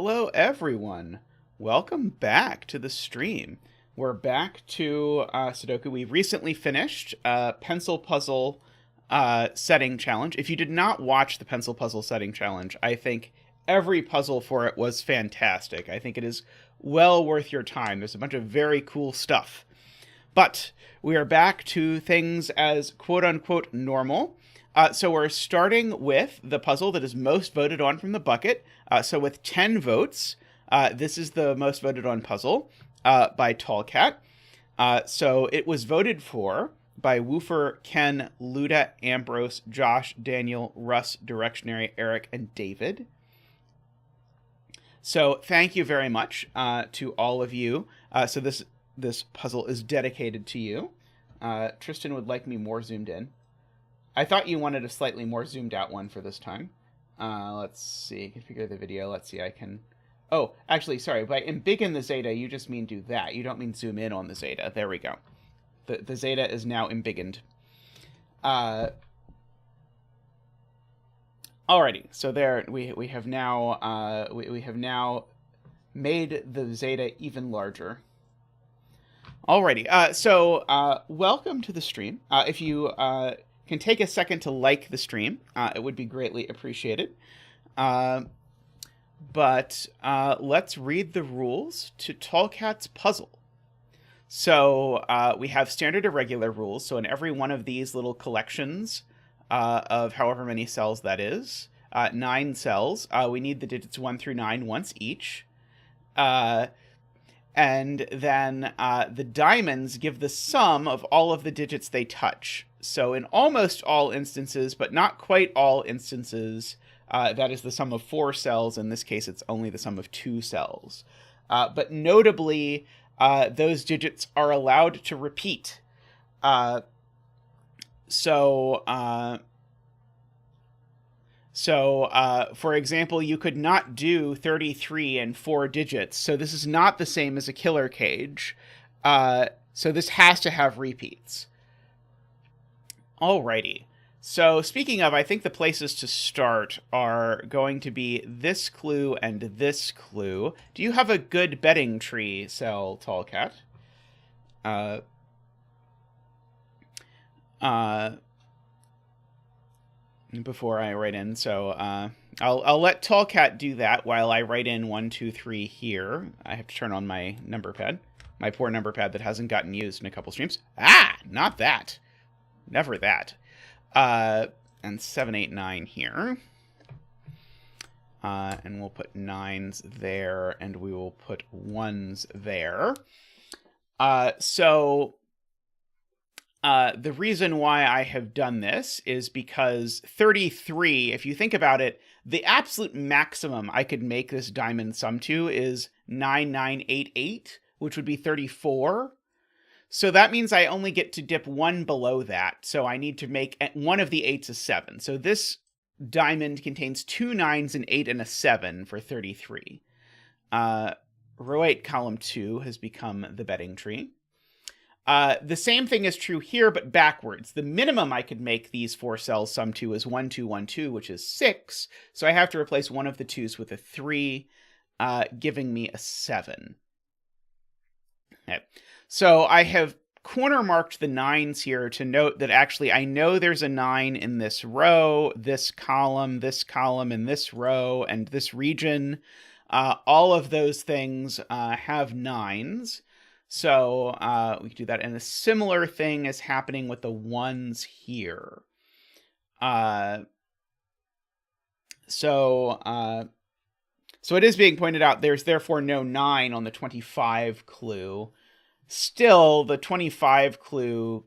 Hello, everyone. Welcome back to the stream. We're back to Sudoku. We recently finished Pencil Puzzle Setting Challenge. If you did not watch the Pencil Puzzle Setting Challenge, I think every puzzle for it was fantastic. I think it is well worth your time. There's a bunch of very cool stuff. But we are back to things as quote-unquote normal. So we're starting with the puzzle that is most voted on from the bucket. So with 10 votes, this is the most voted on puzzle by Tallcat. So it was voted for by Woofer, Ken, Luda, Ambrose, Josh, Daniel, Russ, Directionary, Eric, and David. So thank you very much to all of you. So this puzzle is dedicated to you. Tristan would like me more zoomed in. I thought you wanted a slightly more zoomed out one for this time. Let's see. Configure the video. Let's see. I can... Oh, actually, sorry. By embiggen the Zeta, you just mean do that. You don't mean zoom in on the Zeta. There we go. The Zeta is now embiggened. Alrighty. So there we have now we have now made the Zeta even larger. Alrighty. So welcome to the stream. If you can take a second to like the stream, it would be greatly appreciated. But let's read the rules to Tallcat's puzzle. So we have standard irregular rules. So in every one of these little collections of however many cells that is, 9 cells, we need the digits 1 through 9 once each. And then the diamonds give the sum of all of the digits they touch. So in almost all instances, but not quite all instances, that is the sum of 4 cells. In this case, it's only the sum of 2 cells. But notably, those digits are allowed to repeat. For example, you could not do 33 in 4 digits. So this is not the same as a killer cage. So this has to have repeats. Alrighty. So speaking of, I think the places to start are going to be this clue and this clue. Do you have a good betting tree cell, Tallcat? Before I write in, so I'll let Tallcat do that while I write in 1, 2, 3 here. I have to turn on my number pad, my poor number pad that hasn't gotten used in a couple streams. Not that. Never that. And 7, 8, 9 here. And we'll put 9s there, and we will put 1s there. The reason why I have done this is because 33, if you think about it, the absolute maximum I could make this diamond sum to is 9988, which would be 34. So that means I only get to dip 1 below that. So I need to make one of the 8s a 7. So this diamond contains 2 9s, an 8, and a 7 for 33. Row 8, column 2 has become the betting tree. The same thing is true here, but backwards. The minimum I could make these 4 cells sum to is 1, 2, 1, 2, which is 6. So I have to replace one of the 2s with a 3, giving me a 7. Okay. So I have corner marked the 9s here to note that actually I know there's a 9 in this row, this column, and this row, and this region. All of those things have 9s. So we can do that. And a similar thing is happening with the 1s here. So it is being pointed out there's therefore no 9 on the 25 clue. Still, the 25 clue,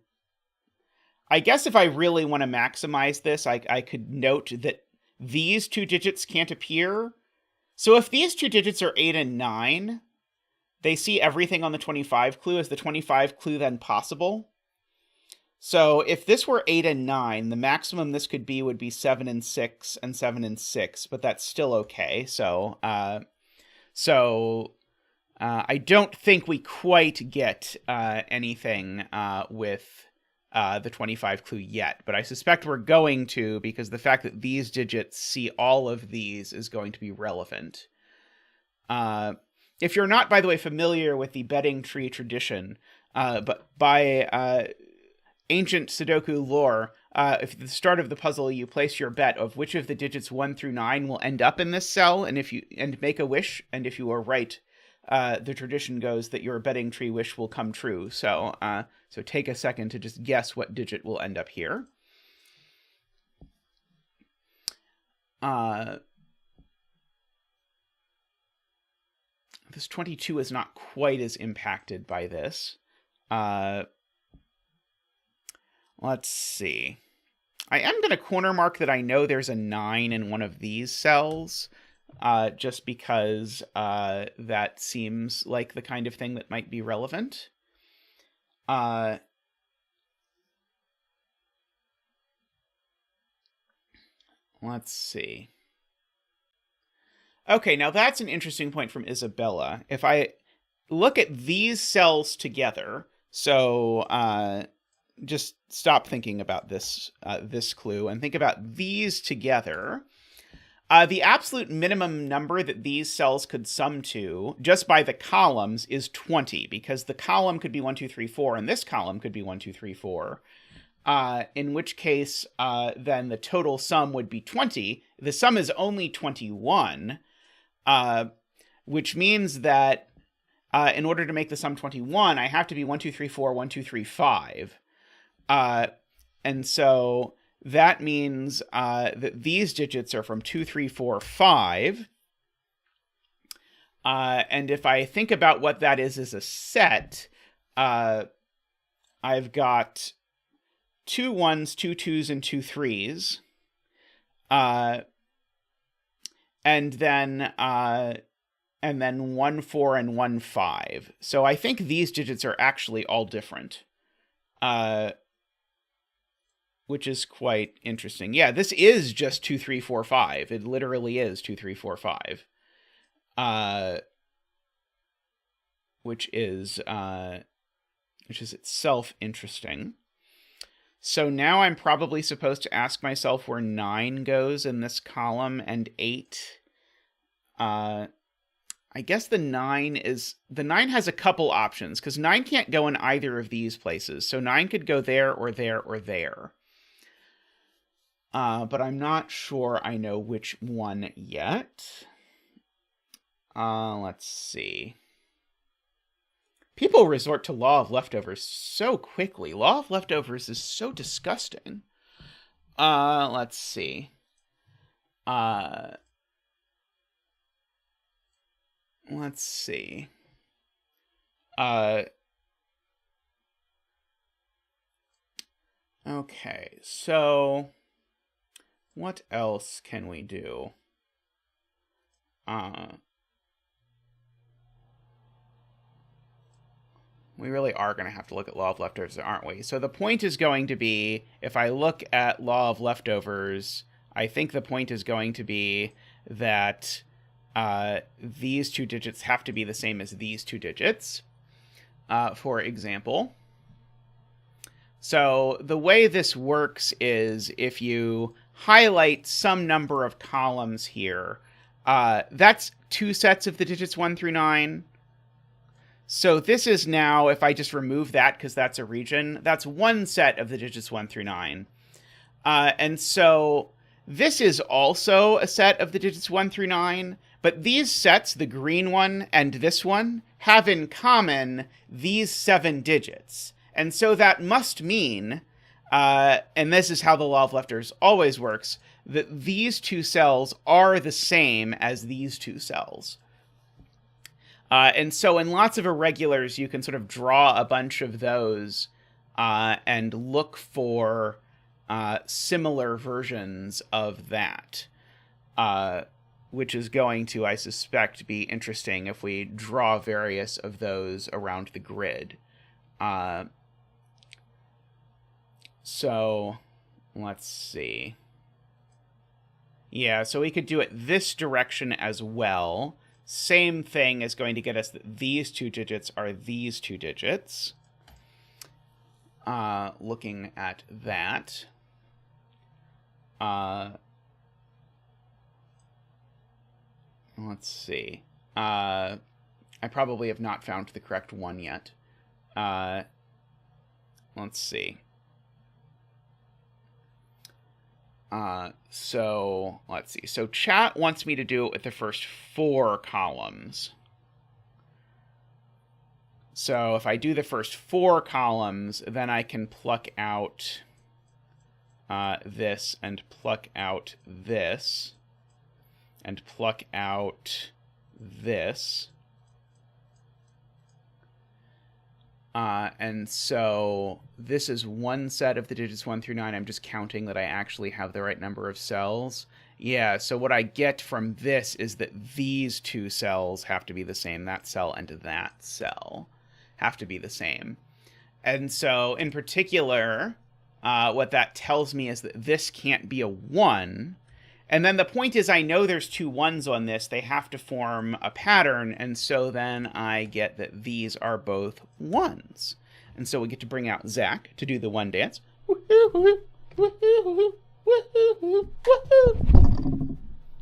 I guess if I really want to maximize this, I could note that these 2 digits can't appear. So if these 2 digits are 8 and 9, they see everything on the 25 clue. Is the 25 clue then possible? So if this were 8 and 9, the maximum this could be would be 7 and 6 and 7 and 6, but that's still okay. So I don't think we quite get anything with the 25 clue yet, but I suspect we're going to, because the fact that these digits see all of these is going to be relevant. If you're not, by the way, familiar with the betting tree tradition, but by ancient Sudoku lore, if at the start of the puzzle you place your bet of which of the digits 1 through 9 will end up in this cell, and make a wish, and if you are right, the tradition goes that your betting tree wish will come true. So take a second to just guess what digit will end up here. This 22 is not quite as impacted by this. Let's see. I am going to corner mark that I know there's a 9 in one of these cells, just because that seems like the kind of thing that might be relevant. Let's see. Okay, now that's an interesting point from Isabella. If I look at these cells together, so just stop thinking about this clue and think about these together. The absolute minimum number that these cells could sum to, just by the columns, is 20, because the column could be 1, 2, 3, 4, and this column could be 1, 2, 3, 4. In which case, then the total sum would be 20. The sum is only 21, which means that in order to make the sum 21, I have to be 1, 2, 3, 4, 1, 2, 3, 5. And so that means that these digits are from 2, 3, 4, 5. And if I think about what that is as a set, I've got 2 1s, 2 2s, and 2 3s. And then 1 4 and 1 5. So I think these digits are actually all different. Which is quite interesting. Yeah, this is just 2 3 4 5. It literally is 2 3 4 5. Which is itself interesting. So now I'm probably supposed to ask myself where 9 goes in this column and 8. I guess the 9 has a couple options, because 9 can't go in either of these places. So 9 could go there or there or there. But I'm not sure I know which one yet. Let's see. People resort to law of leftovers so quickly. Law of leftovers is so disgusting. Let's see. Let's see. Okay, so what else can we do? We really are going to have to look at law of leftovers, aren't we? So the point is going to be, if I look at law of leftovers, I think the point is going to be that these 2 digits have to be the same as these 2 digits, for example. So the way this works is if you highlight some number of columns here, that's 2 sets of the digits 1 through 9. So this is now, if I just remove that because that's a region, that's 1 set of the digits 1 through 9. And so this is also a set of the digits 1 through 9, but these sets, the green one and this one, have in common these 7 digits. And so that must mean, and this is how the law of leftovers always works, that these 2 cells are the same as these 2 cells. And so in lots of irregulars, you can sort of draw a bunch of those and look for similar versions of that, which is going to, I suspect, be interesting if we draw various of those around the grid. So let's see. Yeah, so we could do it this direction as well. Same thing is going to get us that these 2 digits are these 2 digits. Looking at that. Let's see. I probably have not found the correct one yet. Let's see. So let's see. So chat wants me to do it with the first 4 columns. So if I do the first 4 columns, then I can pluck out this, and pluck out this, and pluck out this. And so this is one set of the digits 1 through 9. I'm just counting that I actually have the right number of cells. Yeah, so what I get from this is that these 2 cells have to be the same. That cell and that cell have to be the same. And so in particular, what that tells me is that this can't be a 1. And then the point is, I know there's 2 1s on this. They have to form a pattern. And so then I get that these are both 1s. And so we get to bring out Zach to do the 1 dance.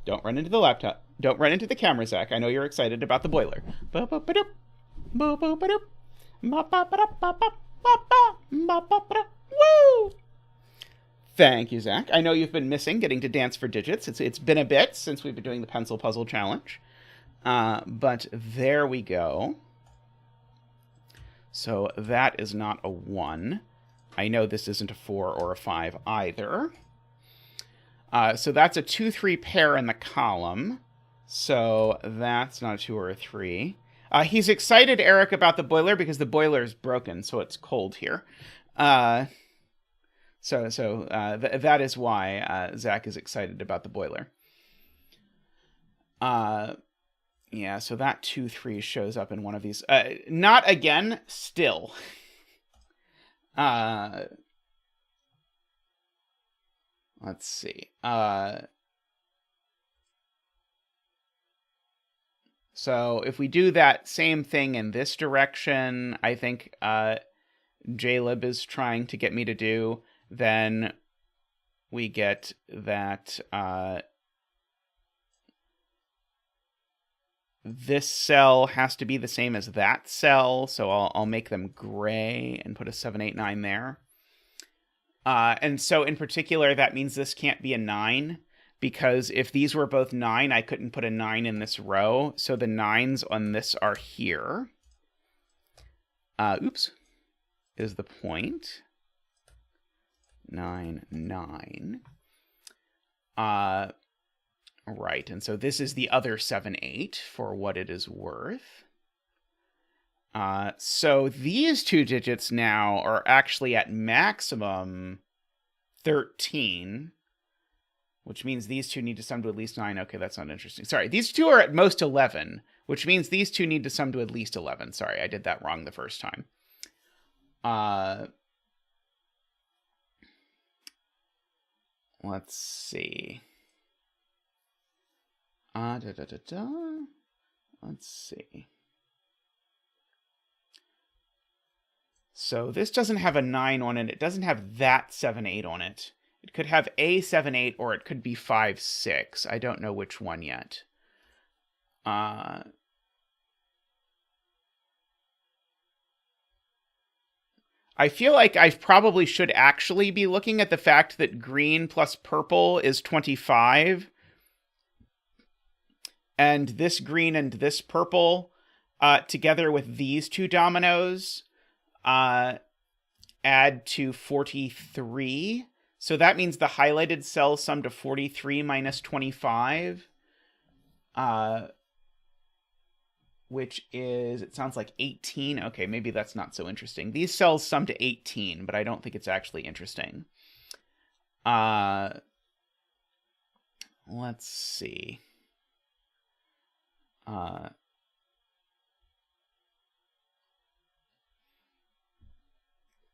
Don't run into the laptop. Don't run into the camera, Zach. I know you're excited about the boiler. Woo! Thank you, Zach. I know you've been missing getting to dance for digits. It's been a bit since we've been doing the pencil puzzle challenge. But there we go. So that is not a 1. I know this isn't a 4 or a 5 either. So that's a 2-3 pair in the column. So that's not a 2 or a 3. He's excited, Eric, about the boiler because the boiler is broken, so it's cold here. So that is why Zach is excited about the boiler. Yeah, so that 2-3 shows up in one of these. Not again, still. Let's see. So if we do that same thing in this direction, I think Jaleb is trying to get me to do, then we get that this cell has to be the same as that cell, so I'll make them gray and put a 7, 8, 9 there. And so in particular, that means this can't be a 9, because if these were both 9, I couldn't put a 9 in this row, so the 9s on this are here. Oops, is the point. 9, 9. Right, and so this is the other 7, 8 for what it is worth. So these 2 digits now are actually at maximum 13, which means these 2 need to sum to at least 9. Okay, that's not interesting. Sorry, these 2 are at most 11, which means these 2 need to sum to at least 11. Sorry, I did that wrong the first time. Let's see. Let's see. So this doesn't have a 9 on it. It doesn't have that 7, 8 on it. It could have a 7, 8, or it could be 5, 6. I don't know which one yet. I feel like I probably should actually be looking at the fact that green plus purple is 25. And this green and this purple, together with these 2 dominoes, add to 43. So that means the highlighted cells sum to 43 minus 25. Which is, it sounds like 18. Okay, maybe that's not so interesting. These cells sum to 18, but I don't think it's actually interesting. Let's see.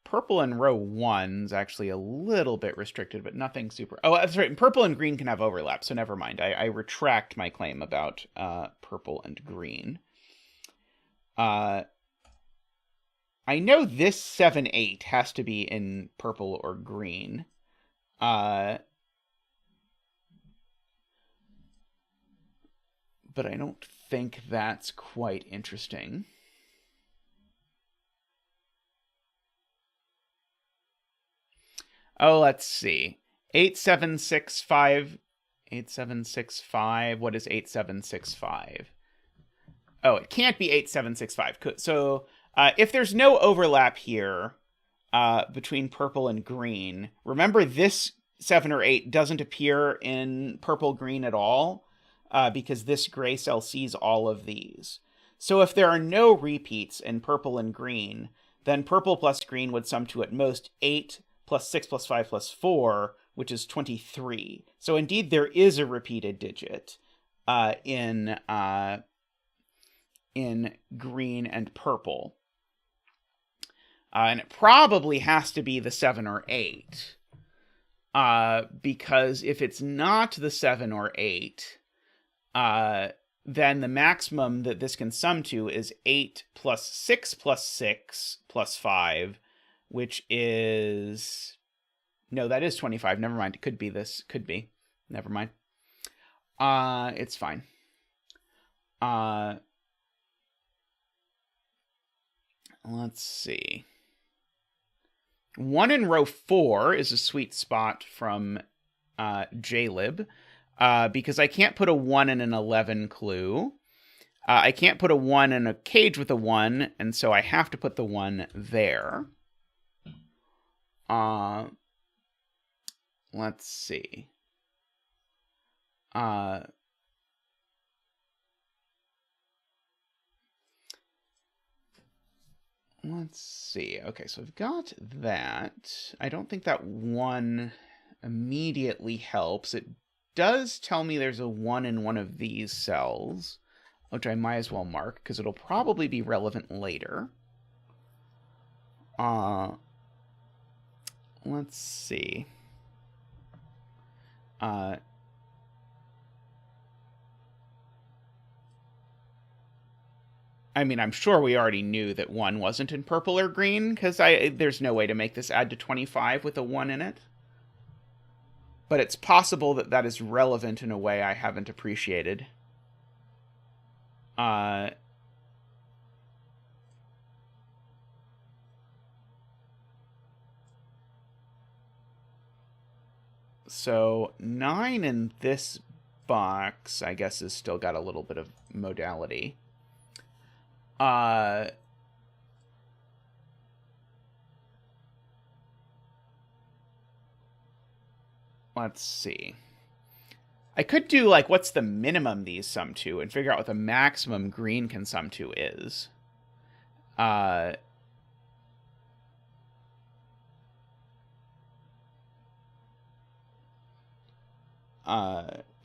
Purple in row 1 is actually a little bit restricted, but nothing super... Oh, that's right. Purple and green can have overlap, so never mind. I retract my claim about purple and green. I know this 7, 8 has to be in purple or green. But I don't think that's quite interesting. Oh, let's see. 8765. 8765. What is 8765? Oh, it can't be 8765. So if there's no overlap here between purple and green, remember this 7 or 8 doesn't appear in purple green at all because this gray cell sees all of these. So if there are no repeats in purple and green, then purple plus green would sum to at most 8 plus 6 plus 5 plus 4, which is 23. So indeed, there is a repeated digit in green and purple. And it probably has to be the 7 or 8. Because if it's not the 7 or 8, then the maximum that this can sum to is 8 plus 6 plus 6 plus 5, which is... No, that is 25. Never mind. It could be this. Could be. Never mind. It's fine. Let's see. 1 in row 4 is a sweet spot from JLib, because I can't put a 1 in an 11 clue. I can't put a 1 in a cage with a 1, and so I have to put the 1 there. Let's see. Let's see. Okay, so I've got that. I don't think that 1 immediately helps. It does tell me there's a 1 in one of these cells, which I might as well mark, because it'll probably be relevant later. Let's see. I mean, I'm sure we already knew that 1 wasn't in purple or green, because there's no way to make this add to 25 with a 1 in it. But it's possible that that is relevant in a way I haven't appreciated. So 9 in this box, I guess, has still got a little bit of modality. Let's see. I could do, like, what's the minimum these sum to, and figure out what the maximum green can sum to is. But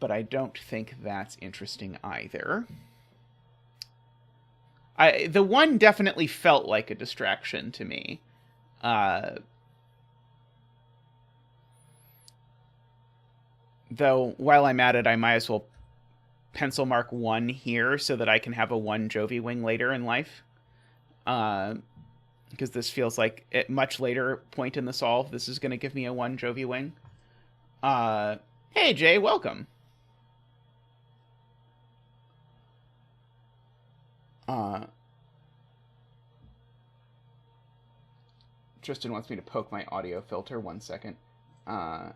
I don't think that's interesting either. The 1 definitely felt like a distraction to me. Though, while I'm at it, I might as well pencil mark 1 here so that I can have a 1 Jovi wing later in life. Because this feels like at much later point in the solve, this is going to give me a 1 Jovi wing. Hey, Jay, welcome. Tristan wants me to poke my audio filter. 1 second. 1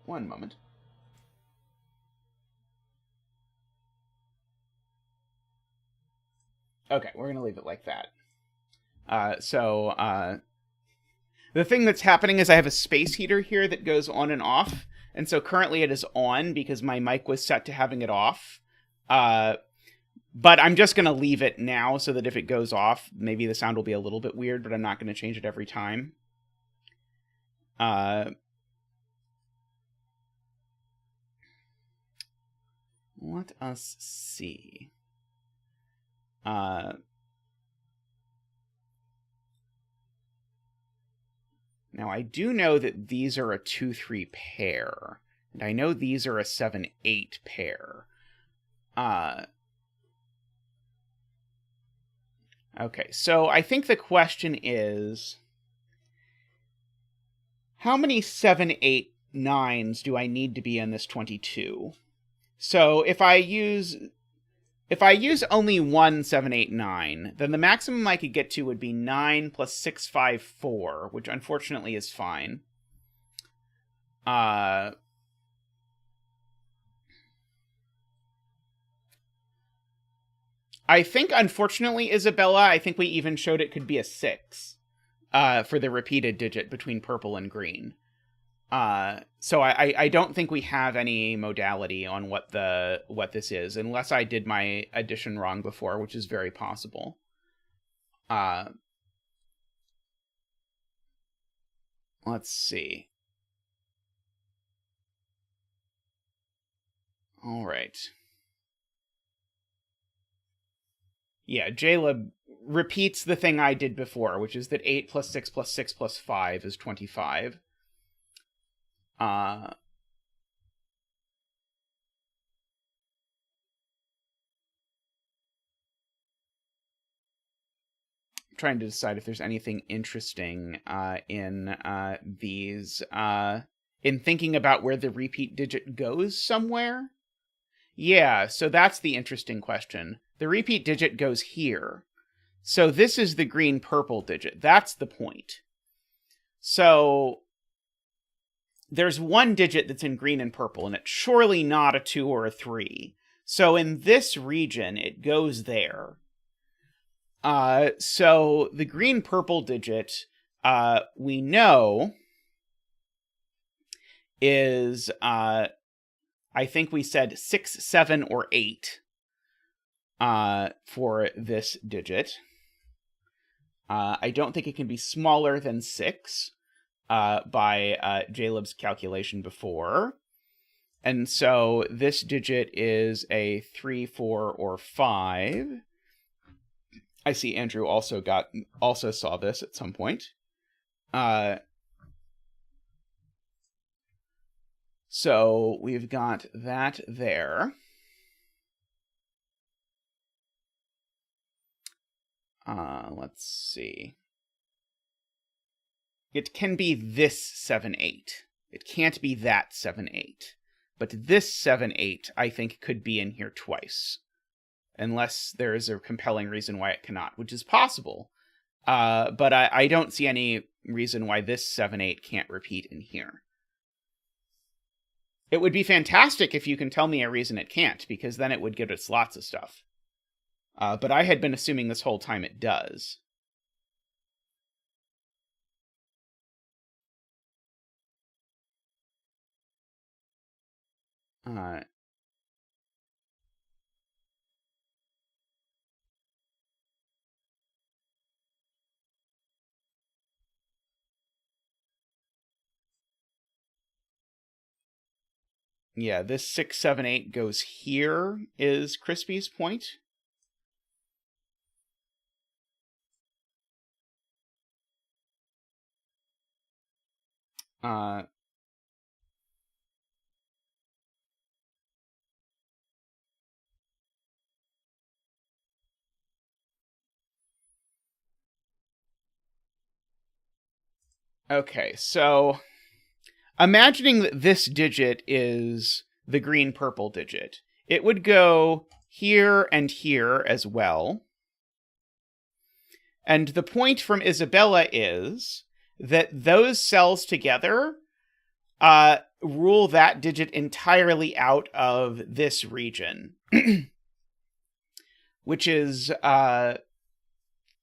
moment. Okay, we're going to leave it like that. The thing that's happening is I have a space heater here that goes on and off. And so currently it is on because my mic was set to having it off. But I'm just going to leave it now so that if it goes off, maybe the sound will be a little bit weird, but I'm not going to change it every time. Let us see. Now, I do know that these are a 2-3 pair. And I know these are a 7-8 pair. Okay, so I think the question is, how many 7, 8, 9s do I need to be in this 22? So if I use only 1, 7, 8, 9, then the maximum I could get to would be 9 plus 6, 5, 4, which unfortunately is fine. I think, unfortunately, Isabella, I think we even showed it could be a 6 for the repeated digit between purple and green. So I don't think we have any modality on what this is, unless I did my addition wrong before, which is very possible. Let's see. All right. Yeah, Jaleb repeats the thing I did before, which is that 8 plus 6 plus 6 plus 5 is 25. Trying to decide if there's anything interesting in these. In thinking about where the repeat digit goes somewhere? Yeah, so that's the interesting question. The repeat digit goes here. So this is the green-purple digit. That's the point. So there's one digit that's in green and purple, and it's surely not a 2 or a 3. So in this region, it goes there. So the green-purple digit, we know, is, I think we said 6, 7, or 8 for this digit. I don't think it can be smaller than 6 by Jaleb's calculation before. And so this digit is a 3, 4, or 5. I see Andrew also saw this at some point. So we've got that there. Let's see. It can be this 7, 8. It can't be that 7, 8. But this 7, 8, I think, could be in here twice. Unless there is a compelling reason why it cannot, which is possible. But I don't see any reason why this 7, 8 can't repeat in here. It would be fantastic if you can tell me a reason it can't, because then it would give us lots of stuff. But I had been assuming this whole time it does. Yeah, this 6, 7, 8 goes here, is Crispy's point. Okay, so imagining that this digit is the green-purple digit, it would go here and here as well. And the point from Isabella is that those cells together rule that digit entirely out of this region, which is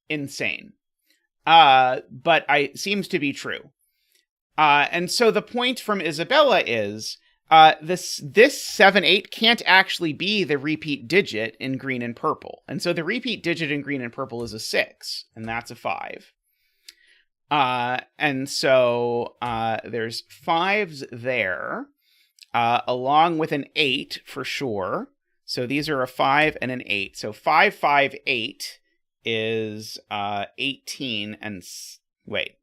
insane. But seems to be true. And so the point from Isabella is this 7, 8 can't actually be the repeat digit in green and purple. And so the repeat digit in green and purple is a 6, and that's a 5. And so there's 5s there, along with an 8 for sure. So these are a 5 and an 8. So 5, 5, 8 is 18 and... Wait.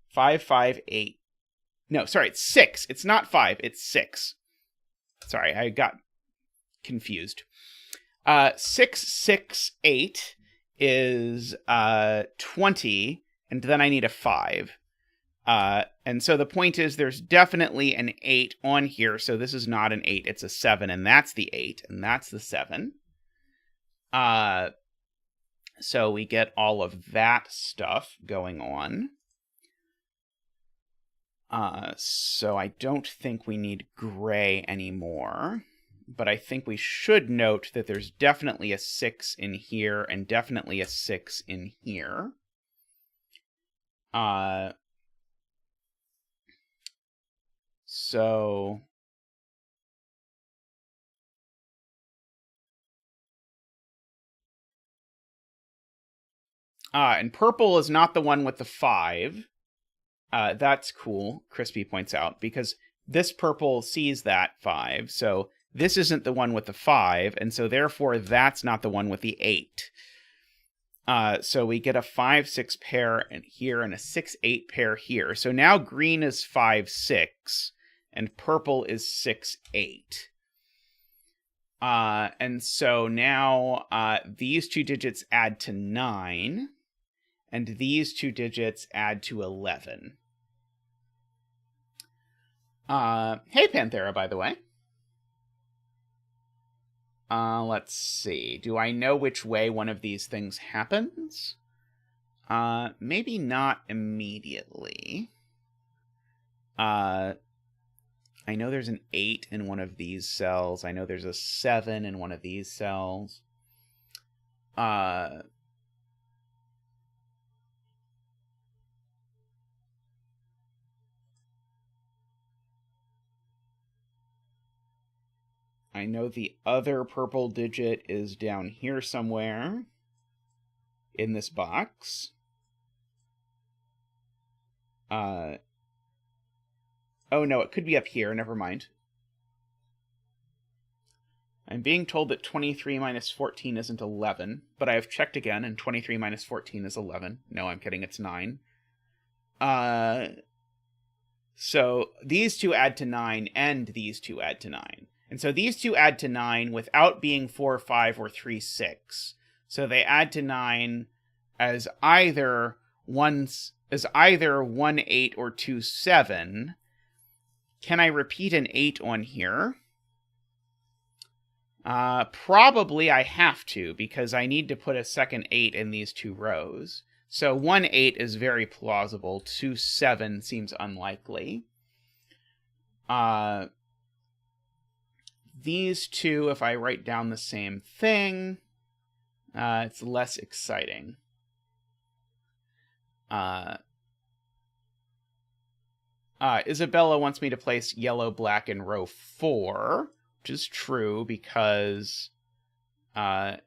5, 5, 8. No, sorry, it's 6. It's not 5, it's 6. Sorry, I got confused. 6, 6, 8 is 20, and then I need a 5. And so the point is there's definitely an 8 on here. So this is not an 8, it's a 7, and that's the 8, and that's the 7. So we get all of that stuff going on. So I don't think we need gray anymore. But I think we should note that there's definitely a 6 in here and definitely a 6 in here. So and purple is not the one with the 5. That's cool, Crispy points out, because this purple sees that 5, so this isn't the one with the 5, and so therefore that's not the one with the 8. So we get a 5-6 pair here and a 6-8 pair here. So now green is 5-6 and purple is 6-8. And so now these two digits add to 9, and these two digits add to 11. Hey, Panthera, by the way. Let's see. Do I know which way one of these things happens? Maybe not immediately. I know there's an 8 in one of these cells. I know there's a 7 in one of these cells. I know the other purple digit is down here somewhere in this box. Oh no, it could be up here. Never mind. I'm being told that 23 minus 14 isn't 11, but I have checked again, and 23 minus 14 is 11. No, I'm kidding, it's 9. So these two add to 9, and these two add to 9. And so these two add to 9 without being 4, 5, or 3, 6. So they add to 9 as either 1, 8, or 2, 7. Can I repeat an 8 on here? Probably I have to, because I need to put a second 8 in these two rows. So 1, 8 is very plausible. 2, 7 seems unlikely. These two, if I write down the same thing, it's less exciting. Isabella wants me to place yellow, black in row 4, which is true because... yellow,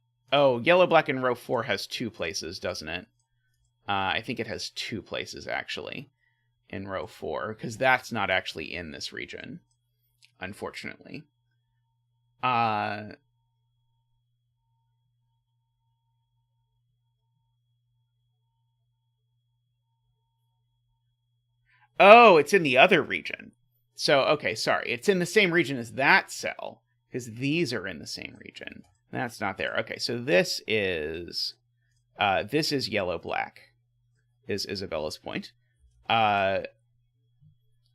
black in row 4 has 2 places, doesn't it? I think it has 2 places, actually, in row 4, because that's not actually in this region, unfortunately. Oh, it's in the other region. So, okay, sorry. It's in the same region as that cell, because these are in the same region. That's not there. Okay, so this is yellow-black, is Isabella's point.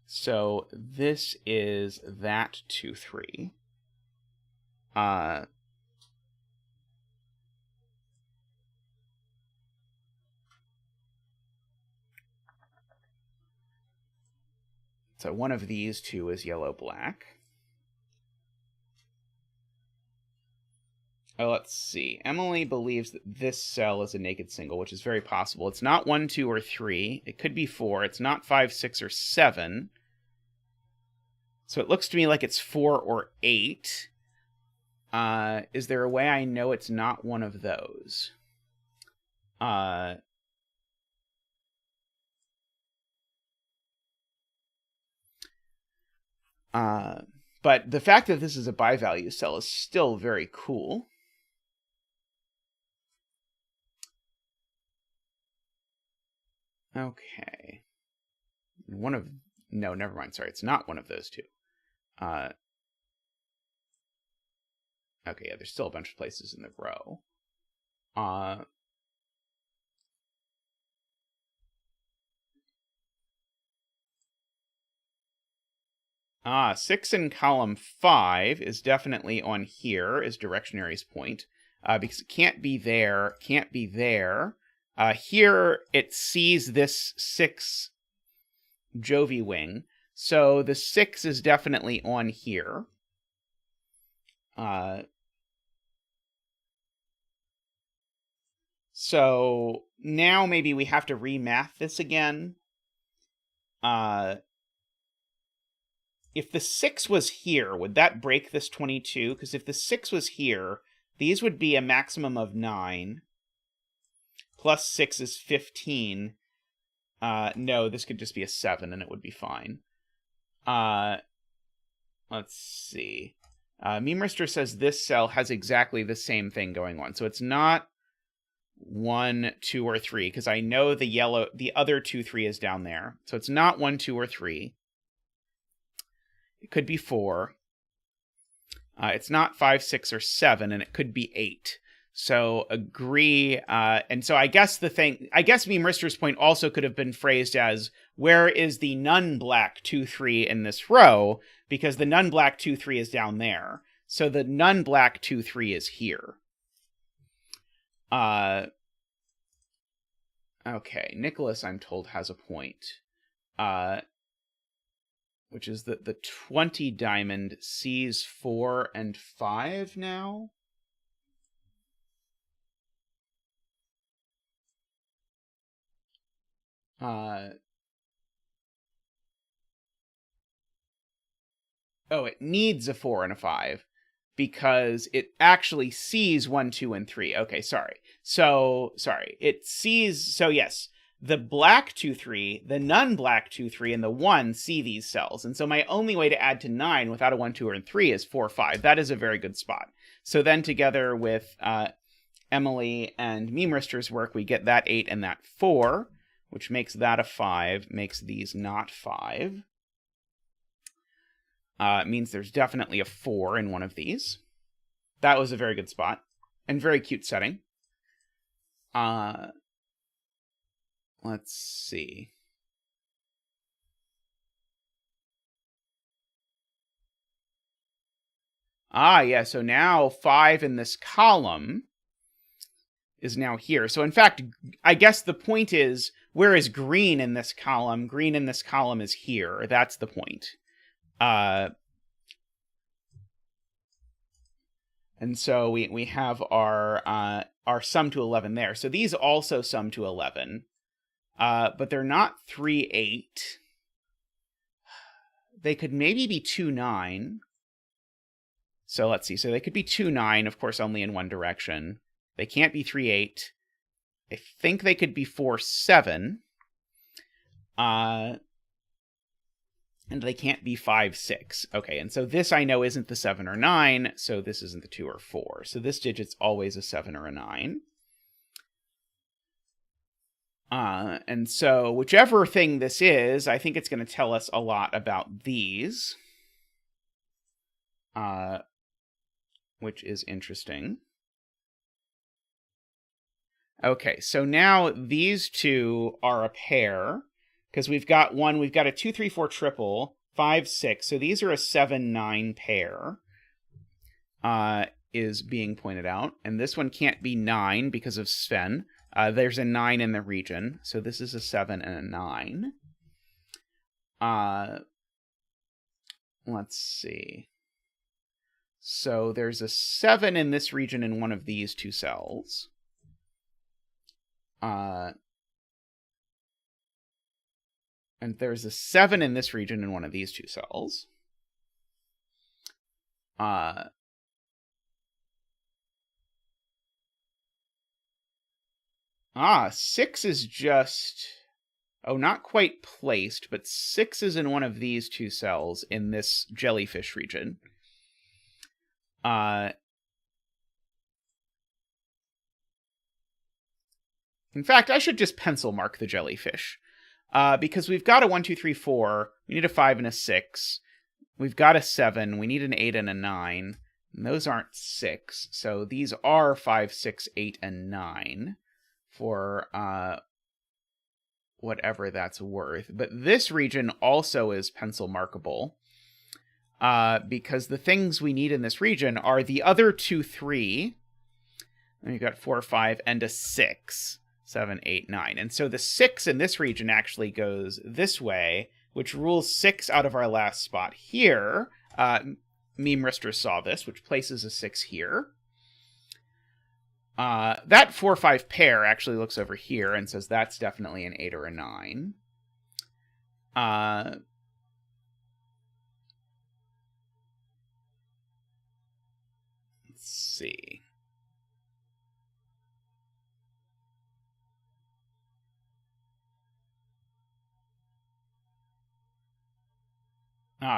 So this is that 2, 3. So one of these two is yellow-black. Oh, let's see. Emily believes that this cell is a naked single, which is very possible. It's not 1, 2, or 3. It could be 4. It's not 5, 6, or 7. So it looks to me like it's 4 or 8. Is there a way I know it's not one of those? But the fact that this is a bi-value cell is still very cool. Okay. No, never mind. Sorry, it's not one of those two. Okay, yeah, there's still a bunch of places in the row. 6 in column 5 is definitely on here, is Directionary's point, because it can't be there, can't be there. Here, it sees this 6 Jovi wing, so the 6 is definitely on here. So now maybe we have to remath this again. If the 6 was here, would that break this 22? Because if the 6 was here, these would be a maximum of 9. Plus 6 is 15. No, this could just be a 7, and it would be fine. Let's see. Memerister says this cell has exactly the same thing going on. So it's not 1, 2, or 3, because I know the other 2, 3 is down there. So it's not 1, 2, or 3. It could be 4. It's not 5, 6, or 7, and it could be 8. So agree. And so I guess Memerister's point also could have been phrased as, where is the non-black 2, 3 in this row? Because the non-black 2, 3 is down there. So the non-black 2, 3 is here. Okay, Nicholas, I'm told, has a point. Which is that the 20 diamond sees 4 and 5 now. Oh, it needs a 4 and a 5. Because it actually sees 1, 2, and 3. Okay, sorry. It sees... So, yes, the black 2, 3, the non-black 2, 3, and the 1 see these cells. And so my only way to add to 9 without a 1, 2, or 3 is 4, 5. That is a very good spot. So then together with Emily and Memerister's work, we get that 8 and that 4, which makes that a 5, makes these not 5. Means there's definitely a 4 in one of these. That was a very good spot. And very cute setting. Let's see. Yeah, so now 5 in this column is now here. So in fact, I guess the point is, where is green in this column? Green in this column is here. That's the point. And so we have our sum to 11 there. So these also sum to 11. But they're not 3, 8. They could maybe be 2, 9. So let's see. So they could be 2, 9, of course, only in one direction. They can't be 3, 8. I think they could be 4, 7. And they can't be 5, 6. Okay, and so this I know isn't the 7 or 9, so this isn't the 2 or 4. So this digit's always a 7 or a 9. And so whichever thing this is, I think it's going to tell us a lot about these. Which is interesting. Okay, so now these two are a pair, because we've got a 2, 3, 4 triple, 5, 6, so these are a 7, 9 pair, is being pointed out. And this one can't be 9 because of Sven. There's a 9 in the region, so this is a 7 and a 9. Let's see. So there's a 7 in this region in one of these two cells. And there's a 7 in this region in one of these two cells. 6 is just... Oh, not quite placed, but 6 is in one of these two cells in this jellyfish region. In fact, I should just pencil mark the jellyfish. Because we've got a 1, 2, 3, 4. We need a 5 and a 6. We've got a 7. We need an 8 and a 9. And those aren't 6. So these are 5, 6, 8, and 9 for whatever that's worth. But this region also is pencil markable. because the things we need in this region are the other 2 3. And you've got 4, 5, and a 6, 7, 8, 9. And so the 6 in this region actually goes this way, which rules 6 out of our last spot here. Meme Rister saw this, which places a 6 here. That 4, 5 pair actually looks over here and says that's definitely an 8 or a 9. Let's see.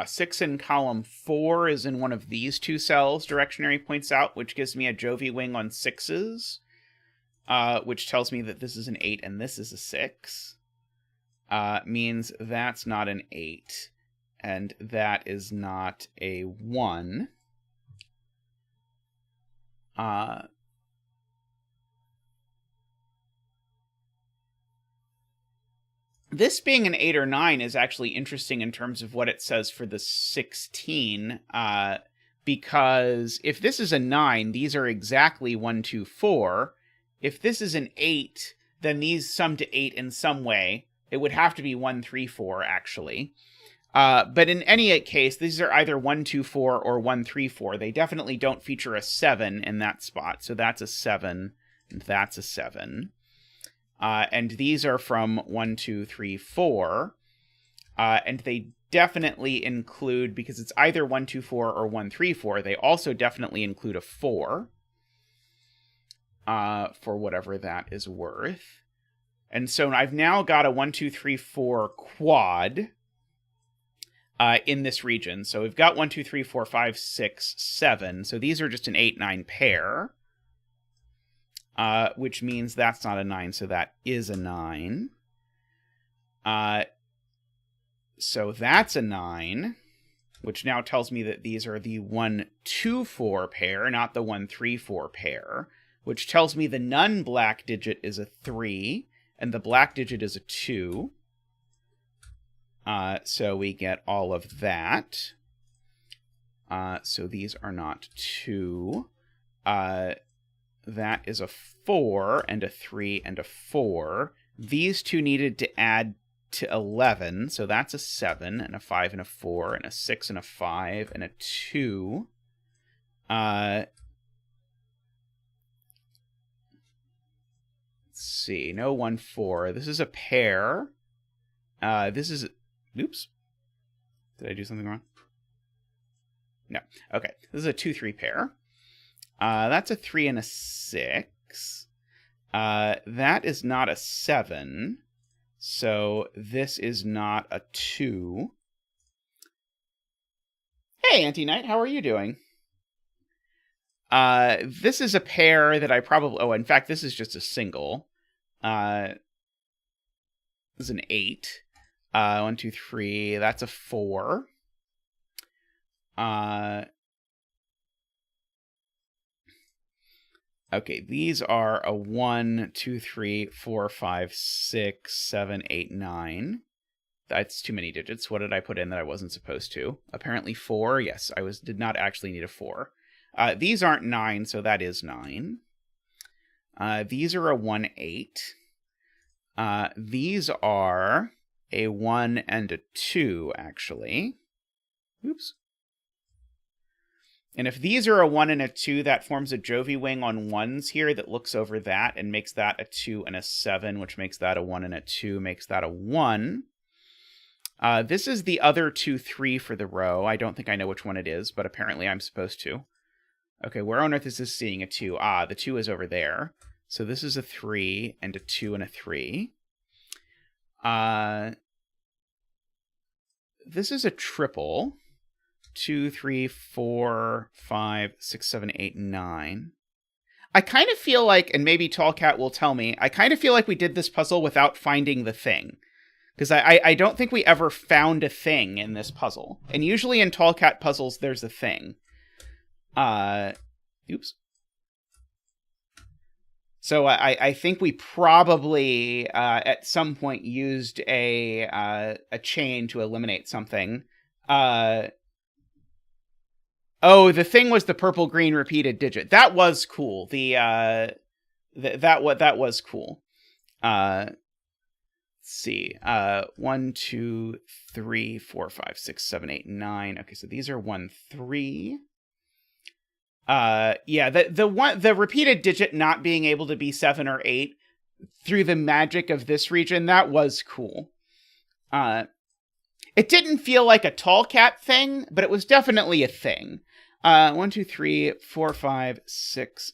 6 in column 4 is in one of these 2 cells, Directionary points out, which gives me a Jovi wing on 6s, which tells me that this is an 8 and this is a 6. Means that's not an 8, and that is not a 1. This being an 8 or 9 is actually interesting in terms of what it says for the 16, because if this is a 9, these are exactly 1, 2, 4. If this is an 8, then these sum to 8 in some way. It would have to be 1, 3, 4, actually. But in any case, these are either 1, 2, 4 or 1, 3, 4. They definitely don't feature a 7 in that spot. So that's a 7, and that's a 7. And these are from 1, 2, 3, 4. And they definitely include, because it's either 1, 2, 4 or 1, 3, 4, they also definitely include a 4. For whatever that is worth. And so I've now got a 1, 2, 3, 4 quad in this region. So we've got 1, 2, 3, 4, 5, 6, 7. So these are just an 8, 9 pair. Which means that's not a 9, so that is a 9. So that's a 9, which now tells me that these are the 1, 2, 4 pair, not the 1, 3, 4 pair, which tells me the non-black digit is a 3, and the black digit is a 2. So we get all of that. So these are not 2. That is a 4, and a 3, and a 4. These two needed to add to 11, so that's a 7, and a 5, and a 4, and a 6, and a 5, and a 2. Let's see, no 1, 4. This is a pair. This is... Oops. Did I do something wrong? No. Okay, this is a 2, 3 pair. That's a 3 and a 6. That is not a 7. So this is not a 2. Hey, Anti-Knight, how are you doing? This is a pair that I probably... Oh, in fact, this is just a single. This is an 8. 1, 2, 3. That's a 4. Okay, these are a 1, 2, 3, 4, 5, 6, 7, 8, 9. That's too many digits. What did I put in that I wasn't supposed to? Apparently 4. Yes, I did not actually need a 4. These aren't 9, so that is 9. These are a 1, 8. These are a 1 and a 2, actually. Oops. And if these are a 1 and a 2, that forms a Jovi wing on 1s here that looks over that and makes that a 2 and a 7, which makes that a 1 and a 2, makes that a 1. This is the other 2, 3 for the row. I don't think I know which one it is, but apparently I'm supposed to. Okay, where on earth is this seeing a 2? Ah, the 2 is over there. So this is a 3 and a 2 and a 3. This is a triple. 2, 3, 4, 5, 6, 7, 8, 9. I kind of feel like, and maybe Tallcat will tell me, I kind of feel like we did this puzzle without finding the thing. Because I don't think we ever found a thing in this puzzle. And usually in Tallcat puzzles, there's a thing. Oops. So I think we probably at some point used a chain to eliminate something. Oh, the thing was the purple-green repeated digit. That was cool. That was cool. Let's see. 1, 2, 3, 4, 5, 6, 7, 8, 9. Okay, so these are 1, 3. Yeah, the repeated digit not being able to be 7 or 8 through the magic of this region, that was cool. It didn't feel like a Tallcat thing, but it was definitely a thing. 1, 2, 3, 4, 5, 6.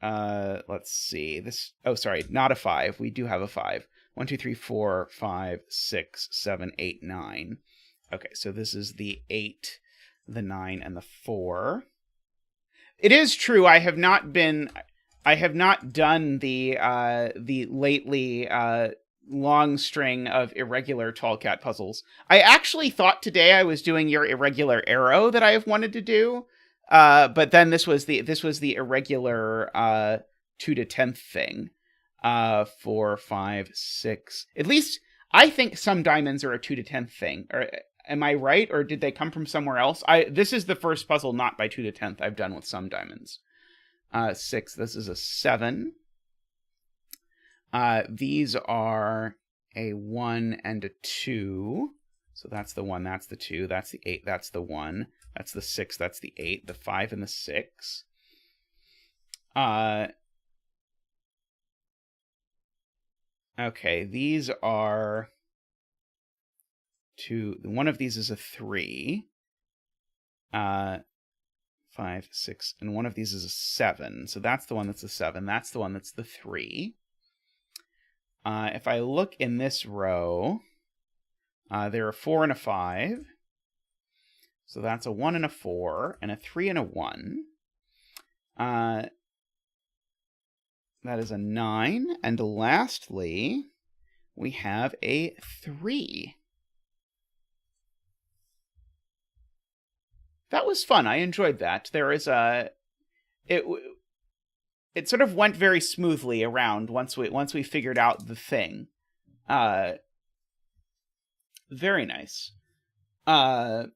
Let's see. Oh, sorry, not a 5. We do have a 5. 1, 2, 3, 4, 5, 6, 7, 8, 9. Okay, so this is the 8, the 9, and the 4. It is true. I have not done the lately long string of irregular Tallcat puzzles. I actually thought today I was doing your irregular arrow that I have wanted to do, but then this was the irregular 2 to 10th thing. 4, 5, 6. At least I think some diamonds are a 2 to 10th thing. Or am I right, or did they come from somewhere else? This is the first puzzle not by 2 to 10th I've done with some diamonds. 6. This is a 7. These are a 1 and a 2. So that's the 1, that's the 2, that's the 8, that's the 1, that's the 6, that's the 8, the 5 and the 6. Okay, these are 2. One of these is a 3. 5, 6, and one of these is a 7. So that's the one that's a 7. That's the one that's the 3. If I look in this row, there are 4 and a 5. So that's a 1 and a 4, and a 3 and a 1. That is a 9. And lastly, we have a 3. That was fun. I enjoyed that. There is it sort of went very smoothly around once we figured out the thing. Very nice. Alrighty.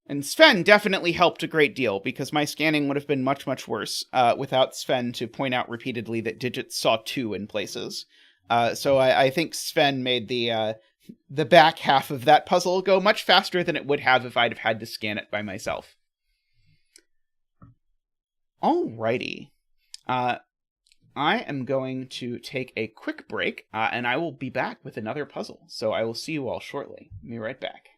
And Sven definitely helped a great deal, because my scanning would have been much, much worse without Sven to point out repeatedly that digits saw 2 in places. So I think Sven made the back half of that puzzle go much faster than it would have if I'd have had to scan it by myself. Alrighty. I am going to take a quick break, and I will be back with another puzzle. So I will see you all shortly. Be right back.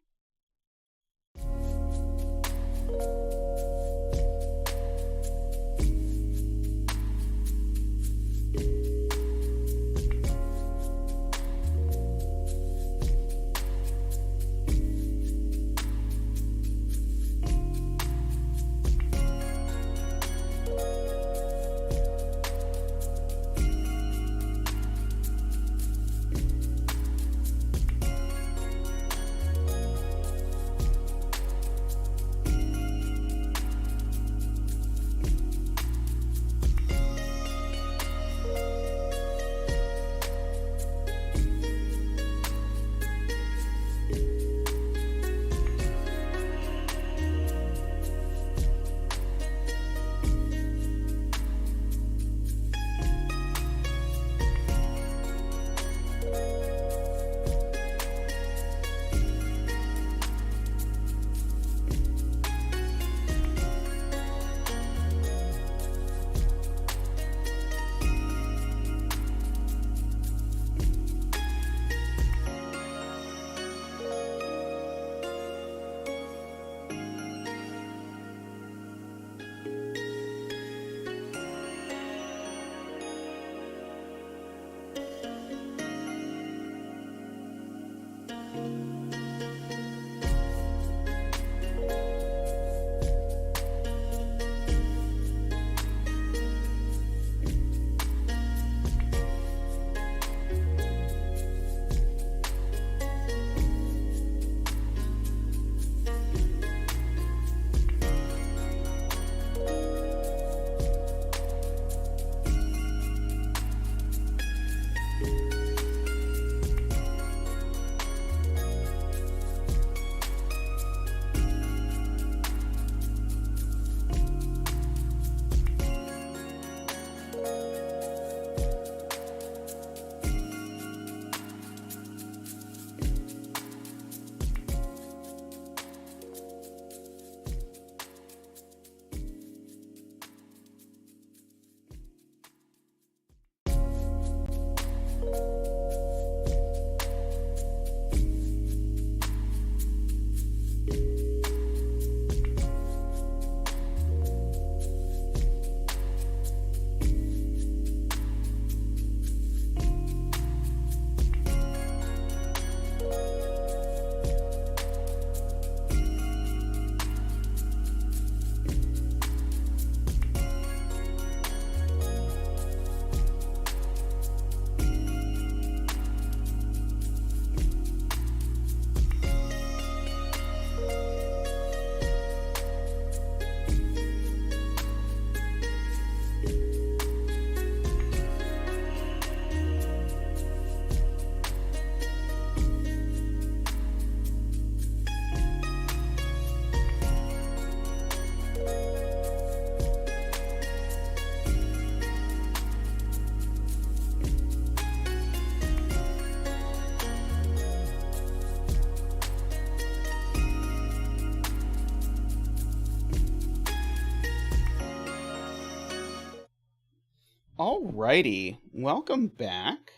Alrighty, welcome back.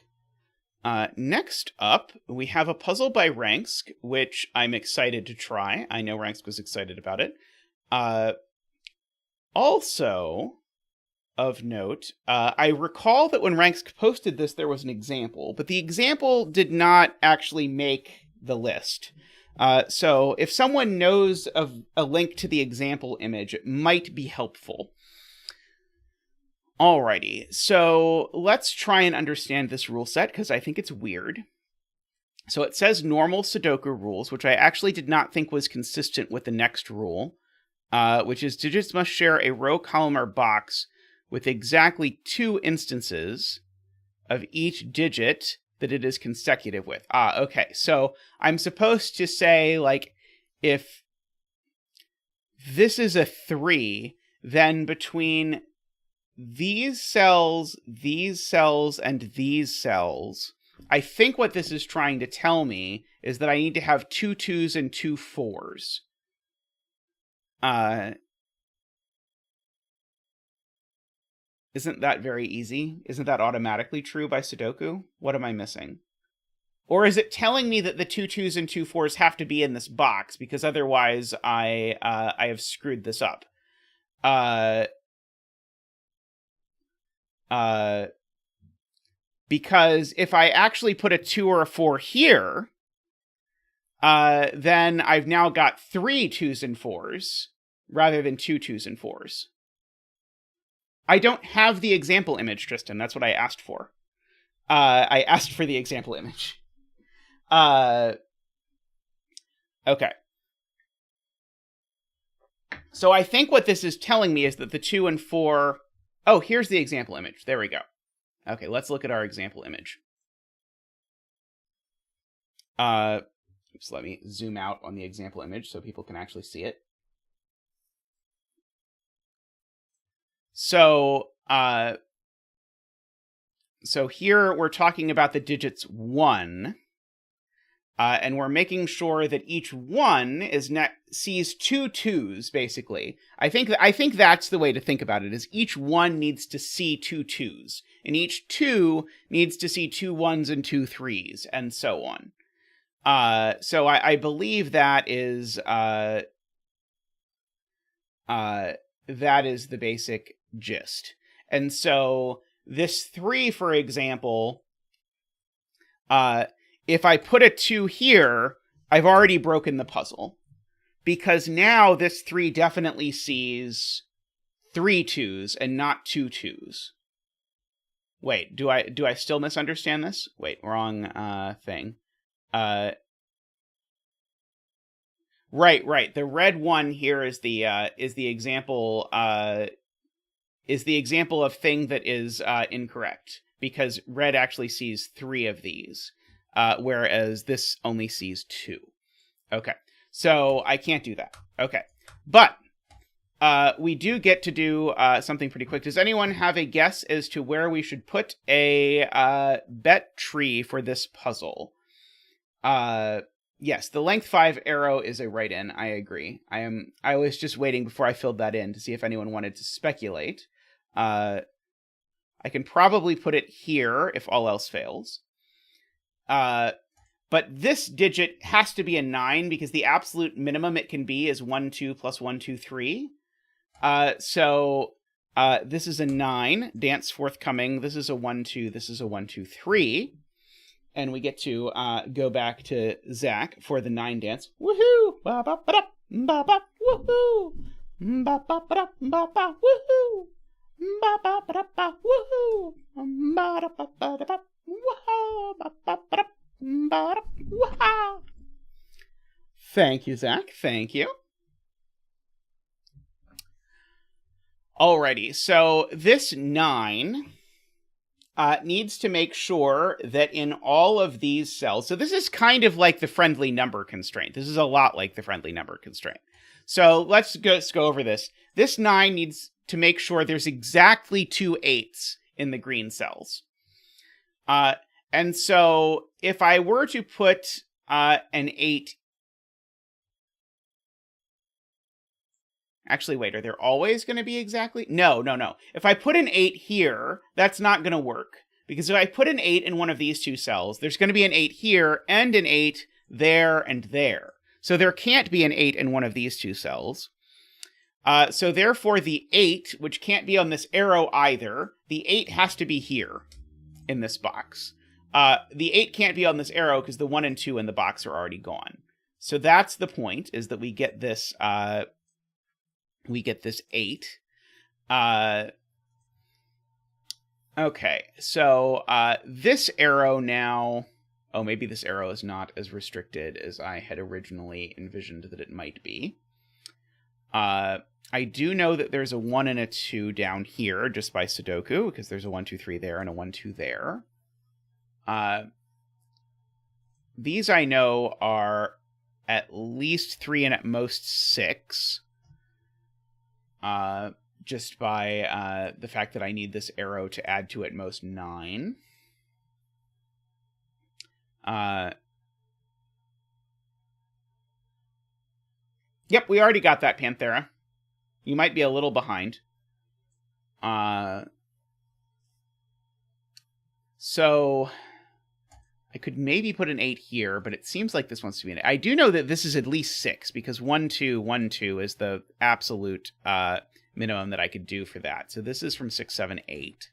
Next up, we have a puzzle by Rangsk, which I'm excited to try. I know Rangsk was excited about it. Also, of note, I recall that when Rangsk posted this, there was an example, but the example did not actually make the list. So if someone knows of a link to the example image, it might be helpful. Alrighty, so let's try and understand this rule set, because I think it's weird. So it says normal Sudoku rules, which I actually did not think was consistent with the next rule, which is digits must share a row, column, or box with exactly 2 instances of each digit that it is consecutive with. Okay, so I'm supposed to say, like, if this is a 3, then between these cells, and these cells, I think what this is trying to tell me is that I need to have 2 2s and 2 4s. Isn't that very easy? Isn't that automatically true by Sudoku? What am I missing? Or is it telling me that the 2 2s and 2 4s have to be in this box, because otherwise I have screwed this up? Because if I actually put a 2 or a 4 here, then I've now got 3 2s and 4s rather than 2 2s and 4s. I don't have the example image, Tristan. That's what I asked for. I asked for the example image. Okay. So I think what this is telling me is that the 2 and 4... Oh, here's the example image. There we go. Okay, let's look at our example image. Oops, let me zoom out on the example image so people can actually see it. So here we're talking about the digits 1, and we're making sure that each 1 sees 2 2s, basically. I think that's the way to think about it, is each 1 needs to see 2 2s, and each 2 needs to see 2 1s and 2 3s, and so on. So I believe that is the basic gist. And so this 3, for example, if I put a 2 here, I've already broken the puzzle, because now this 3 definitely sees 3 2s and not 2 2s. Wait, do I still misunderstand this? Wait, wrong thing. Right. The red one here is the example of thing that is incorrect, because red actually sees 3 of these, whereas this only sees 2. Okay, so I can't do that. Okay, but we do get to do something pretty quick. Does anyone have a guess as to where we should put a bet tree for this puzzle? Yes, the length 5 arrow is a right in. I agree. I was just waiting before I filled that in to see if anyone wanted to speculate. I can probably put it here if all else fails. But this digit has to be a 9, because the absolute minimum it can be is 1 2 plus 1 2 3. So this is a 9. Dance forthcoming. This is a 1 2. This is a 1 2 3. And we get to go back to Zach for the 9 dance. Woohoo! Ba ba ba ba ba woohoo! Ba ba ba ba ba woohoo! Ba ba ba ba woohoo! Ba ba ba ba woohoo! Ba ba ba ba woohoo! Thank you, Zach. Thank you. Alrighty, so this 9 needs to make sure that in all of these cells, so this is kind of like the friendly number constraint. This is a lot like the friendly number constraint. So let's go over this. This 9 needs to make sure there's exactly 2 8s in the green cells. And so if I were to put an 8 Actually, wait, are there always going to be exactly? No. If I put an 8 here, that's not going to work. Because if I put an 8 in one of these two cells, there's going to be an 8 here and an 8 there and there. So there can't be an 8 in one of these two cells. So therefore, the 8, which can't be on this arrow either, the 8 has to be here in this box. The 8 can't be on this arrow because the 1 and 2 in the box are already gone. So that's the point, is that we get this 8. Okay, so this arrow now... Oh, maybe this arrow is not as restricted as I had originally envisioned that it might be. I do know that there's a 1 and a 2 down here just by Sudoku, because there's a 1, 2, 3 there and a 1, 2 there. These I know are at least 3 and at most 6. Just by the fact that I need this arrow to add to at most 9. Yep, we already got that, Panthera. You might be a little behind. So I could maybe put an 8 here, but it seems like this wants to be an 8. I do know that this is at least 6, because 1, 2, 1, 2 is the absolute minimum that I could do for that. So this is from 6, 7, 8.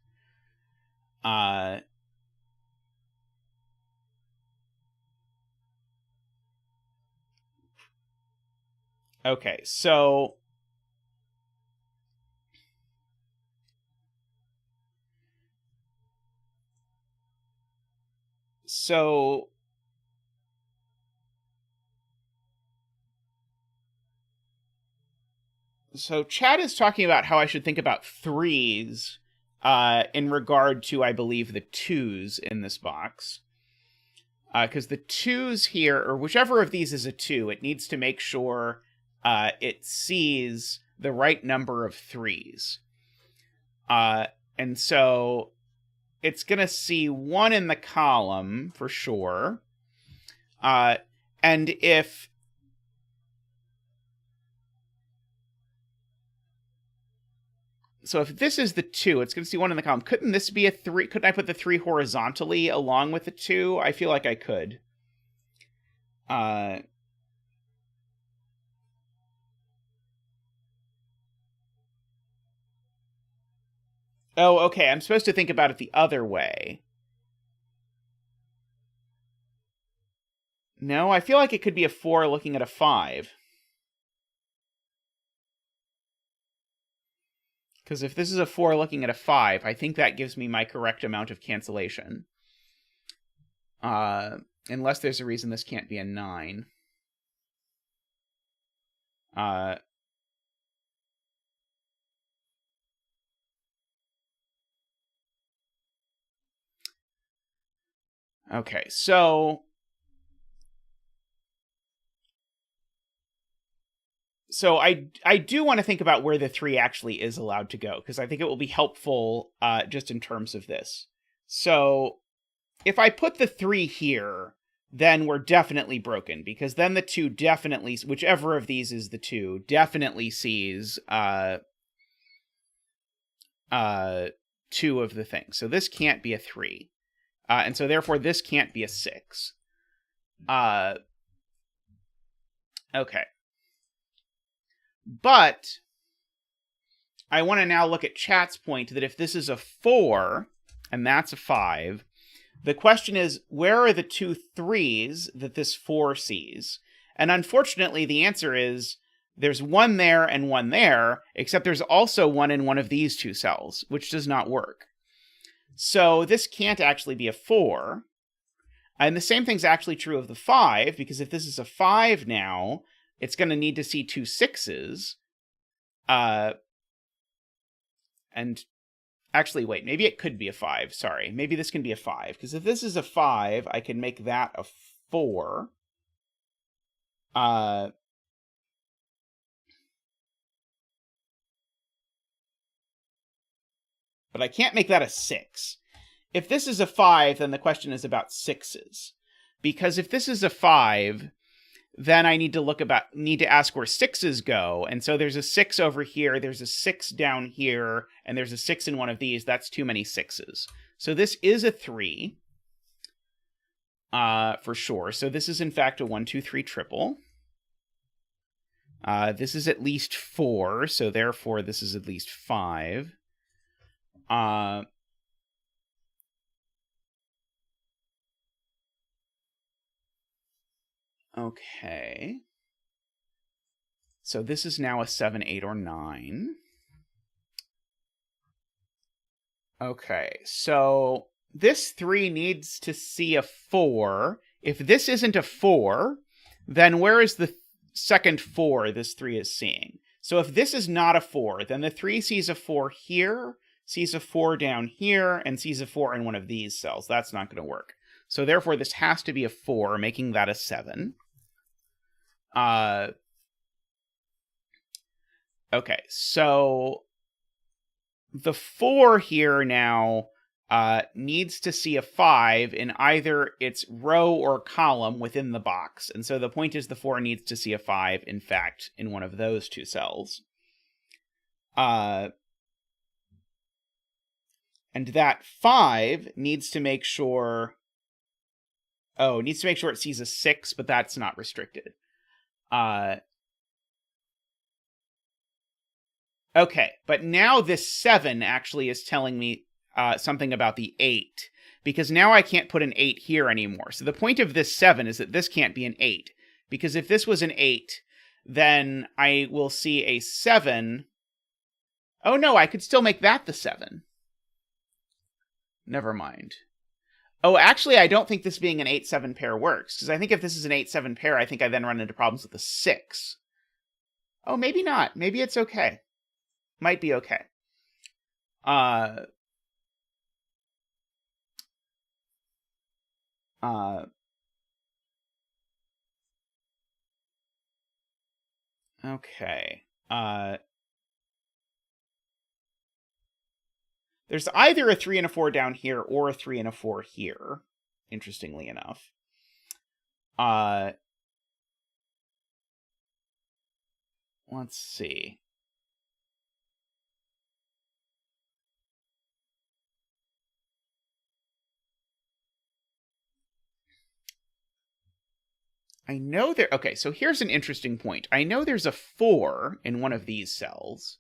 Okay, so... So Chad is talking about how I should think about 3s in regard to, I believe, the 2s in this box. Because the 2s here, or whichever of these is a 2, it needs to make sure it sees the right number of 3s. And so it's going to see 1 in the column, for sure. And if... So if this is the 2, it's going to see 1 in the column. Couldn't this be a 3? Couldn't I put the 3 horizontally along with the 2? I feel like I could. Oh, okay. I'm supposed to think about it the other way. No, I feel like it could be a 4 looking at a 5. Because if this is a 4 looking at a 5, I think that gives me my correct amount of cancellation. Unless there's a reason this can't be a 9. Okay, so I do want to think about where the 3 actually is allowed to go, because I think it will be helpful just in terms of this. So if I put the 3 here, then we're definitely broken, because then the 2 definitely, whichever of these is the 2, definitely sees 2 of the things. So this can't be a 3. And so therefore this can't be a 6. Okay. But I want to now look at chat's point that if this is a 4, and that's a 5, the question is, where are the 2 3s that this 4 sees? And unfortunately, the answer is, there's 1 there and 1 there, except there's also 1 in one of these 2 cells, which does not work. So this can't actually be a 4. And the same thing's actually true of the 5, because if this is a 5 now, it's going to need to see 2 6s. And actually, wait, maybe it could be a 5. Sorry, maybe this can be a 5. Because if this is a 5, I can make that a 4. But I can't make that a 6. If this is a 5, then the question is about 6s. Because if this is a 5, then I need to ask where 6s go. And so there's a 6 over here, there's a 6 down here, and there's a 6 in one of these. That's too many 6s. So this is a 3, for sure. So this is in fact a 1, 2, 3 triple. This is at least 4, so therefore this is at least 5. Okay. So this is now a 7, 8, or 9. Okay, so this 3 needs to see a 4. If this isn't a 4, then where is the second 4 this 3 is seeing? So if this is not a 4, then the 3 sees a 4 here, sees a 4 down here, and sees a 4 in one of these cells. That's not going to work. So therefore, this has to be a 4, making that a 7. Okay, so the 4 here now needs to see a 5 in either its row or column within the box. And so the point is the 4 needs to see a 5, in fact, in one of those two cells. And that 5 needs to make sure... Oh, it needs to make sure it sees a 6, but that's not restricted. Okay, but now this 7 actually is telling me something about the 8, because now I can't put an 8 here anymore. So the point of this 7 is that this can't be an 8, because if this was an 8, then I will see a 7. Oh no, I could still make that the 7. Never mind. Oh, actually, I don't think this being an 8-7 pair works, because I think if this is an 8-7 pair, I think I then run into problems with the 6. Oh, maybe not. Maybe it's okay. Might be okay. Okay. There's either a 3 and a 4 down here or a 3 and a 4 here, interestingly enough. Let's see. I know there... Okay, so here's an interesting point. I know there's a 4 in one of these cells.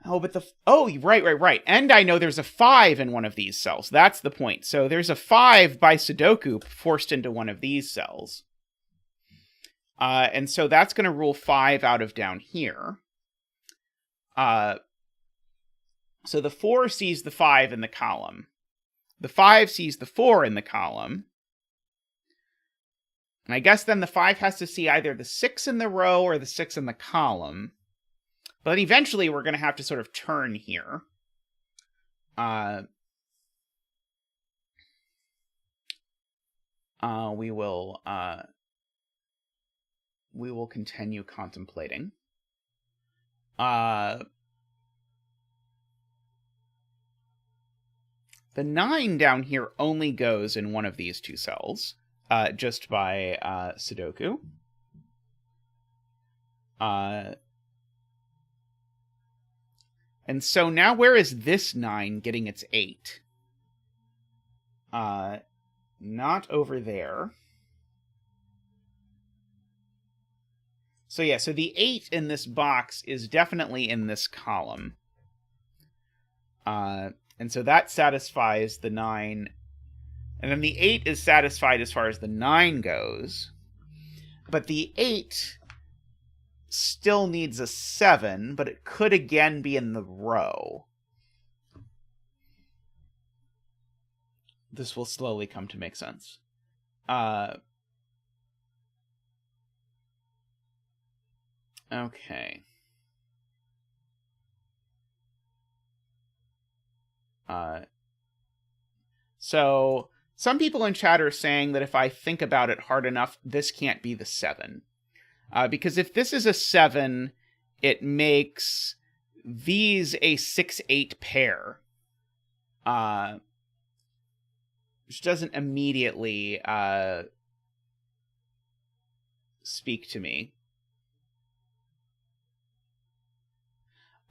Oh, but the... Oh, right. And I know there's a 5 in one of these cells. That's the point. So there's a 5 by sudoku forced into one of these cells. And so that's going to rule 5 out of down here. So the 4 sees the 5 in the column. The 5 sees the 4 in the column. And I guess then the 5 has to see either the 6 in the row or the 6 in the column. But eventually we're going to have to sort of turn here. We will continue contemplating. The 9 down here only goes in one of these two cells. Just by sudoku. And so now where is this 9 getting its 8? Not over there. So yeah, so the 8 in this box is definitely in this column. And so that satisfies the 9... And then the 8 is satisfied as far as the 9 goes. But the 8 still needs a 7, but it could again be in the row. This will slowly come to make sense. Okay. So... Some people in chat are saying that if I think about it hard enough, this can't be the 7. Because if this is a 7, it makes these a 6-8 pair. Which doesn't immediately speak to me.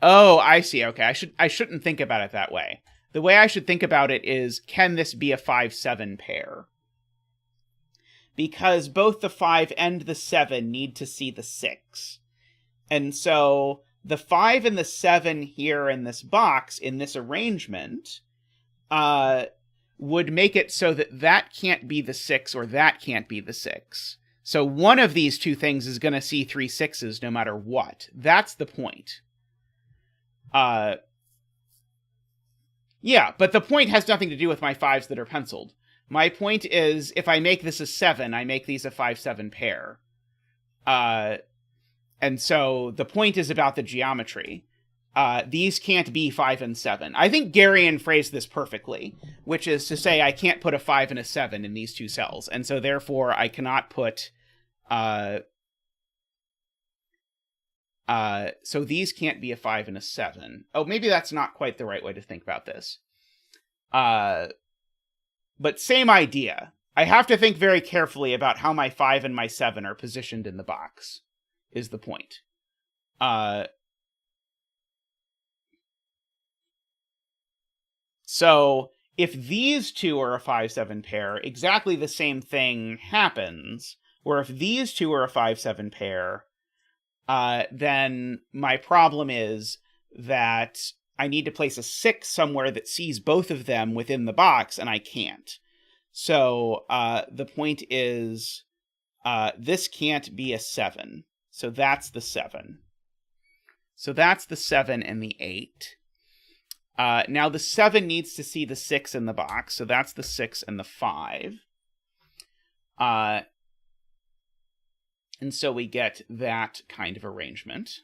Oh, I see. Okay, I shouldn't think about it that way. The way I should think about it is, can this be a 5-7 pair? Because both the 5 and the 7 need to see the 6. And so the 5 and the 7 here in this box, in this arrangement, would make it so that that can't be the 6 or that can't be the 6. So one of these two things is going to see 3 6s no matter what. That's the point. Yeah, but the point has nothing to do with my 5s that are penciled. My point is, if I make this a 7, I make these a 5-7 pair. And so the point is about the geometry. These can't be 5 and 7. I think Garion phrased this perfectly, which is to say I can't put a 5 and a 7 in these two cells, and so therefore I cannot put... so these can't be a 5 and a 7. Oh, maybe that's not quite the right way to think about this. But same idea. I have to think very carefully about how my 5 and my 7 are positioned in the box, is the point. So if these two are a 5-7 pair, exactly the same thing happens, where if these two are a 5-7 pair, then my problem is that I need to place a 6 somewhere that sees both of them within the box, and I can't. So the point is, this can't be a 7. So that's the 7. So that's the 7 and the 8. Now the 7 needs to see the 6 in the box, so that's the 6 and the 5. And so we get that kind of arrangement.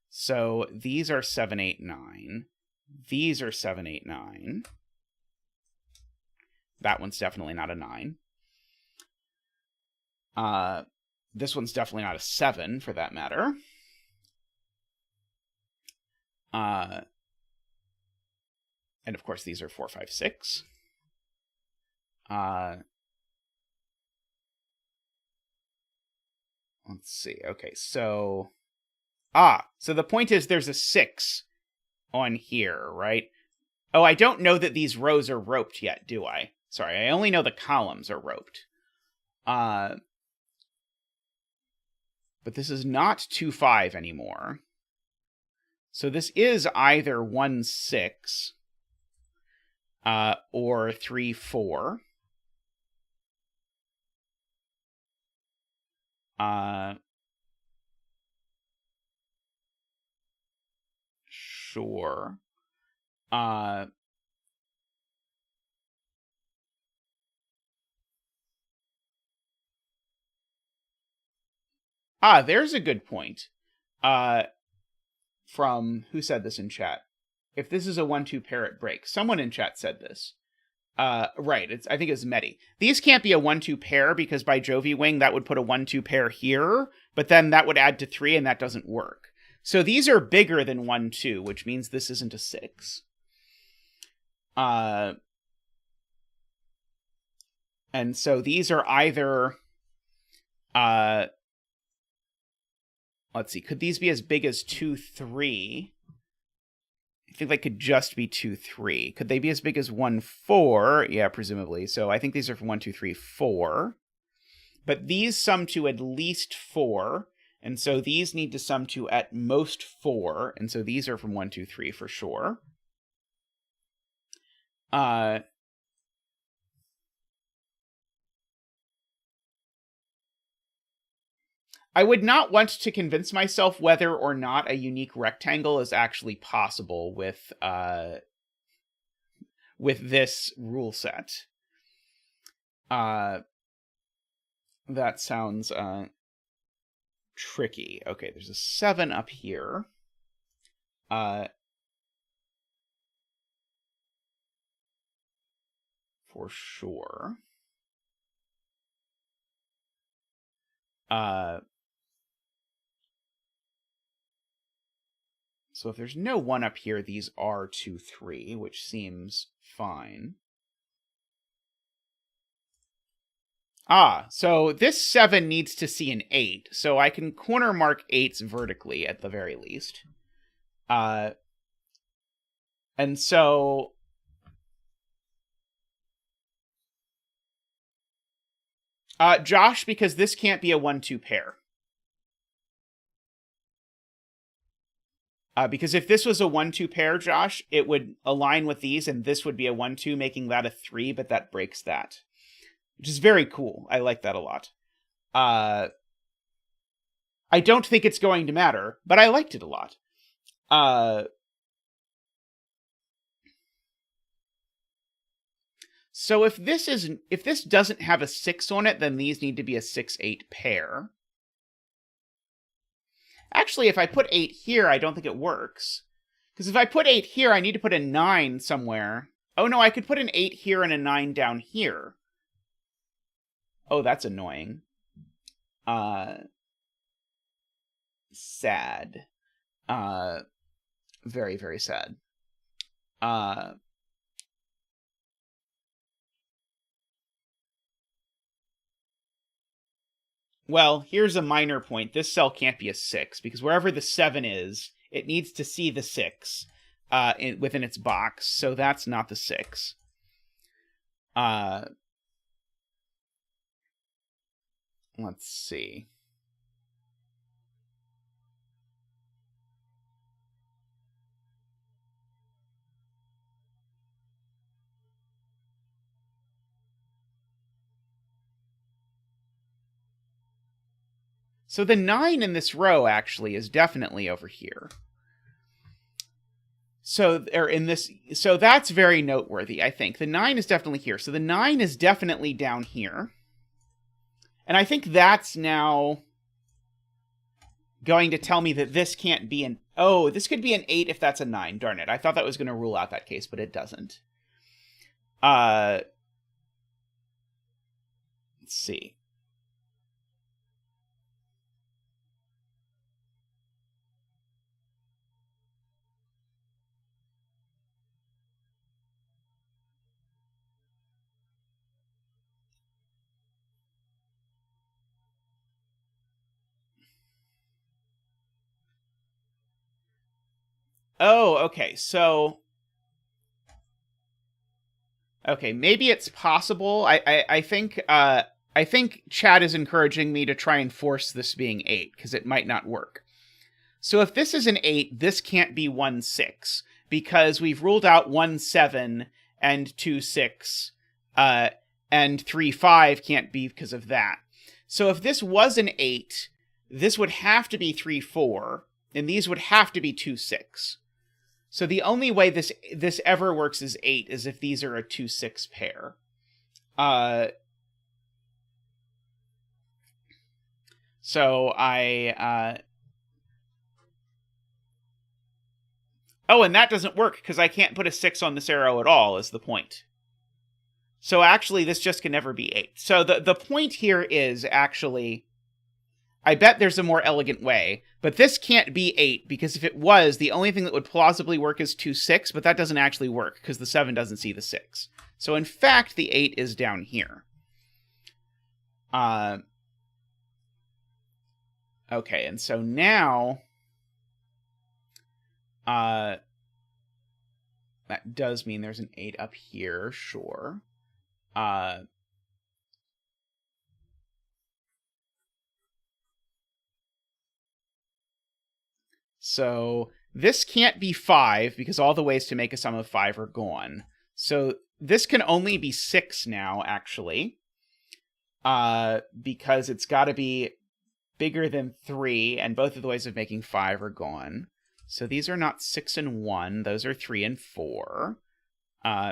So these are 7, 8, 9. These are 7, 8, 9. That one's definitely not a 9. This one's definitely not a 7, for that matter. And of course, these are 4, 5, 6. Let's see. Okay, so... so the point is there's a 6 on here, right? Oh, I don't know that these rows are roped yet, do I? Sorry, I only know the columns are roped. But this is not 2, 5 anymore. So this is either 1, 6 or 3, 4. Sure. There's a good point. From who said this in chat? If this is a 1-2 pair, it breaks. Someone in chat said this. Right. I think it's Medi. These can't be a 1-2 pair because by Jovi Wing that would put a 1-2 pair here, but then that would add to 3 and that doesn't work. So these are bigger than 1-2, which means this isn't a 6. And so these are either let's see, could these be as big as 2, 3? I think they could just be 2, 3. Could they be as big as 1, 4? Yeah, presumably. So I think these are from 1, 2, 3, 4. But these sum to at least 4. And so these need to sum to at most 4. And so these are from 1, 2, 3 for sure. I would not want to convince myself whether or not a unique rectangle is actually possible with this rule set. That sounds tricky. Okay, there's a 7 up here. For sure. So if there's no 1 up here, these are 2, 3, which seems fine. So this 7 needs to see an 8, so I can corner mark 8s vertically at the very least. And so... Josh, because this can't be a 1-2 pair. Because if this was a 1-2 pair, Josh, it would align with these, and this would be a 1-2, making that a 3, but that breaks that. Which is very cool. I like that a lot. I don't think it's going to matter, but I liked it a lot. So if this doesn't have a 6 on it, then these need to be a 6-8 pair. Actually, if I put 8 here, I don't think it works. Because if I put 8 here, I need to put a 9 somewhere. Oh no, I could put an 8 here and a 9 down here. Oh, that's annoying. Sad. Very, very sad. Well, here's a minor point. This cell can't be a 6, because wherever the 7 is, it needs to see the 6 within its box, so that's not the 6. Let's see. So the 9 in this row actually is definitely over here. So that's very noteworthy, I think. The 9 is definitely here. So the 9 is definitely down here. And I think that's now going to tell me that this can't be an... Oh, this could be an 8 if that's a 9. Darn it. I thought that was going to rule out that case, but it doesn't. Let's see. Oh, okay, so... Okay, maybe it's possible. I think chat is encouraging me to try and force this being 8, because it might not work. So if this is an 8, this can't be 1-6, because we've ruled out 1-7 and 2-6, and 3-5 can't be because of that. So if this was an 8, this would have to be 3-4, and these would have to be 2-6. So the only way this ever works as 8 is if these are a 2-6 pair. So oh, and that doesn't work because I can't put a 6 on this arrow at all, is the point. So actually, this just can never be 8. So the point here is actually... I bet there's a more elegant way, but this can't be 8, because if it was, the only thing that would plausibly work is 2-6, but that doesn't actually work, because the 7 doesn't see the 6. So in fact, the 8 is down here. Okay, and so now... that does mean there's an 8 up here, sure. So this can't be 5, because all the ways to make a sum of 5 are gone. So this can only be 6 now, actually. Because it's got to be bigger than 3, and both of the ways of making 5 are gone. So these are not 6 and 1, those are 3 and 4.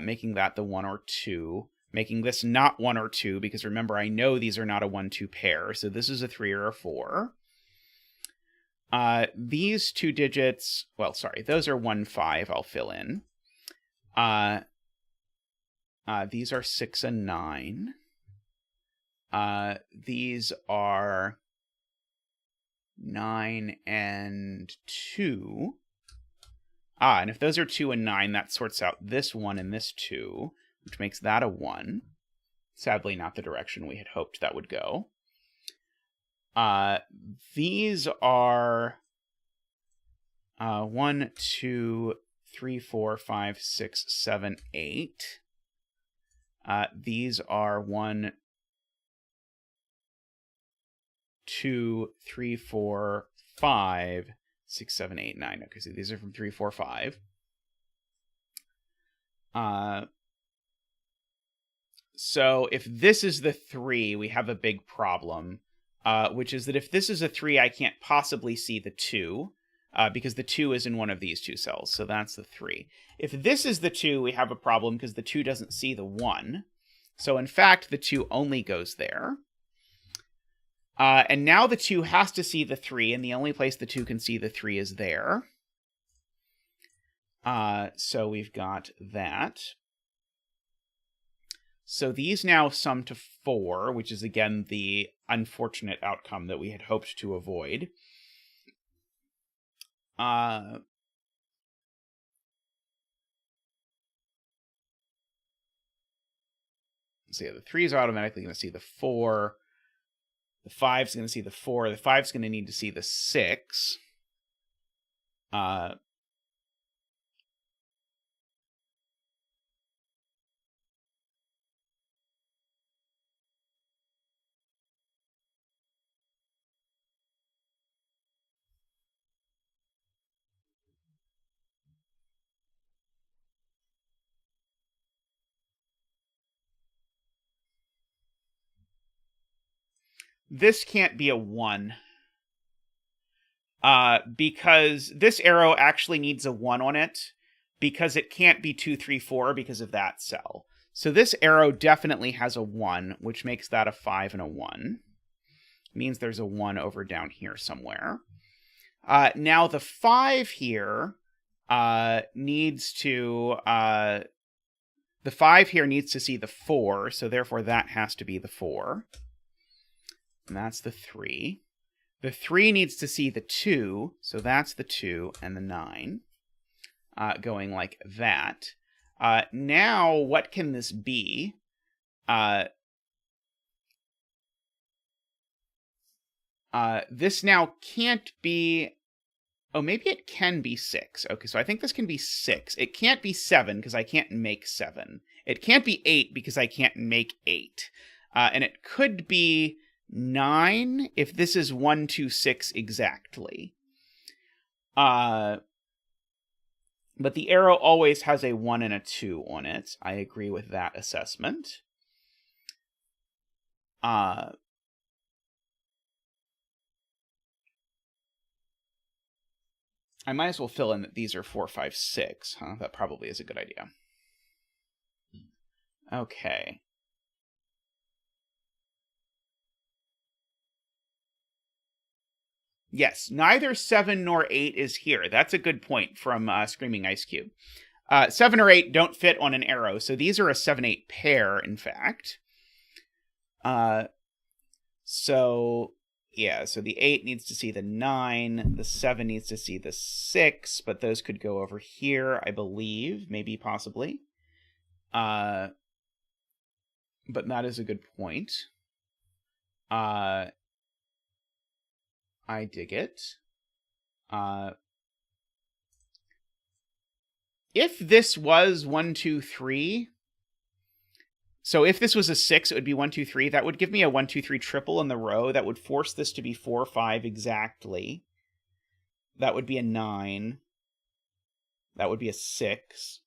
Making that the 1 or 2. Making this not 1 or 2, because remember, I know these are not a 1-2 pair, so this is a 3 or a 4. These 2 digits, well, sorry, those are 1-5, I'll fill in. These are 6 and 9. These are 9 and 2. And if those are 2 and 9, that sorts out this 1 and this 2, which makes that a 1. Sadly, not the direction we had hoped that would go. These are 1, 2, 3, 4, 5, 6, 7, 8. These are 1, 2, 3, 4, 5, 6, 7, 8, 9. Okay, so these are from 3, 4, 5. So if this is the 3, we have a big problem, which is that if this is a 3, I can't possibly see the 2, because the 2 is in one of these two cells, so that's the 3. If this is the 2, we have a problem because the 2 doesn't see the 1. So in fact, the 2 only goes there. And now the 2 has to see the 3, and the only place the 2 can see the 3 is there. So we've got that. So these now sum to 4, which is again the unfortunate outcome that we had hoped to avoid. So yeah, the 3 is automatically going to see the 4. The 5 is going to see the 4. The 5 is going to need to see the 6. This can't be a 1. Because this arrow actually needs a 1 on it, because it can't be 2, 3, 4 because of that cell. So this arrow definitely has a 1, which makes that a 5 and a 1. Means there's a 1 over down here somewhere. Now the 5 here needs to... the 5 here needs to see the 4, so therefore that has to be the 4. And that's the 3. The 3 needs to see the 2, so that's the 2 and the 9, going like that. Now, what can this be? This now can't be... Oh, maybe it can be 6. Okay, so I think this can be 6. It can't be 7, because I can't make 7. It can't be 8, because I can't make 8. And it could be 9 if this is 1, 2, 6 exactly. But the arrow always has a 1 and a 2 on it. I agree with that assessment. I might as well fill in that these are 4, 5, 6. Huh? That probably is a good idea. Okay. Yes, neither 7 nor 8 is here. That's a good point from Screaming Ice Cube. 7 or 8 don't fit on an arrow, so these are a 7-8 pair, in fact. So the 8 needs to see the 9, the 7 needs to see the 6, but those could go over here, I believe, maybe, possibly. But that is a good point. I dig it. If this was 1, 2, 3... So if this was a 6, it would be 1, 2, 3. That would give me a 1, 2, 3 triple in the row. That would force this to be 4, 5 exactly. That would be a 9. That would be a 6.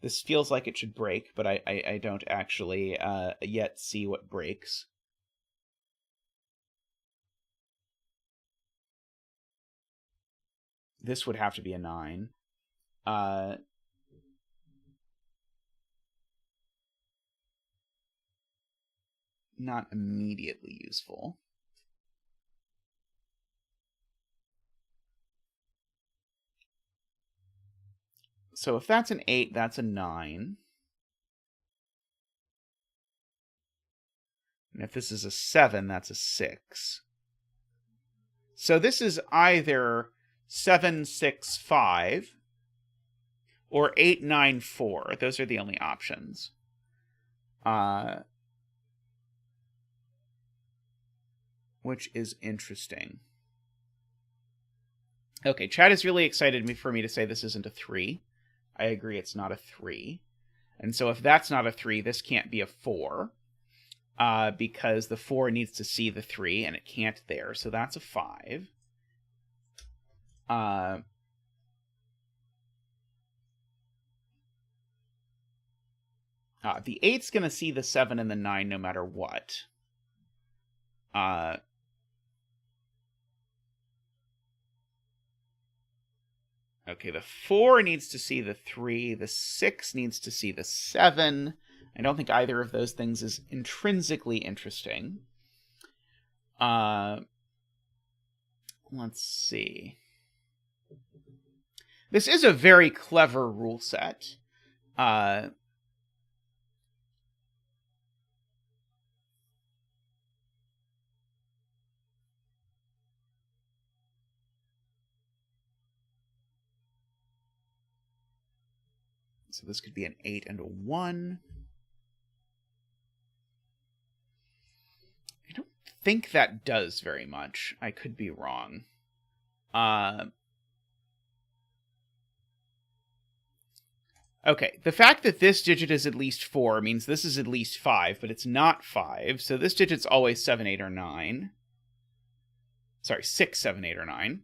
This feels like it should break, but I don't actually yet see what breaks. This would have to be a 9. Not immediately useful. So if that's an 8, that's a 9. And if this is a 7, that's a 6. So this is either 7, 6, 5, or 8, 9, 4. Those are the only options. which is interesting. Okay, chat is really excited for me to say this isn't a 3. I agree it's not a 3. And so if that's not a 3, this can't be a 4. Because the 4 needs to see the 3, and it can't there. So that's a 5. The 8's going to see the 7 and the 9 no matter what. Okay, the 4 needs to see the 3. The 6 needs to see the 7. I don't think either of those things is intrinsically interesting. Let's see. This is a very clever rule set. So this could be an 8 and a 1. I don't think that does very much. I could be wrong. Okay, the fact that this digit is at least 4 means this is at least 5, but it's not 5. So this digit's always 7, 8, or 9. Sorry, 6, 7, 8, or 9.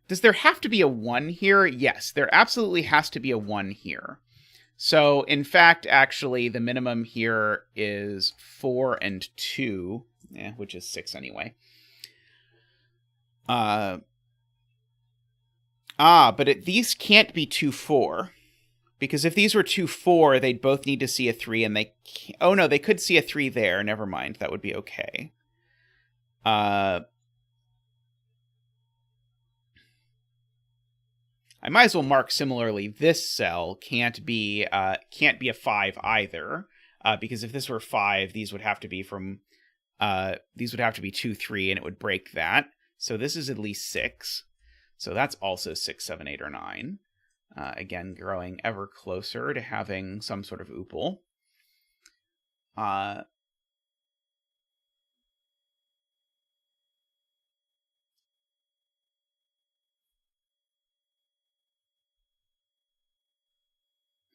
Does there have to be a 1 here? Yes, there absolutely has to be a 1 here. So, in fact, actually, the minimum here is 4 and 2, which is 6 anyway. But these can't be 2, 4. Because if these were 2, 4, they'd both need to see a 3, and they can't... Oh, no, they could see a 3 there. Never mind. That would be okay. I might as well mark similarly. This cell can't be a 5 either, because if this were 5, these would have to be from 2, 3, and it would break that. So this is at least 6. So that's also 6, 7, 8, or 9. Again, growing ever closer to having some sort of oople.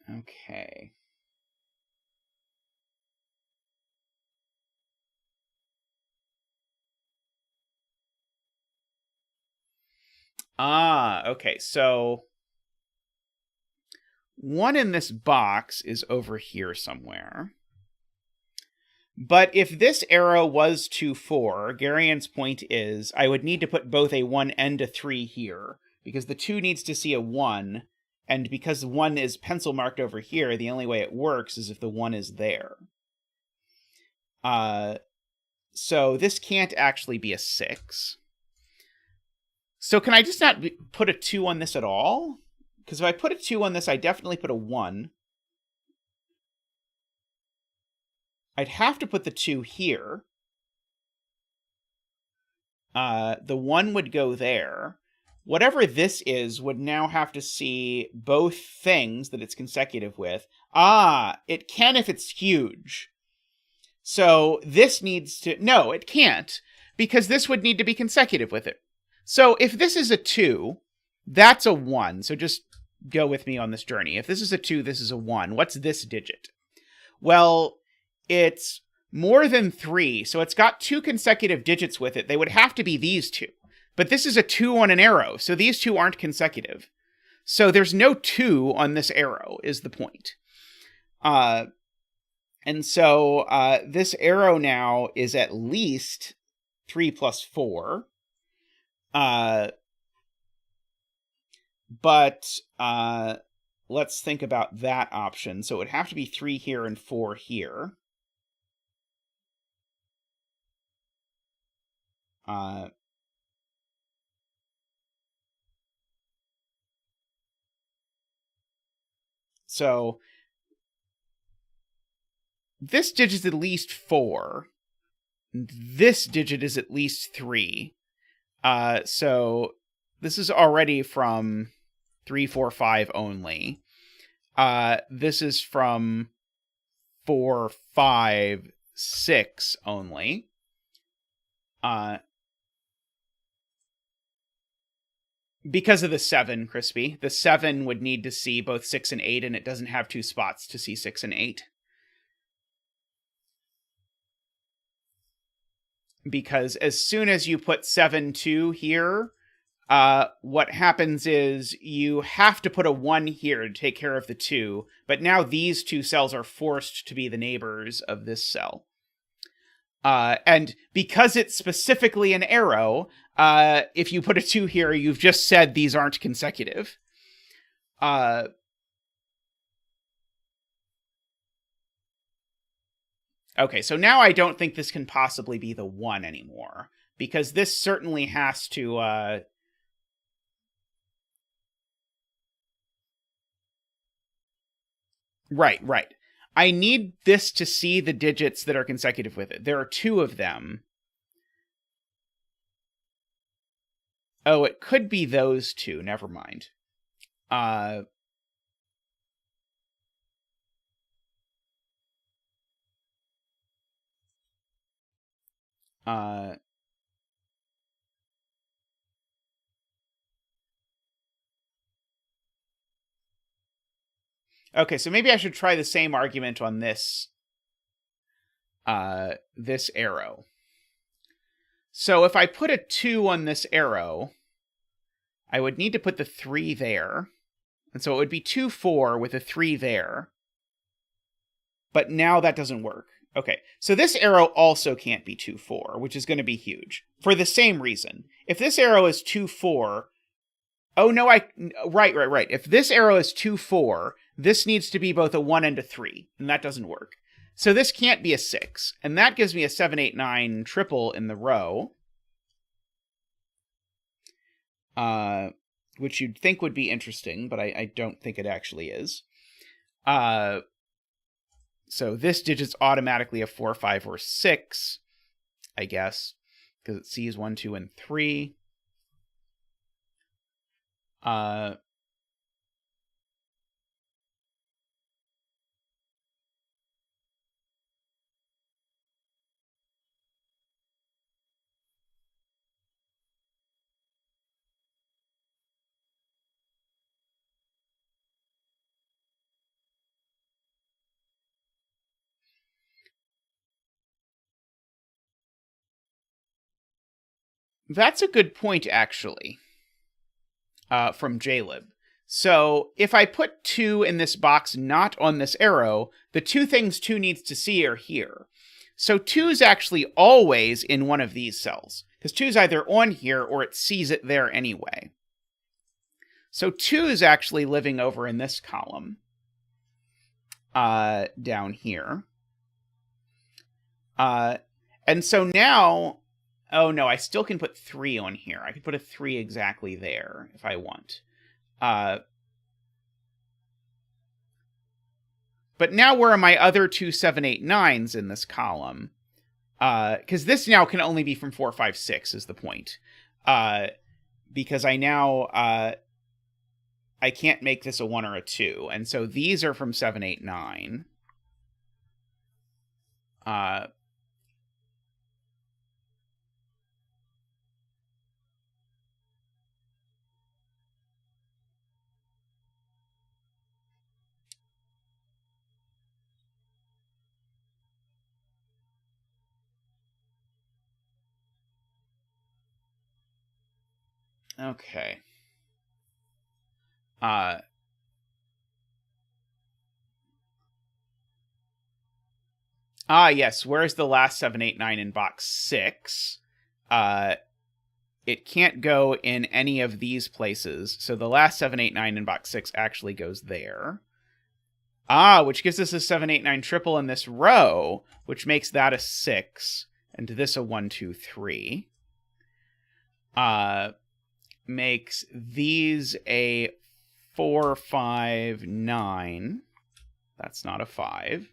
Okay. Okay, so 1 in this box is over here somewhere. But if this arrow was 2, 4, Garian's point is I would need to put both a 1 and a 3 here, because the 2 needs to see a 1, and because 1 is pencil marked over here, the only way it works is if the 1 is there. So this can't actually be a 6. So can I just not put a 2 on this at all? Because if I put a 2 on this, I definitely put a 1. I'd have to put the 2 here. The 1 would go there. Whatever this is would now have to see both things that it's consecutive with. It can if it's huge. So this needs to... No, it can't, because this would need to be consecutive with it. So if this is a 2, that's a 1. So just go with me on this journey. If this is a 2, this is a 1. What's this digit? Well, it's more than 3, so it's got 2 consecutive digits with it. They would have to be these 2. But this is a 2 on an arrow, so these 2 aren't consecutive. So there's no 2 on this arrow, is the point. And so this arrow now is at least 3 plus 4. But let's think about that option. So it would have to be 3 here and 4 here. So this digit is at least 4. This digit is at least 3. So this is already from 3, 4, 5 only. This is from 4, 5, 6 only. Because of the 7, Crispy. The 7 would need to see both 6 and 8, and it doesn't have 2 spots to see 6 and 8. Because as soon as you put 7, 2 here, what happens is you have to put a 1 here to take care of the 2, but now these 2 cells are forced to be the neighbors of this cell. And because it's specifically an arrow, if you put a 2 here, you've just said these aren't consecutive. Okay, so now I don't think this can possibly be the 1 anymore, because this certainly has to... Right. I need this to see the digits that are consecutive with it. There are 2 of them. Oh, it could be those 2. Never mind. Okay, so maybe I should try the same argument on this this arrow. So if I put a 2 on this arrow, I would need to put the 3 there. And so it would be 2, 4 with a 3 there. But now that doesn't work. Okay, so this arrow also can't be 2, 4, which is going to be huge. For the same reason. If this arrow is 2, 4... Oh, no, Right. If this arrow is 2, 4, this needs to be both a 1 and a 3, and that doesn't work. So this can't be a 6, and that gives me a 7, 8, 9 triple in the row. Which you'd think would be interesting, but I don't think it actually is. So this digit's automatically a 4, 5, or 6, I guess, because it sees 1, 2, and 3. That's a good point, actually, from JLib. So if I put 2 in this box not on this arrow, the 2 things 2 needs to see are here. So 2 is actually always in one of these cells, because 2 is either on here or it sees it there anyway. So 2 is actually living over in this column down here. And so now... Oh, no, I still can put 3 on here. I can put a 3 exactly there if I want. But now where are my other 2, 7, 8, 9s in this column? Because this now can only be from 4, 5, 6 is the point. Because I now... I can't make this a 1 or a 2. And so these are from 7, 8, 9. Okay. Yes, where's the last 7, 8, 9 in box 6? It can't go in any of these places, so the last 7, 8, 9 in box 6 actually goes there. Which gives us a 7, 8, 9 triple in this row, which makes that a 6, and this a 1, 2, 3. Makes these a 4, 5, 9. That's not a 5.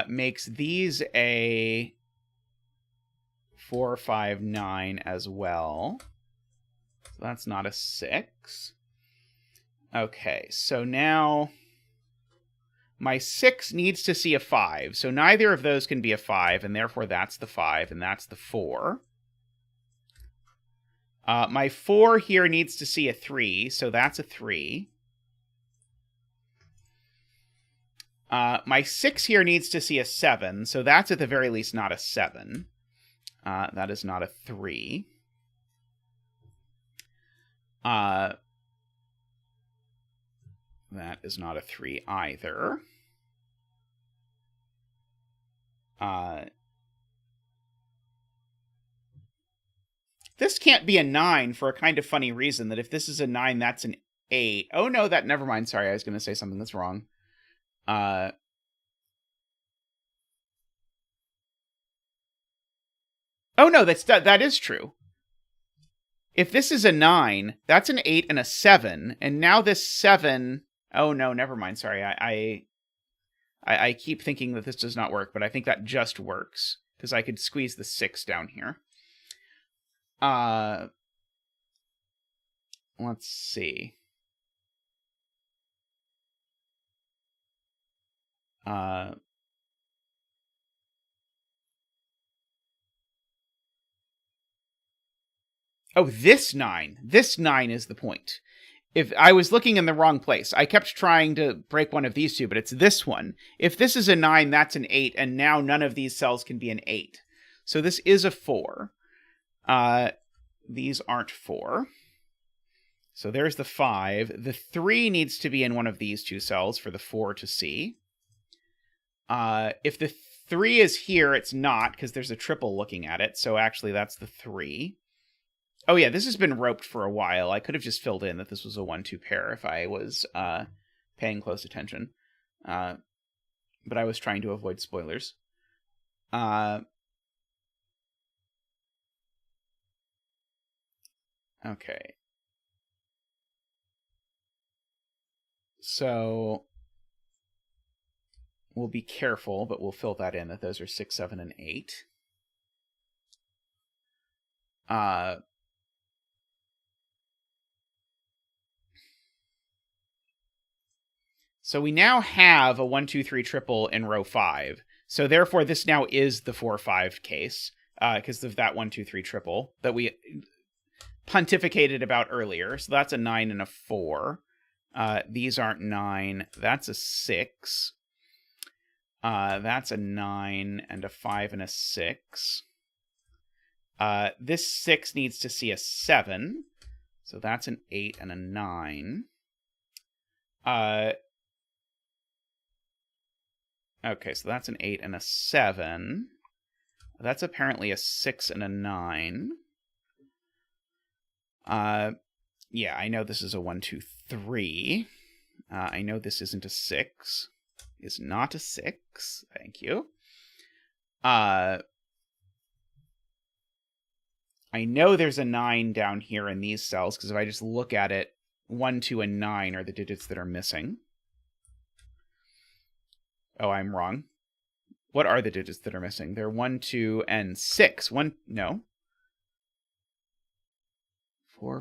Makes these a 4, 5, 9 as well. So that's not a 6. Okay, so now my 6 needs to see a 5. So neither of those can be a 5, and therefore that's the 5, and that's the 4. My 4 here needs to see a 3, so that's a 3. My 6 here needs to see a 7, so that's at the very least not a 7. That is not a 3. That is not a 3 either. This can't be a 9 for a kind of funny reason, that if this is a 9, that's an 8. Oh, no, never mind. Sorry, I was going to say something that's wrong. Oh, no, that is true. If this is a 9, that's an 8 and a 7, and now this 7... Oh, no, never mind. Sorry, I keep thinking that this does not work, but I think that just works, because I could squeeze the 6 down here. Let's see. Oh, this 9. This 9 is the point. If I was looking in the wrong place, I kept trying to break one of these two, but it's this one. If this is a 9, that's an 8, and now none of these cells can be an 8. So this is a 4. These aren't 4. So there's the 5. The 3 needs to be in one of these two cells for the 4 to see. If the 3 is here, it's not, because there's a triple looking at it. So actually, that's the 3. Oh, yeah, this has been roped for a while. I could have just filled in that this was a 1-2 pair if I was paying close attention. But I was trying to avoid spoilers. Okay. So we'll be careful, but we'll fill that in, that those are 6, 7, and 8. So we now have a 1, 2, 3 triple in row 5. So therefore, this now is the 4, 5 case, because of that 1, 2, 3 triple that we pontificated about earlier. So that's a 9 and a 4. These aren't 9. That's a 6. That's a 9 and a 5 and a 6. This 6 needs to see a 7. So that's an 8 and a 9. Okay, so that's an 8 and a 7. That's apparently a 6 and a 9. Yeah, I know this is a 1, 2, 3. I know this isn't a 6. Is not a 6. Thank you. I know there's a 9 down here in these cells, because if I just look at it, 1, 2, and 9 are the digits that are missing. Oh, I'm wrong. What are the digits that are missing? They're 1, 2, and 6. 4,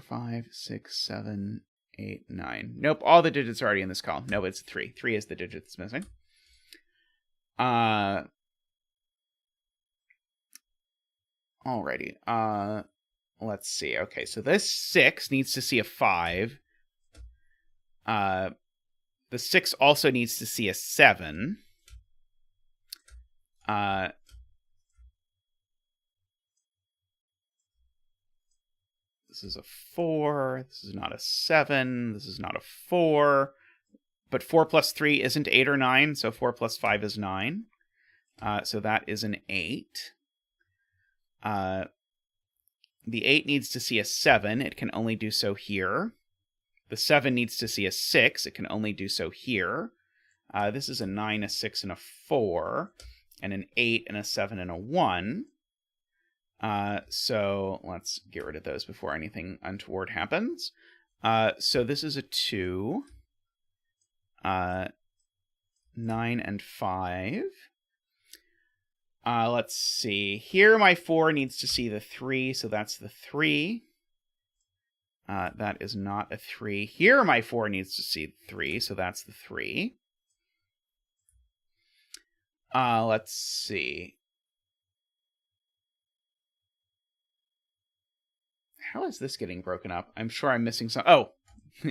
5, 6, 7, 8, 9. Nope, all the digits are already in this column. No, it's 3. 3 is the digit that's missing. Alrighty. Let's see. Okay, so this 6 needs to see a 5. The 6 also needs to see a 7. This is a 4. This is not a 7. This is not a 4. But 4 plus 3 isn't 8 or 9, so 4 plus 5 is 9. So that is an 8. The 8 needs to see a 7. It can only do so here. The 7 needs to see a 6. It can only do so here. This is a 9, a 6, and a 4. And an 8, and a 7, and a 1. So let's get rid of those before anything untoward happens. So this is a 2. 9 and 5. Let's see. Here my 4 needs to see the 3, so that's the 3. That is not a 3. Here, my 4 needs to see 3, so that's the 3. Let's see. How is this getting broken up? I'm sure I'm missing some. Oh,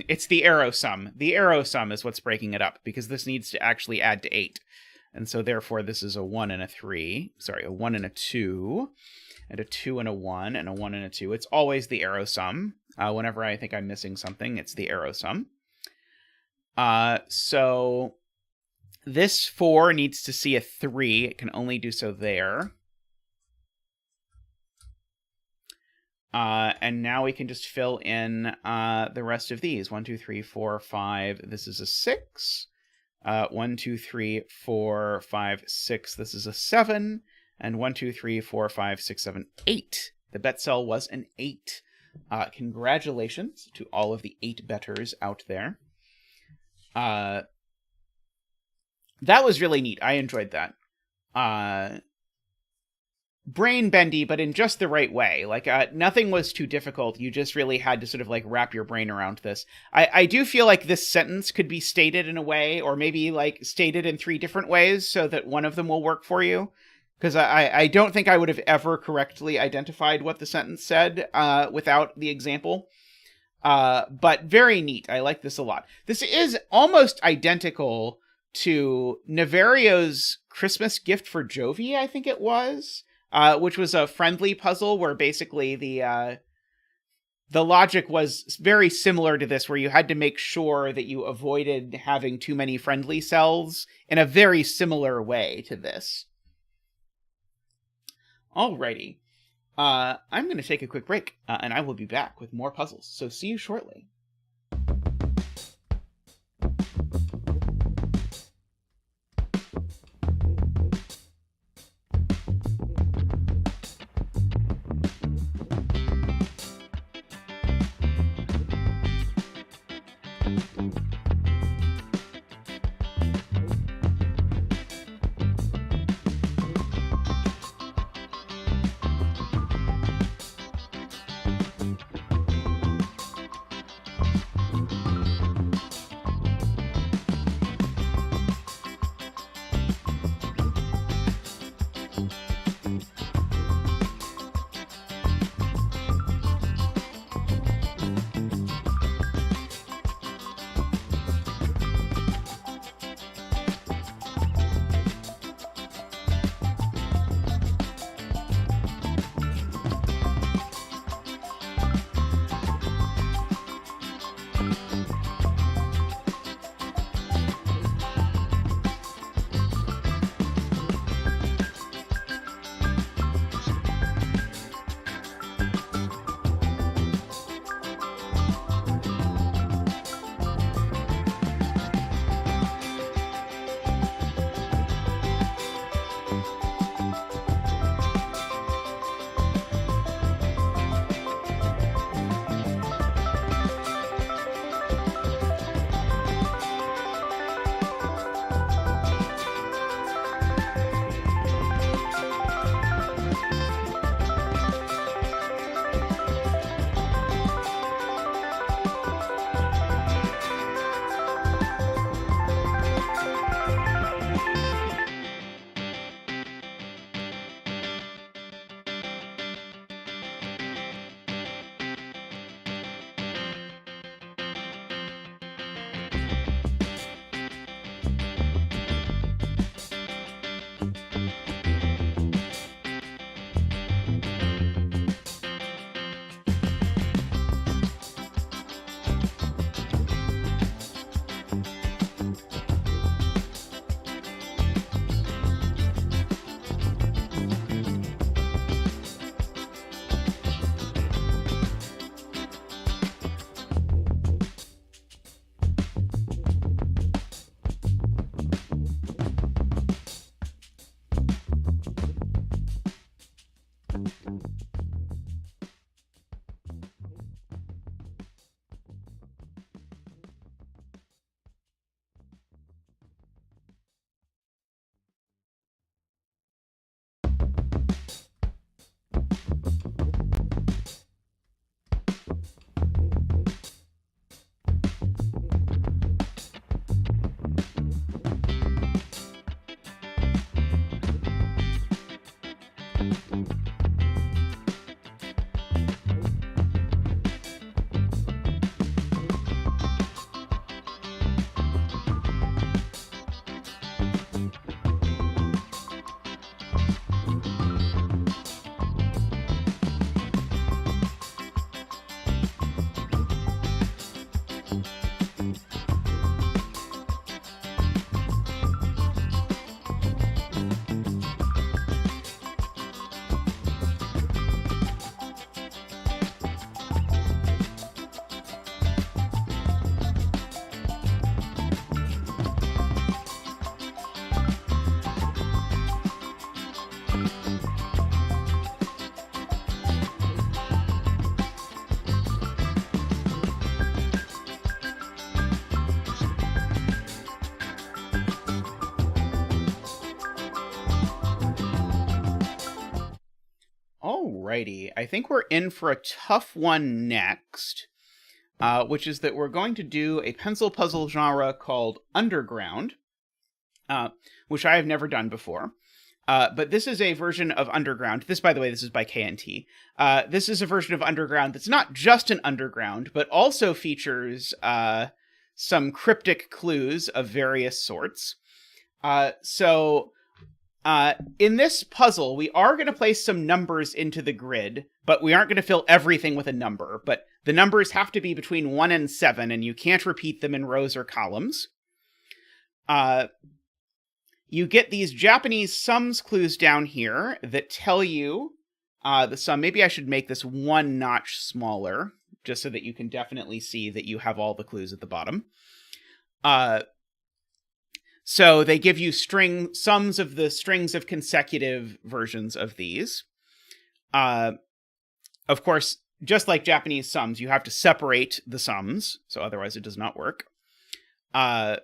it's the arrow sum. The arrow sum is what's breaking it up, because this needs to actually add to 8. And so therefore this is a 1 and a 3. Sorry, a 1 and a 2. And a 2 and a 1, and a 1 and a 2. It's always the arrow sum. Whenever I think I'm missing something, it's the arrow sum. So this 4 needs to see a 3. It can only do so there. And now we can just fill in the rest of these. 1, 2, 3, 4, 5. This is a 6. 1, 2, 3, 4, 5, 6. This is a 7. And 1, 2, 3, 4, 5, 6, 7, 8. The bet cell was an 8. Congratulations to all of the 8 bettors out there. That was really neat. I enjoyed that. Brain bendy, but in just the right way. Like, nothing was too difficult. You just really had to sort of like wrap your brain around this. I do feel like this sentence could be stated in a way, or maybe like stated in 3 different ways so that one of them will work for you. Because I don't think I would have ever correctly identified what the sentence said without the example. But very neat. I like this a lot. This is almost identical to Navario's Christmas Gift for Jovi, I think it was. Which was a friendly puzzle where basically the logic was very similar to this, where you had to make sure that you avoided having too many friendly cells in a very similar way to this. Alrighty. I'm going to take a quick break, and I will be back with more puzzles, so see you shortly. Alrighty, I think we're in for a tough one next, which is that we're going to do a pencil puzzle genre called Underground, which I have never done before. But this is a version of Underground. This, by the way, this is by KNT. This is a version of Underground that's not just an underground, but also features some cryptic clues of various sorts. In this puzzle, we are going to place some numbers into the grid, but we aren't going to fill everything with a number. But the numbers have to be between 1 and 7, and you can't repeat them in rows or columns. You get these Japanese sums clues down here that tell you the sum. Maybe I should make this one notch smaller, just so that you can definitely see that you have all the clues at the bottom. So they give you sums of the strings of consecutive versions of these. Of course, just like Japanese sums, you have to separate the sums, so otherwise it does not work. Okay.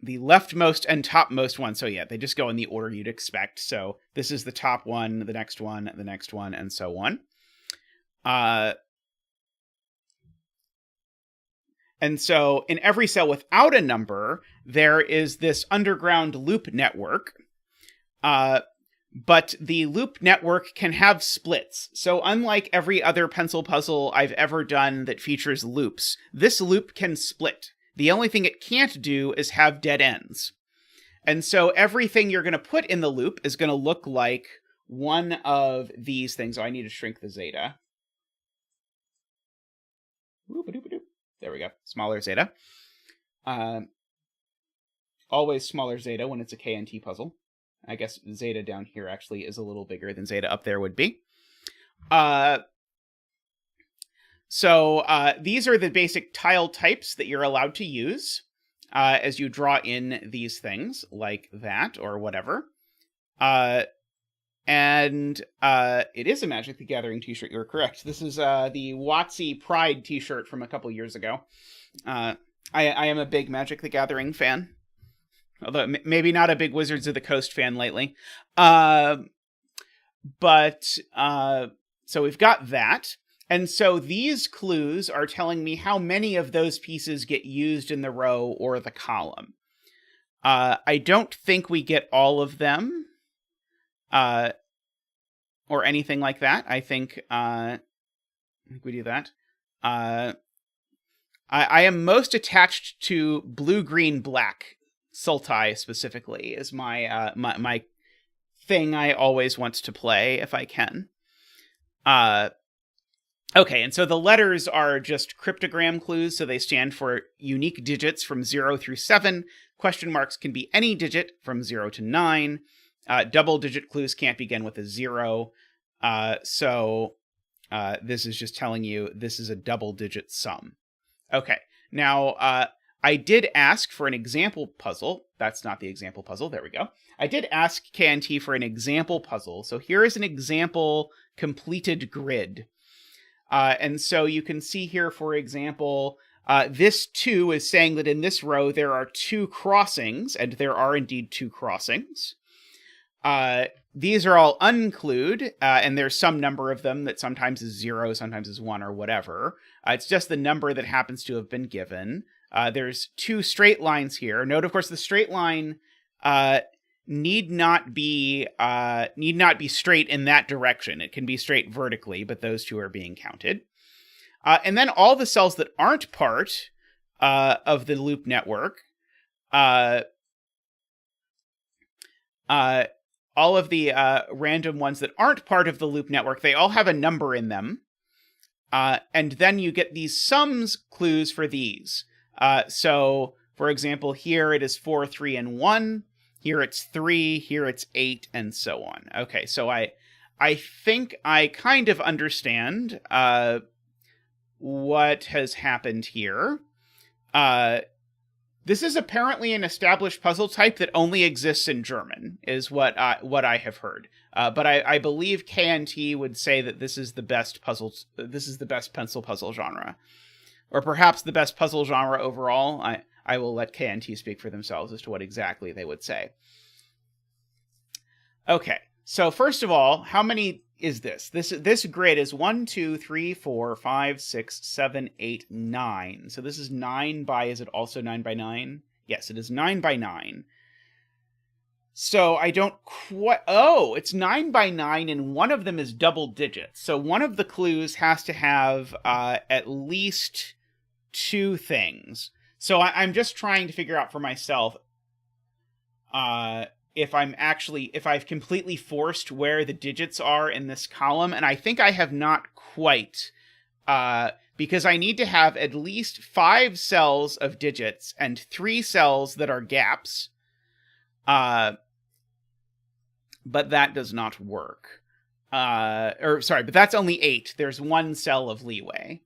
The leftmost and topmost one. So yeah, they just go in the order you'd expect. So this is the top one, the next one, the next one, and so on. And so in every cell without a number, there is this underground loop network. But the loop network can have splits. So unlike every other pencil puzzle I've ever done that features loops, this loop can split. The only thing it can't do is have dead ends. And so everything you're going to put in the loop is going to look like one of these things. Oh, I need to shrink the zeta. There we go. Smaller zeta. Always smaller zeta when it's a KNT puzzle. I guess zeta down here actually is a little bigger than zeta up there would be. So these are the basic tile types that you're allowed to use as you draw in these things, like that or whatever. And it is a Magic the Gathering t-shirt, you're correct. This is the WotC Pride t-shirt from a couple years ago. I am a big Magic the Gathering fan. Although maybe not a big Wizards of the Coast fan lately. So we've got that. And so these clues are telling me how many of those pieces get used in the row or the column. I don't think we get all of them. Or anything like that. I think we do that. I am most attached to blue, green, black. Sultai specifically is my my thing I always want to play if I can. Okay, and so the letters are just cryptogram clues, so they stand for unique digits from 0 through 7. Question marks can be any digit from 0 to 9. Double-digit clues can't begin with a 0. So this is just telling you this is a double-digit sum. Okay, now I did ask for an example puzzle. That's not the example puzzle. There we go. I did ask KNT for an example puzzle. So here is an example completed grid. And so you can see here, for example, this 2 is saying that in this row there are 2 crossings, and there are indeed 2 crossings. These are all unclued, and there's some number of them that sometimes is 0, sometimes is 1, or whatever. It's just the number that happens to have been given. There's 2 straight lines here. Note, of course, the straight line need not be straight in that direction. It can be straight vertically, but those 2 are being counted. And then all the cells that aren't part of the loop network, all of the random ones that aren't part of the loop network, they all have a number in them. And then you get these sums clues for these. So, for example, here it is 4, 3, and 1. Here it's 3, here it's 8, and so on. Okay, so I think I kind of understand what has happened here. This is apparently an established puzzle type that only exists in German, is what I have heard. But I believe KNT would say that this is the best pencil puzzle genre. Or perhaps the best puzzle genre overall. I will let KNT speak for themselves as to what exactly they would say. Okay, so first of all, how many is this? This grid is 1, 2, 3, 4, 5, 6, 7, 8, 9. So this is 9 by, is it also 9 by 9? Yes, it is 9 by 9. So I don't quite, oh, it's 9 by 9 and one of them is double digits. So one of the clues has to have at least 2 things. So I'm just trying to figure out for myself if I've completely forced where the digits are in this column, and I think I have not quite, because I need to have at least 5 cells of digits and 3 cells that are gaps, but that does not work. But that's only 8. There's 1 cell of leeway.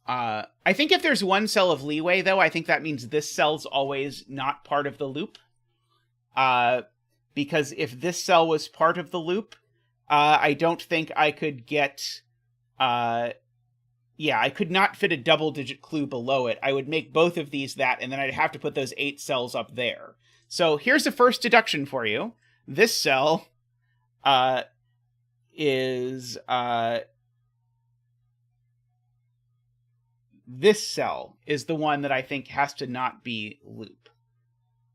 I think if there's 1 cell of leeway, though, I think that means this cell's always not part of the loop. Because if this cell was part of the loop, I don't think I could get, I could not fit a double-digit clue below it. I would make both of these that, and then I'd have to put those 8 cells up there. So here's the first deduction for you. This cell is, this cell is the one that I think has to not be loop.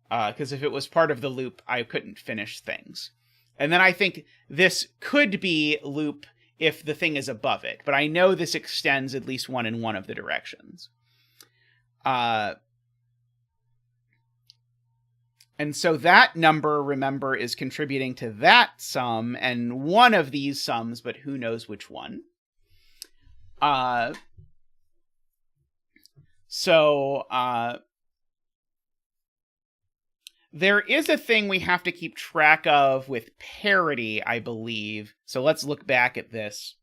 Because if it was part of the loop, I couldn't finish things. And then I think this could be loop if the thing is above it, but I know this extends at least one in one of the directions. And so that number, remember, is contributing to that sum, and one of these sums, but who knows which one. There is a thing we have to keep track of with parity, I believe. So let's look back at this.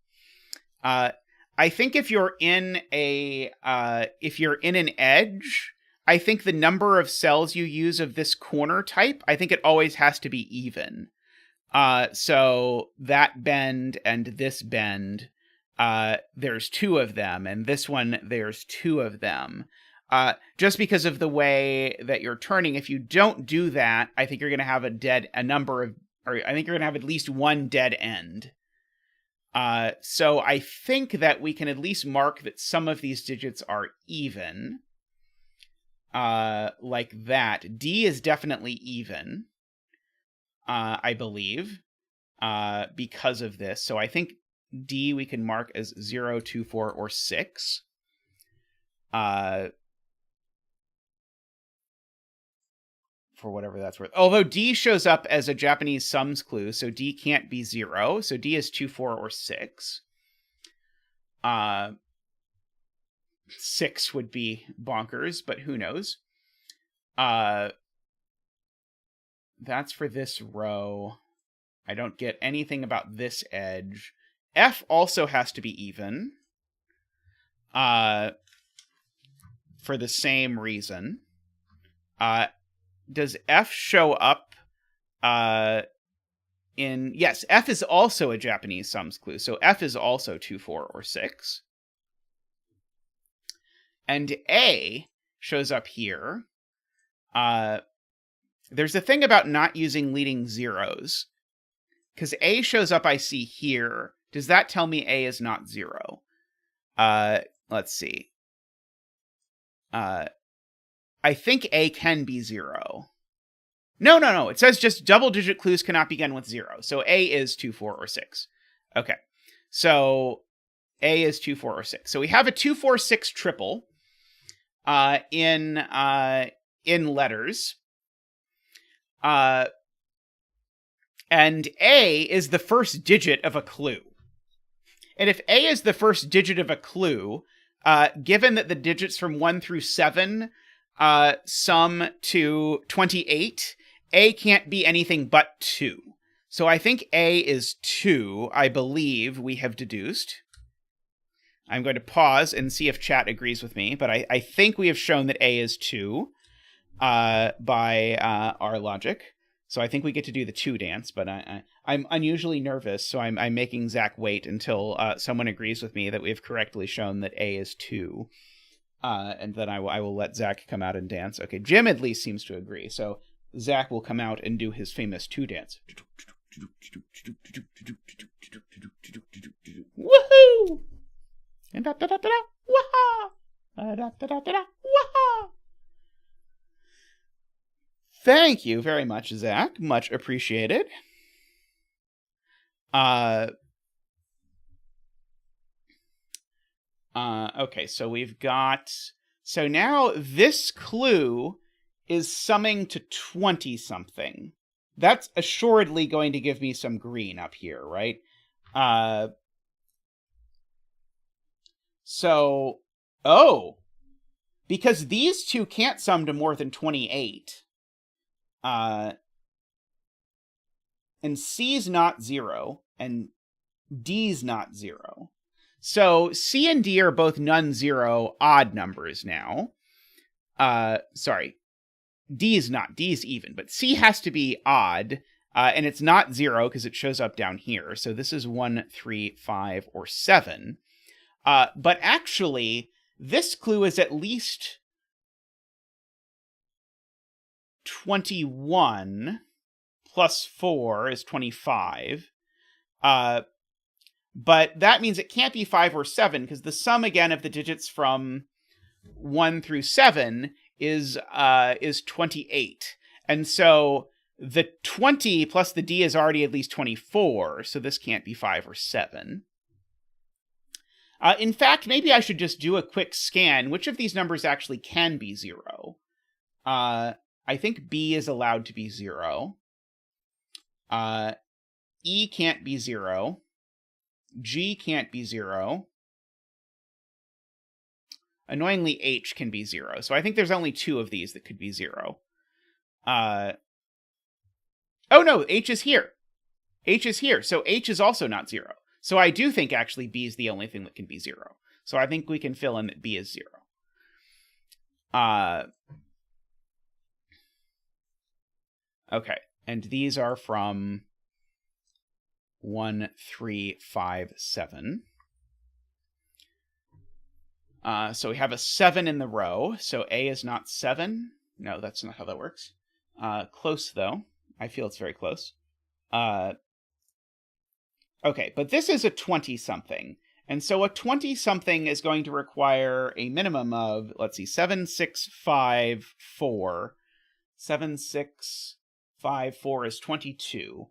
I think if you're in an edge, I think the number of cells you use of this corner type, I think it always has to be even. So that bend and this bend, there's 2 of them, and this one, there's 2 of them. Just because of the way that you're turning, if you don't do that, I think you're going to have I think you're going to have at least 1 dead end. So I think that we can at least mark that some of these digits are even. Like that. D is definitely even, I believe, because of this. So I think D we can mark as 0, 2, 4, or 6. For whatever that's worth. Although D shows up as a Japanese sums clue, so D can't be 0. So D is 2, 4, or 6. 6 would be bonkers, but who knows? That's for this row. I don't get anything about this edge. F also has to be even. For the same reason. Does F show up yes, F is also a Japanese sums clue, so F is also 2, 4, or 6. And A shows up here. There's a thing about not using leading zeros, because A shows up, I see here. Does that tell me A is not 0? Let's see. I think A can be 0. No. It says just double-digit clues cannot begin with 0. So A is 2, 4, or 6. Okay. So A is 2, 4, or 6. So we have a 2, 4, 6 triple in letters. And A is the first digit of a clue. And if A is the first digit of a clue, given that the digits from 1 through 7 sum to 28, A can't be anything but 2. So I think A is 2, I believe we have deduced. I'm going to pause and see if chat agrees with me, but I think we have shown that A is 2 by our logic. So I think we get to do the 2 dance, but I'm unusually nervous, so I'm making Zach wait until someone agrees with me that we have correctly shown that A is 2. And then I will let Zach come out and dance. Okay, Jim at least seems to agree. So Zach will come out and do his famous 2 dance. Woohoo! And da da da da da, waha! Da da da da da, waha! Thank you very much, Zach. Much appreciated. Okay, so we've got... So now this clue is summing to 20-something. That's assuredly going to give me some green up here, right? So... Oh! Because these two can't sum to more than 28. And C's not 0, and D's not 0. So C and D are both non-zero odd numbers now. Sorry. D is not. D is even, but C has to be odd, and it's not 0 because it shows up down here. So this is 1, 3, 5, or 7. But actually, this clue is at least 21 plus 4 is 25. But that means it can't be 5 or 7, because the sum, again, of the digits from 1 through 7 is 28. And so the 20 plus the D is already at least 24, so this can't be 5 or 7. In fact, maybe I should just do a quick scan. Which of these numbers actually can be 0? I think B is allowed to be 0. E can't be 0. G can't be 0. Annoyingly, H can be 0. So I think there's only 2 of these that could be 0. Oh no, H is here. H is here. So H is also not 0. So I do think actually B is the only thing that can be 0. So I think we can fill in that B is 0. Okay. And these are from 1, 3, 5, 7. So we have a 7 in the row. So A is not 7. No, that's not how that works. Close, though. I feel it's very close. Okay, but this is a 20-something. And so a 20-something is going to require a minimum of, let's see, 7, 6, 5, 4. 7, 6, 5, 4 is 22.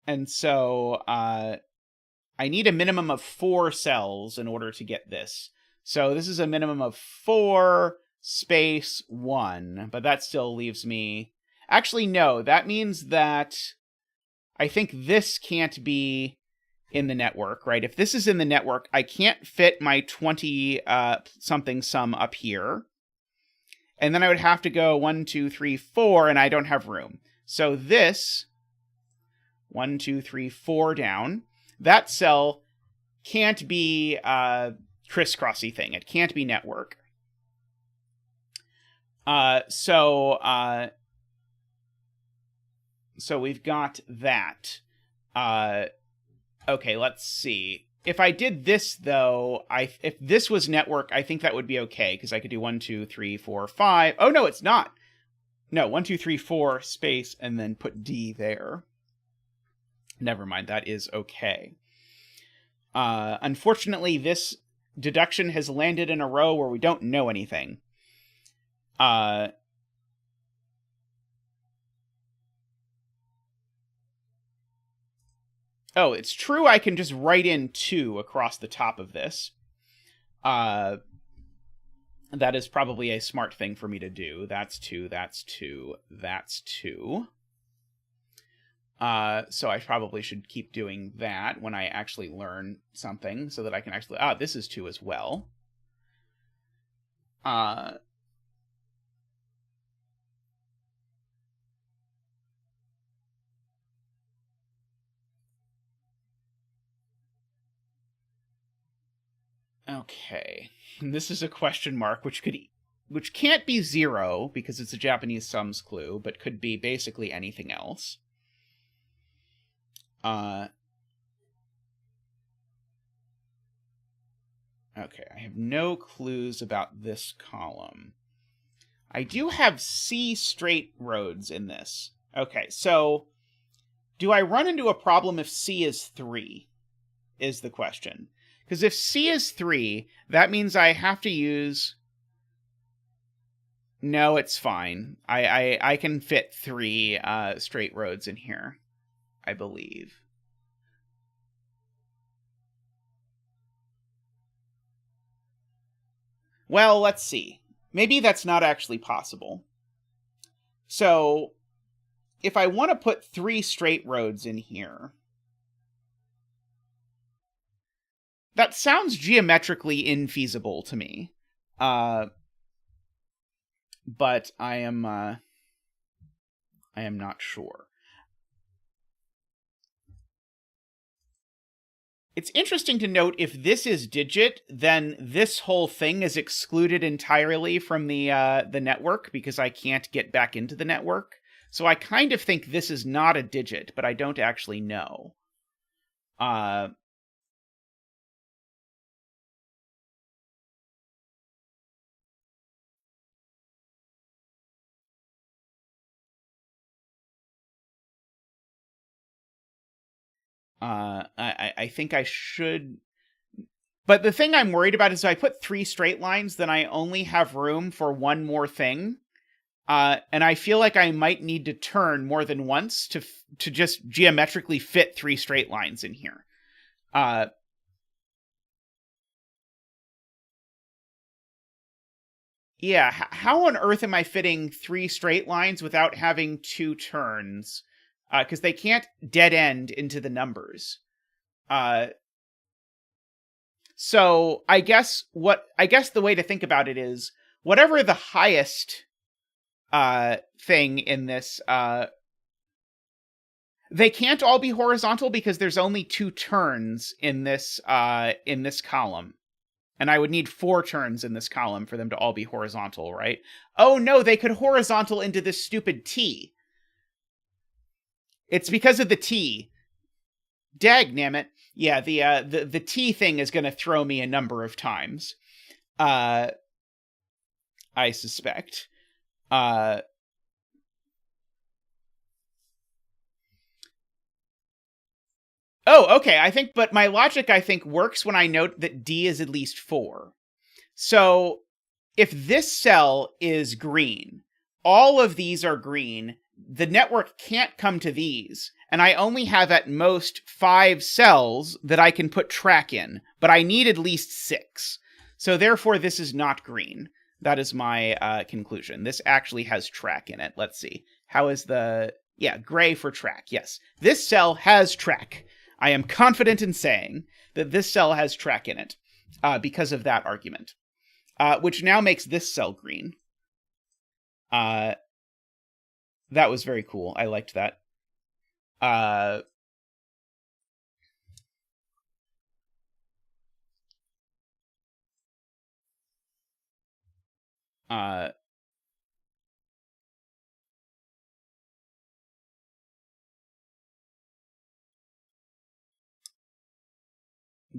And so I need a minimum of 4 cells in order to get this. So this is a minimum of 4 space 1, but that still leaves me... Actually, no, that means that I think this can't be in the network, right? If this is in the network, I can't fit my 20-something sum up here. And then I would have to go 1, 2, 3, 4, and I don't have room. So this... 1, 2, 3, 4 down. That cell can't be crisscrossy thing. It can't be network. So we've got that. Okay, let's see. If I did this, though, if this was network, I think that would be okay, because I could do 1, 2, 3, 4, 5. Oh, no, it's not. No, 1, 2, 3, 4, space, and then put D there. Never mind, that is okay. Unfortunately, this deduction has landed in a row where we don't know anything. Oh, it's true I can just write in 2 across the top of this. That is probably a smart thing for me to do. That's 2, that's 2, that's 2. So I probably should keep doing that when I actually learn something so that I can actually... this is 2 as well. Okay. And this is a question mark, which can't be 0 because it's a Japanese sums clue, but could be basically anything else. Okay, I have no clues about this column. I do have C straight roads in this. Okay, so do I run into a problem if C is 3, is the question. Because if C is 3, that means I have to use... No, it's fine. I can fit 3 straight roads in here, I believe. Well, let's see. Maybe that's not actually possible. So, if I want to put 3 straight roads in here, that sounds geometrically infeasible to me. But I am not sure. It's interesting to note, if this is digit, then this whole thing is excluded entirely from the network, because I can't get back into the network. So I kind of think this is not a digit, but I don't actually know. I think I should... But the thing I'm worried about is if I put 3 straight lines, then I only have room for one more thing. And I feel like I might need to turn more than once to just geometrically fit 3 straight lines in here. Yeah, how on earth am I fitting 3 straight lines without having 2 turns? Because they can't dead end into the numbers. So I guess the way to think about it is, whatever the highest thing in this, they can't all be horizontal because there's only 2 turns in this column. And I would need 4 turns in this column for them to all be horizontal, right? Oh no, they could horizontal into this stupid T. It's because of the T. Dagnammit. Yeah, the T thing is going to throw me a number of times. I suspect. Oh, okay. But my logic, I think, works when I note that D is at least 4. So if this cell is green, all of these are green, the network can't come to these, and I only have at most 5 cells that I can put track in, but I need at least 6. So therefore, this is not green. That is my conclusion. This actually has track in it. Let's see. How is the... Yeah, gray for track. Yes. This cell has track. I am confident in saying that this cell has track in it because of that argument, which now makes this cell green. That was very cool. I liked that.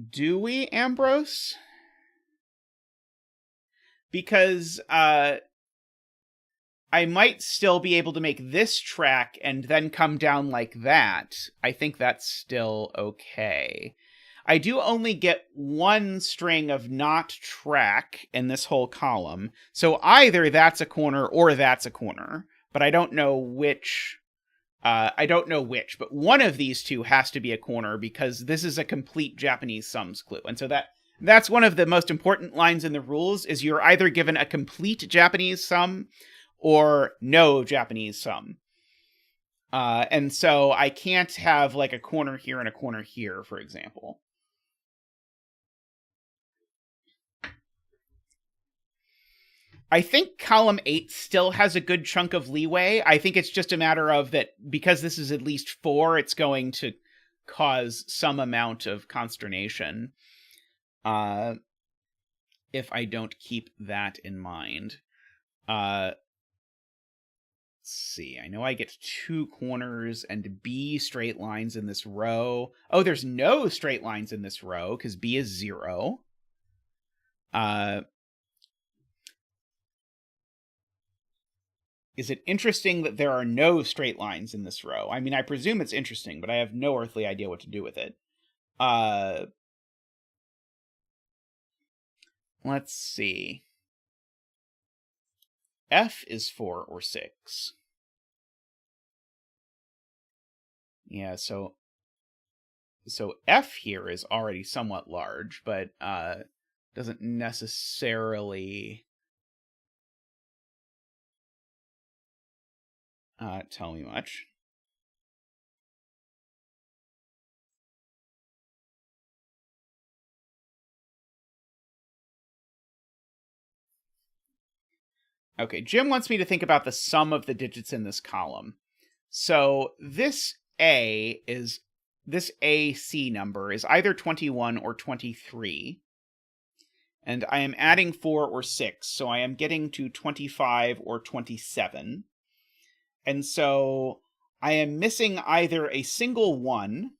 Do we, Ambrose? Because I might still be able to make this track and then come down like that. I think that's still okay. I do only get 1 string of not track in this whole column, so either that's a corner or that's a corner, but I don't know which. But one of these two has to be a corner because this is a complete Japanese sums clue. And so that's one of the most important lines in the rules, is you're either given a complete Japanese sum or no Japanese sum. And so I can't have like a corner here and a corner here, for example. I think column 8 still has a good chunk of leeway. I think it's just a matter of that because this is at least 4, it's going to cause some amount of consternation if I don't keep that in mind. Let's see. I know I get 2 corners and B straight lines in this row. Oh, there's no straight lines in this row because B is 0. Is it interesting that there are no straight lines in this row? I mean, I presume it's interesting, but I have no earthly idea what to do with it. Let's see. F is 4 or 6. Yeah, so F here is already somewhat large, but doesn't necessarily tell me much. Okay, Jim wants me to think about the sum of the digits in this column. So this AC number is either 21 or 23. And I am adding 4 or 6, so I am getting to 25 or 27. And so I am missing either a single 1,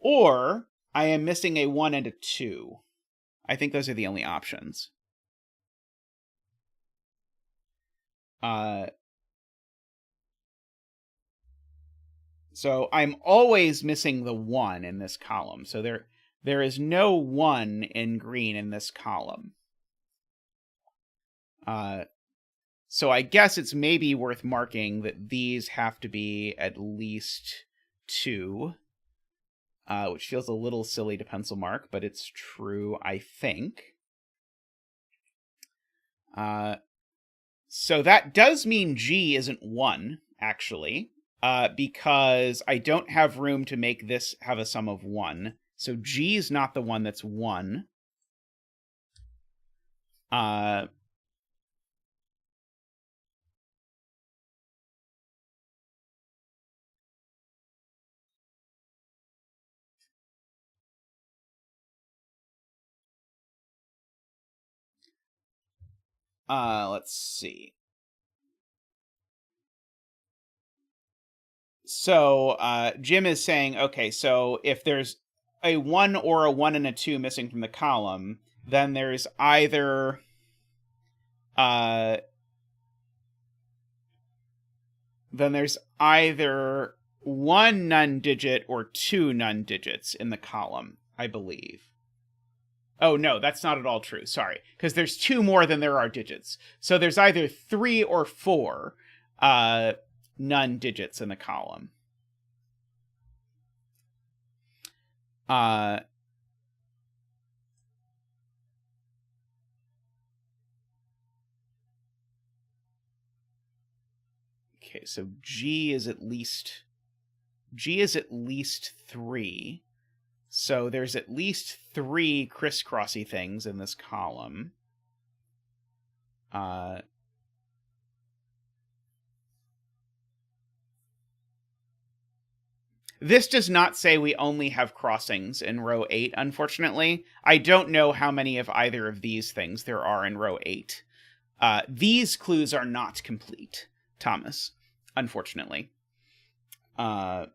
or I am missing a 1 and a 2. I think those are the only options. So I'm always missing the 1 in this column. So there is no 1 in green in this column. So I guess it's maybe worth marking that these have to be at least 2, which feels a little silly to pencil mark, but it's true, I think. So that does mean G isn't 1, actually, because I don't have room to make this have a sum of 1. So G is not the one that's 1. Let's see. So Jim is saying, okay, so if there's a 1 or a 1 and a 2 missing from the column, then there's either one none digit or 2 none digits in the column, I believe. Oh, no, that's not at all true. Sorry. Because there's 2 more than there are digits. So there's either 3 or 4 none digits in the column. Okay, so G is at least 3. So there's at least 3 crisscrossy things in this column. This does not say we only have crossings in row 8, unfortunately. I don't know how many of either of these things there are in row 8. These clues are not complete, Thomas, unfortunately. Let's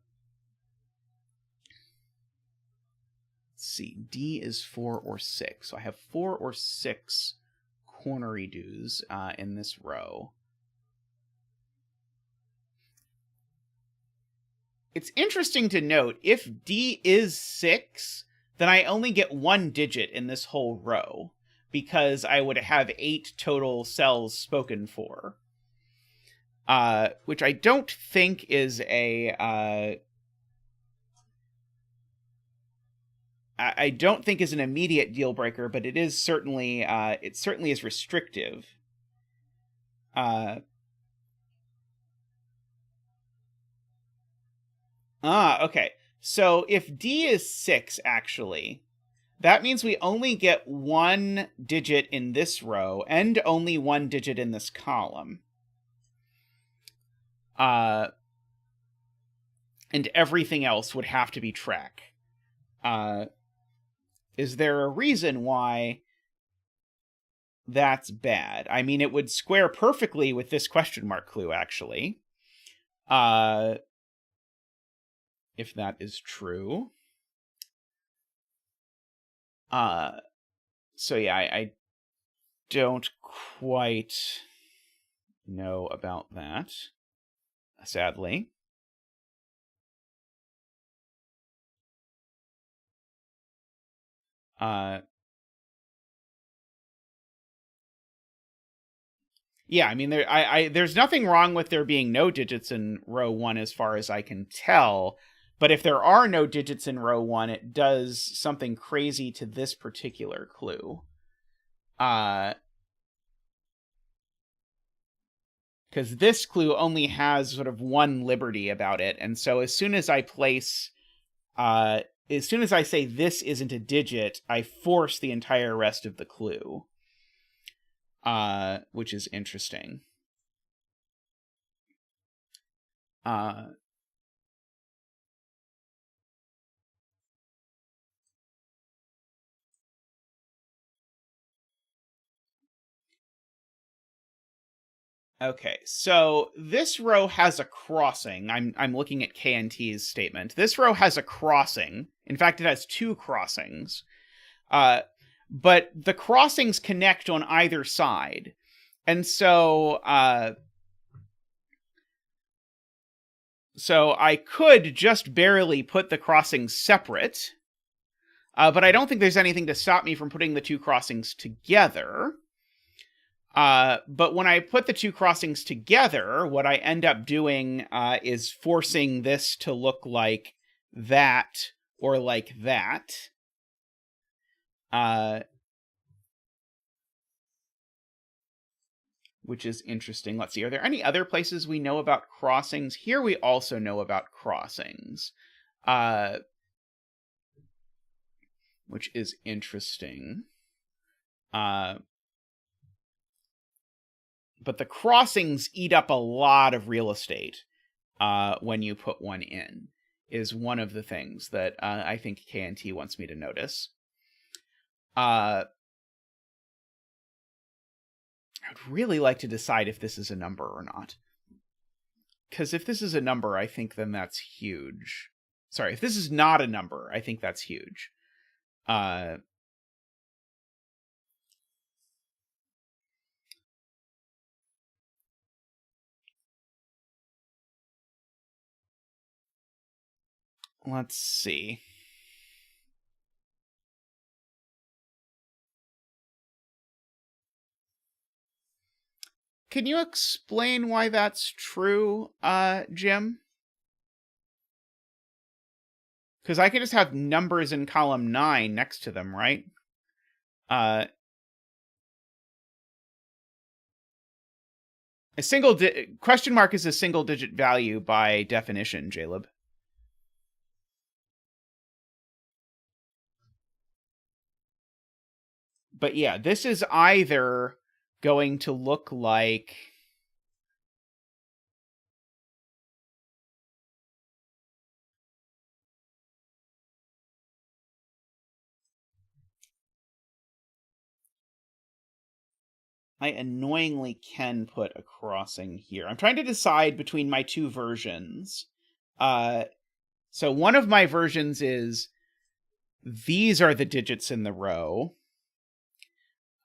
see, D is 4 or 6. So I have 4 or 6 cornery do's in this row. It's interesting to note, if D is 6, then I only get 1 digit in this whole row, because I would have 8 total cells spoken for. Which I don't think is I don't think is an immediate deal breaker, but it is certainly is restrictive. Okay. So if D is 6, actually, that means we only get 1 digit in this row and only 1 digit in this column. And everything else would have to be track. Is there a reason why that's bad? I mean, it would square perfectly with this question mark clue, actually. If that is true. So yeah, I don't quite know about that, sadly. Yeah, I mean, there's nothing wrong with there being no digits in row 1 as far as I can tell. But if there are no digits in row 1, it does something crazy to this particular clue. Because this clue only has sort of one liberty about it. And so as soon as I say this isn't a digit, I force the entire rest of the clue, which is interesting. Okay, so this row has a crossing. I'm looking at KNT's statement. This row has a crossing. In fact, it has two crossings. But the crossings connect on either side. And so I could just barely put the crossings separate. But I don't think there's anything to stop me from putting the two crossings together. But when I put the two crossings together, what I end up doing is forcing this to look like that or like that. Which is interesting. Let's see. Are there any other places we know about crossings? Here we also know about crossings. Which is interesting. But the crossings eat up a lot of real estate when you put one in, is one of the things that I think KNT wants me to notice. I would really like to decide if this is a number or not. Because if this is a number, I think then that's huge. Sorry, if this is not a number, I think that's huge. Let's see. Can you explain why that's true, Jim? Because I could just have numbers in column 9 next to them, right? A single question mark is a single digit value by definition, Jaleb. But yeah, this is either going to look like I annoyingly can put a crossing here. I'm trying to decide between my two versions. So one of my versions is these are the digits in the row.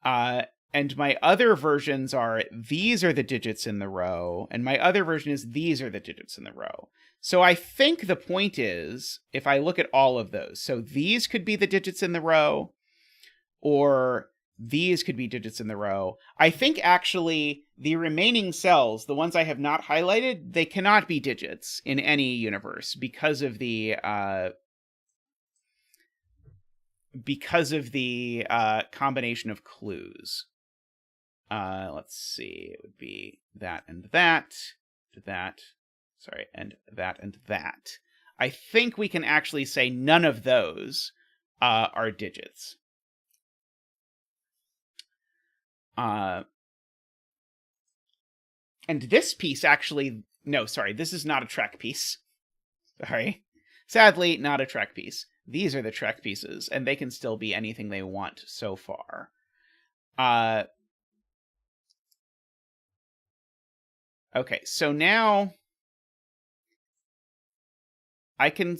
And my other versions are these are the digits in the row. And my other version is these are the digits in the row. So I think the point is, if I look at all of those, so these could be the digits in the row, or these could be digits in the row. I think actually the remaining cells, the ones I have not highlighted, they cannot be digits in any universe because of the combination of clues. Let's see, it would be that and that, sorry, and that. I think we can actually say none of those are digits. And this piece actually, no, sorry, this is not a Trek piece. Sorry. Sadly, not a Trek piece. These are the Trek pieces, and they can still be anything they want so far. Okay, so now I can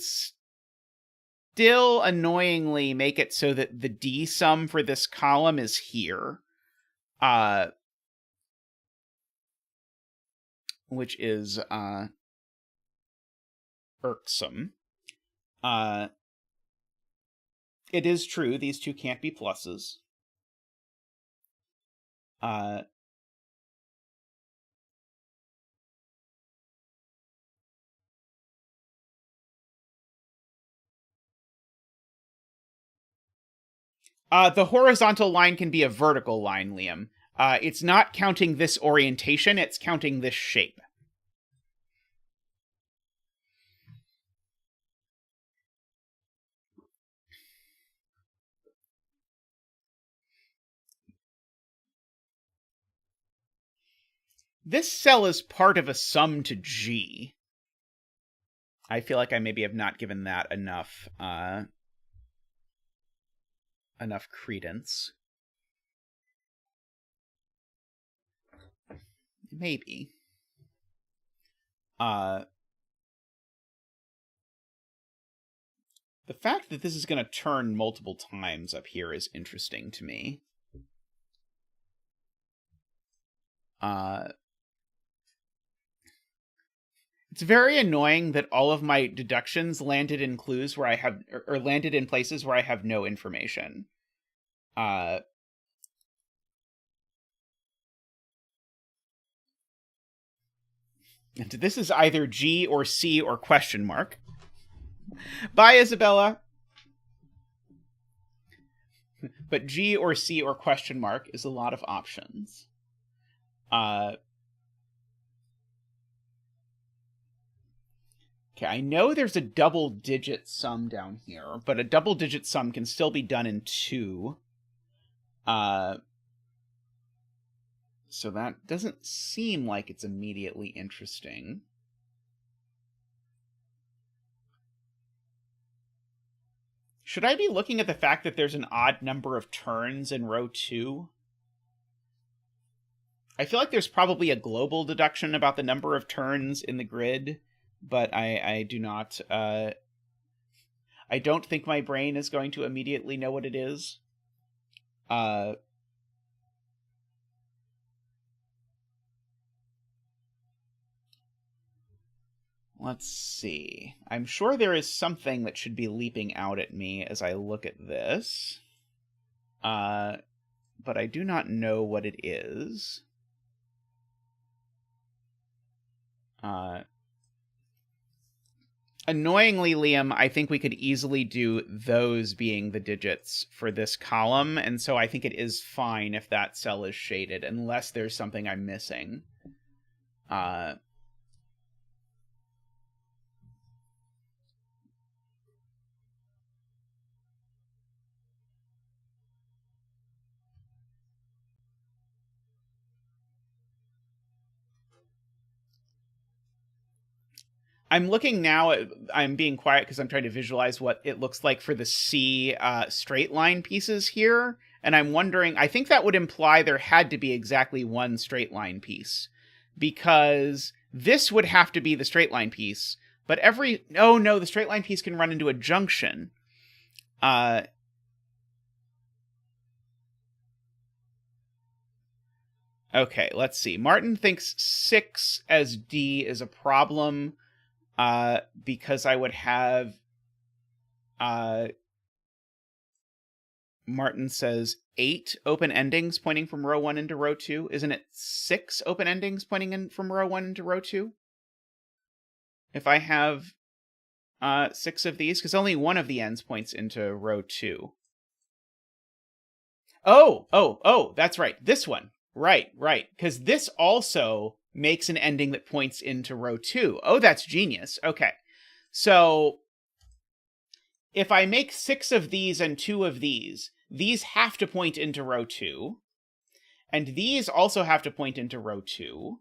still annoyingly make it so that the D sum for this column is here. Which is irksome. It is true, these two can't be pluses. The horizontal line can be a vertical line, Liam. It's not counting this orientation, it's counting this shape. This cell is part of a sum to G. I feel like I maybe have not given that enough credence. Maybe. The fact that this is going to turn multiple times up here is interesting to me. It's very annoying that all of my deductions landed in clues where I have, or landed in places where I have no information. And this is either G or C or question mark. Bye, Isabella. But G or C or question mark is a lot of options. Okay, I know there's a double-digit sum down here, but a double-digit sum can still be done in 2. So that doesn't seem like it's immediately interesting. Should I be looking at the fact that there's an odd number of turns in row 2? I feel like there's probably a global deduction about the number of turns in the grid, but I do not, I don't think my brain is going to immediately know what it is. Let's see. I'm sure there is something that should be leaping out at me as I look at this. But I do not know what it is. Annoyingly, Liam, I think we could easily do those being the digits for this column, and so I think it is fine if that cell is shaded, unless there's something I'm missing. I'm looking now, I'm being quiet because I'm trying to visualize what it looks like for the C straight line pieces here, and I'm wondering, I think that would imply there had to be exactly one straight line piece, because this would have to be the straight line piece, but oh no, the straight line piece can run into a junction. Okay, let's see. Martin thinks 6 as D is a problem, because I would have, Martin says 8 open endings pointing from row 1 into row 2. Isn't it 6 open endings pointing in from row 1 into row 2? If I have 6 of these, because only one of the ends points into row 2. Oh, that's right. This one. Right. Because this also makes an ending that points into row 2. Oh, that's genius. Okay. So if I make 6 of these and 2 of these have to point into row 2. And these also have to point into row 2,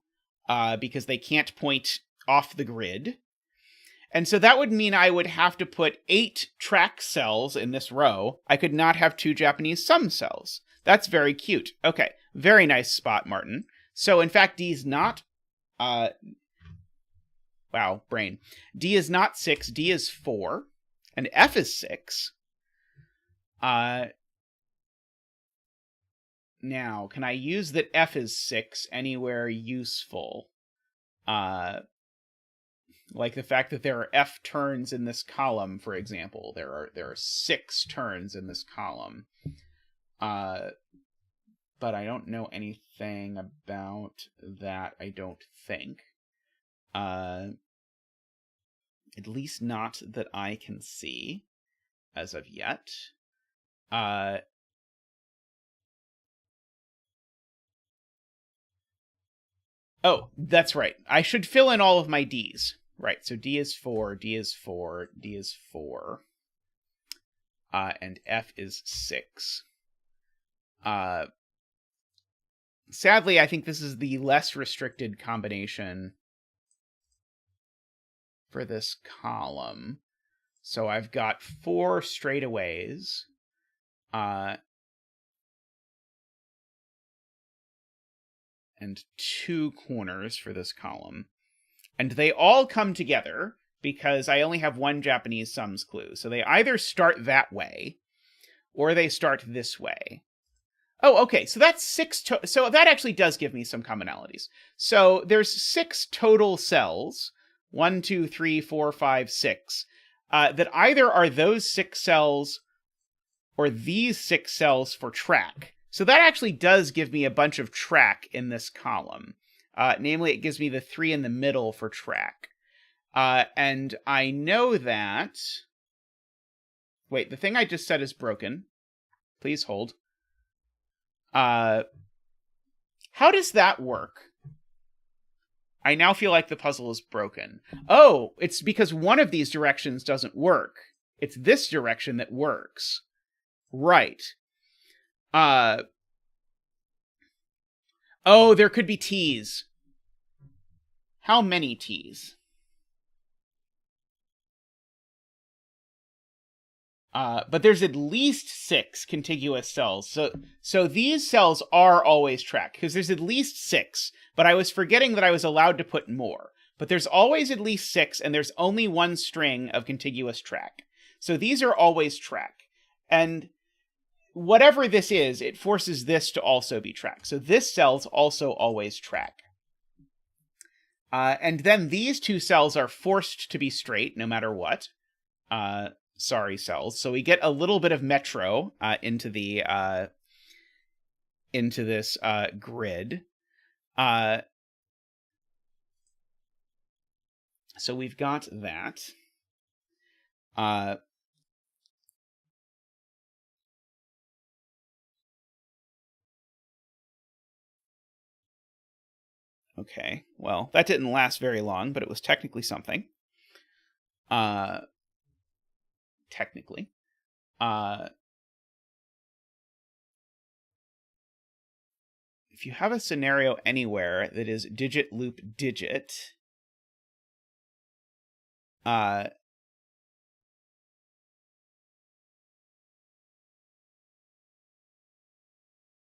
because they can't point off the grid. And so that would mean I would have to put 8 track cells in this row. I could not have 2 Japanese sum cells. That's very cute. Okay, very nice spot, Martin. So in fact, D is not... wow, brain. D is not 6, D is 4. and F is 6. Now, can I use that F is 6 anywhere useful? Like the fact that there are F turns in this column, for example. There are 6 turns in this column. But I don't know anything about that, I don't think. At least not that I can see as of yet. Oh, that's right. I should fill in all of my Ds. Right, so D is 4, D is 4, D is 4. And F is 6. Sadly, I think this is the less restricted combination for this column. So I've got 4 straightaways. And 2 corners for this column. And they all come together because I only have one Japanese sums clue. So they either start that way or they start this way. Oh, okay. So that's 6. So that actually does give me some commonalities. So there's 6 total cells. 1, 2, 3, 4, 5, 6. That either are those 6 cells or these 6 cells for track. So that actually does give me a bunch of track in this column. Namely, it gives me the 3 in the middle for track. And I know that... Wait, the thing I just said is broken. Please hold. How does that work? I now feel like the puzzle is broken. Oh, it's because one of these directions doesn't work. It's this direction that works. Right. Oh, there could be T's. How many T's? But there's at least 6 contiguous cells. So these cells are always track, because there's at least 6. But I was forgetting that I was allowed to put more. But there's always at least 6, and there's only one string of contiguous track. So these are always track. And whatever this is, it forces this to also be track. So this cell's also always track. And then these 2 cells are forced to be straight, no matter what. Sorry, cells. So we get a little bit of metro into this grid. So we've got that. Okay, well, that didn't last very long, but it was technically something. Technically. If you have a scenario anywhere that is digit loop digit, oh,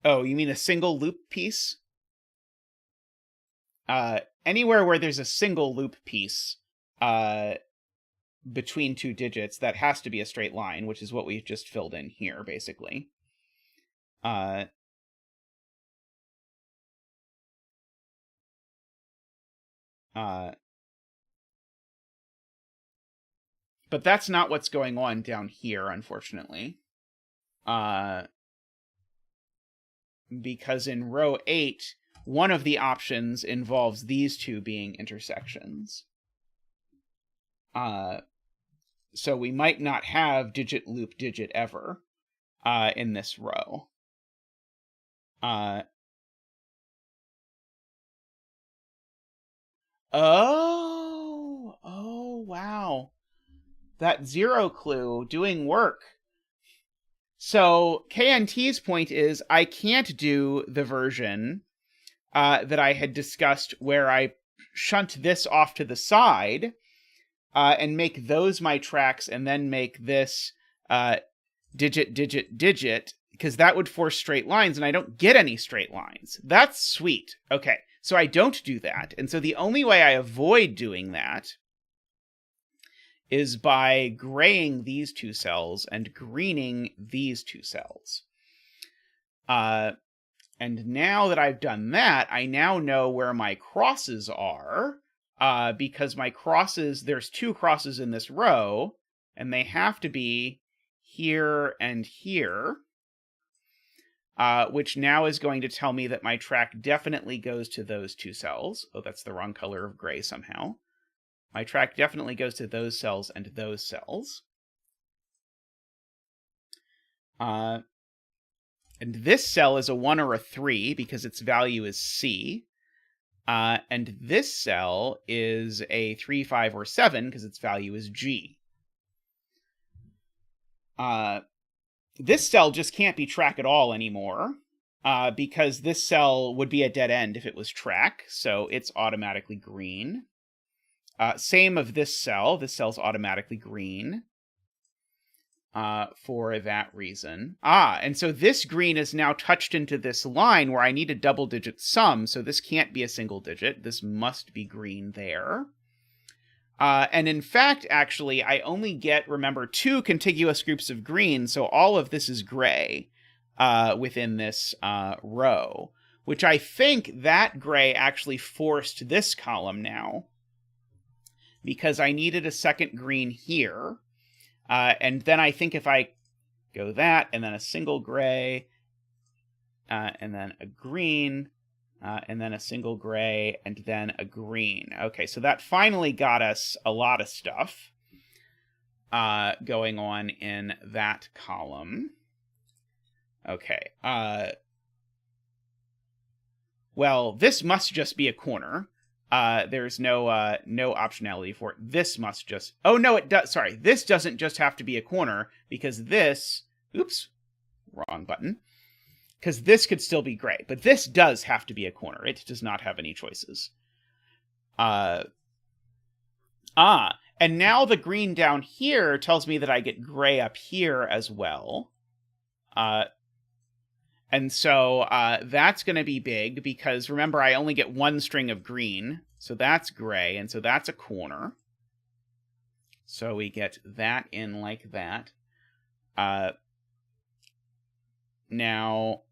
you mean a single loop piece? Anywhere where there's a single loop piece between 2 digits, that has to be a straight line, which is what we've just filled in here, basically. But that's not what's going on down here, unfortunately. Because in row 8, one of the options involves these 2 being intersections. So we might not have digit loop digit ever in this row. Oh, wow. That 0 clue doing work. So KNT's point is I can't do the version that I had discussed where I shunt this off to the side and make those my tracks and then make this digit, digit, digit, because that would force straight lines, and I don't get any straight lines. That's sweet. Okay, so I don't do that. And so the only way I avoid doing that is by graying these two cells and greening these two cells. And now that I've done that, I now know where my crosses are, because my crosses, there's two crosses in this row, and they have to be here and here, which now is going to tell me that my track definitely goes to those two cells. Oh, that's the wrong color of gray somehow. My track definitely goes to those cells and those cells. And this cell is a 1 or a 3 because its value is C. And this cell is a 3, 5, or 7 because its value is G. This cell just can't be track at all anymore, because this cell would be a dead end if it was track, so it's automatically green. Same of this cell. This cell's automatically green for that reason. And so this green is now touched into this line where I need a double-digit sum, so this can't be a single digit. This must be green there. And in fact, actually, I only get, remember, 2 contiguous groups of green, so all of this is gray within this row, which I think that gray actually forced this column now, because I needed a second green here. And then I think if I go that, and then a single gray, and then a green, and then a single gray, and then a green. Okay, so that finally got us a lot of stuff going on in that column. Okay. Well, this must just be a corner. There's no optionality for it. This must just... Oh, no, it does. Sorry, this doesn't just have to be a corner, because this... Oops, wrong button. Because this could still be gray, but this does have to be a corner. It does not have any choices. And now the green down here tells me that I get gray up here as well. And so that's going to be big, because remember, I only get one string of green, so that's gray, and so that's a corner. So we get that in like that. Now,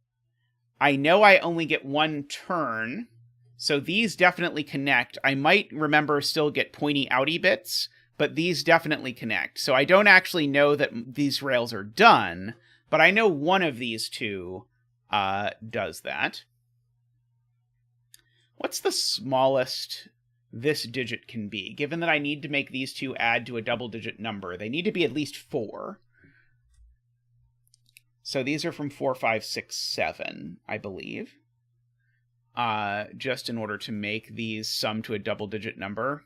I know I only get one turn, so these definitely connect. I might, remember, still get pointy outy bits, but these definitely connect. So I don't actually know that these rails are done, but I know one of these two does that. What's the smallest this digit can be? Given that I need to make these two add to a double-digit number, they need to be at least 4. So these are from 4, 5, 6, 7, I believe. Just in order to make these sum to a double-digit number.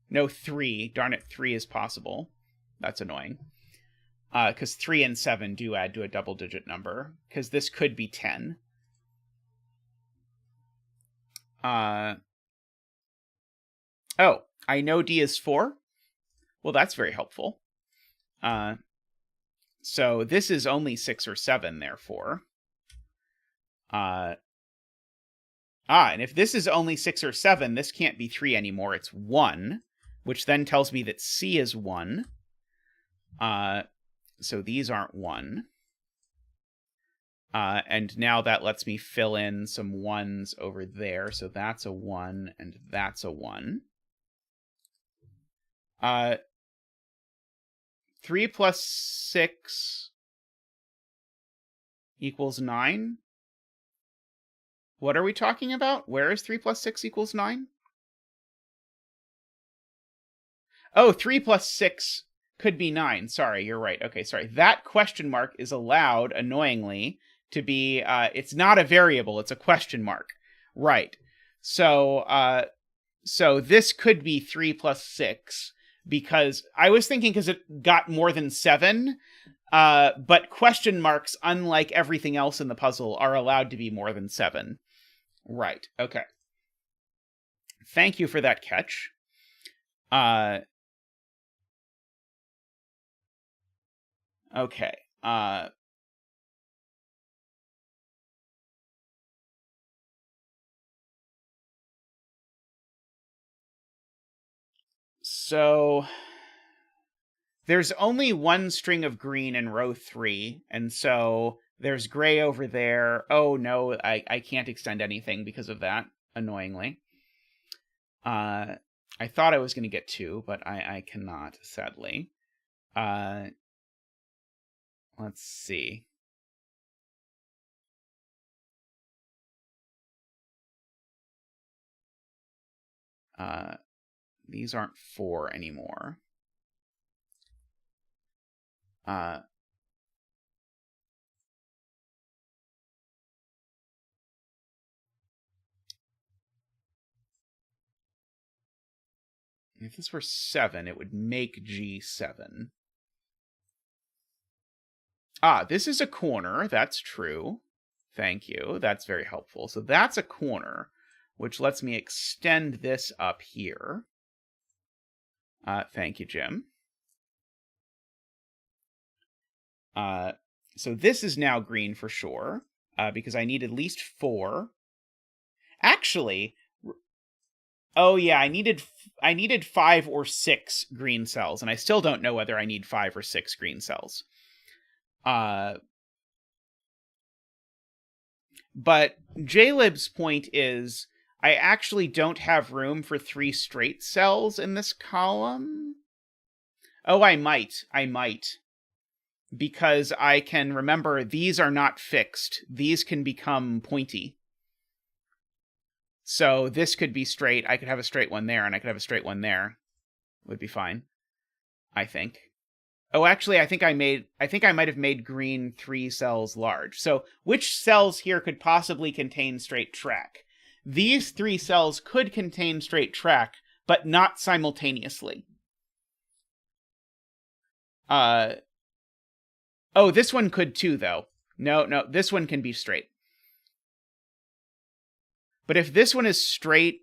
No, 3. Darn it, 3 is possible. That's annoying. Because 3 and 7 do add to a double-digit number. Because this could be 10. Oh, I know D is 4. Well, that's very helpful. So this is only 6 or 7, therefore. And if this is only 6 or 7, this can't be 3 anymore. It's 1, which then tells me that C is 1. So these aren't 1. And now that lets me fill in some 1s over there. So that's a 1, and that's a 1. 3 plus 6 equals 9? What are we talking about? Where is 3 plus 6 equals 9? Oh, 3 plus 6 could be 9. Sorry, you're right. Okay, sorry. That question mark is allowed, annoyingly, to be... it's not a variable, it's a question mark. Right. So, so this could be 3 plus 6, because I was thinking because it got more than 7, but question marks, unlike everything else in the puzzle, are allowed to be more than 7. Right, okay. Thank you for that catch. Okay. So There's only one string of green in row 3, and so there's gray over there. Oh no, I can't extend anything because of that, annoyingly. I thought I was going to get 2, but I cannot, sadly. Let's see. These aren't 4 anymore. If this were 7, it would make G7. This is a corner. That's true. Thank you. That's very helpful. So that's a corner, which lets me extend this up here. Thank you, Jim. So this is now green for sure, because I need at least 4. Actually, oh yeah, I needed 5 or 6 green cells, and I still don't know whether I need 5 or 6 green cells. But JLib's point is, I actually don't have room for 3 straight cells in this column. Oh, I might. Because I can remember these are not fixed. These can become pointy. So this could be straight. I could have a straight one there, and I could have a straight one there. Would be fine, I think. Oh, actually, I think I might have made green 3 cells large. So which cells here could possibly contain straight track? These 3 cells could contain straight track, but not simultaneously. Oh, this one could too, though. No, this one can be straight. But if this one is straight,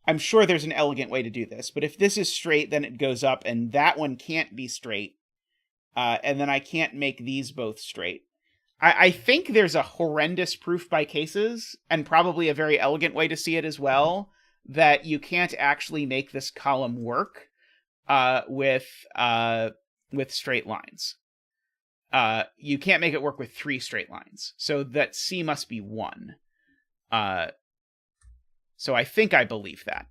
I'm sure there's an elegant way to do this. But if this is straight, then it goes up, and that one can't be straight. And then I can't make these both straight. I think there's a horrendous proof by cases, and probably a very elegant way to see it as well, that you can't actually make this column work with straight lines. You can't make it work with 3 straight lines. So that C must be 1. So I think I believe that.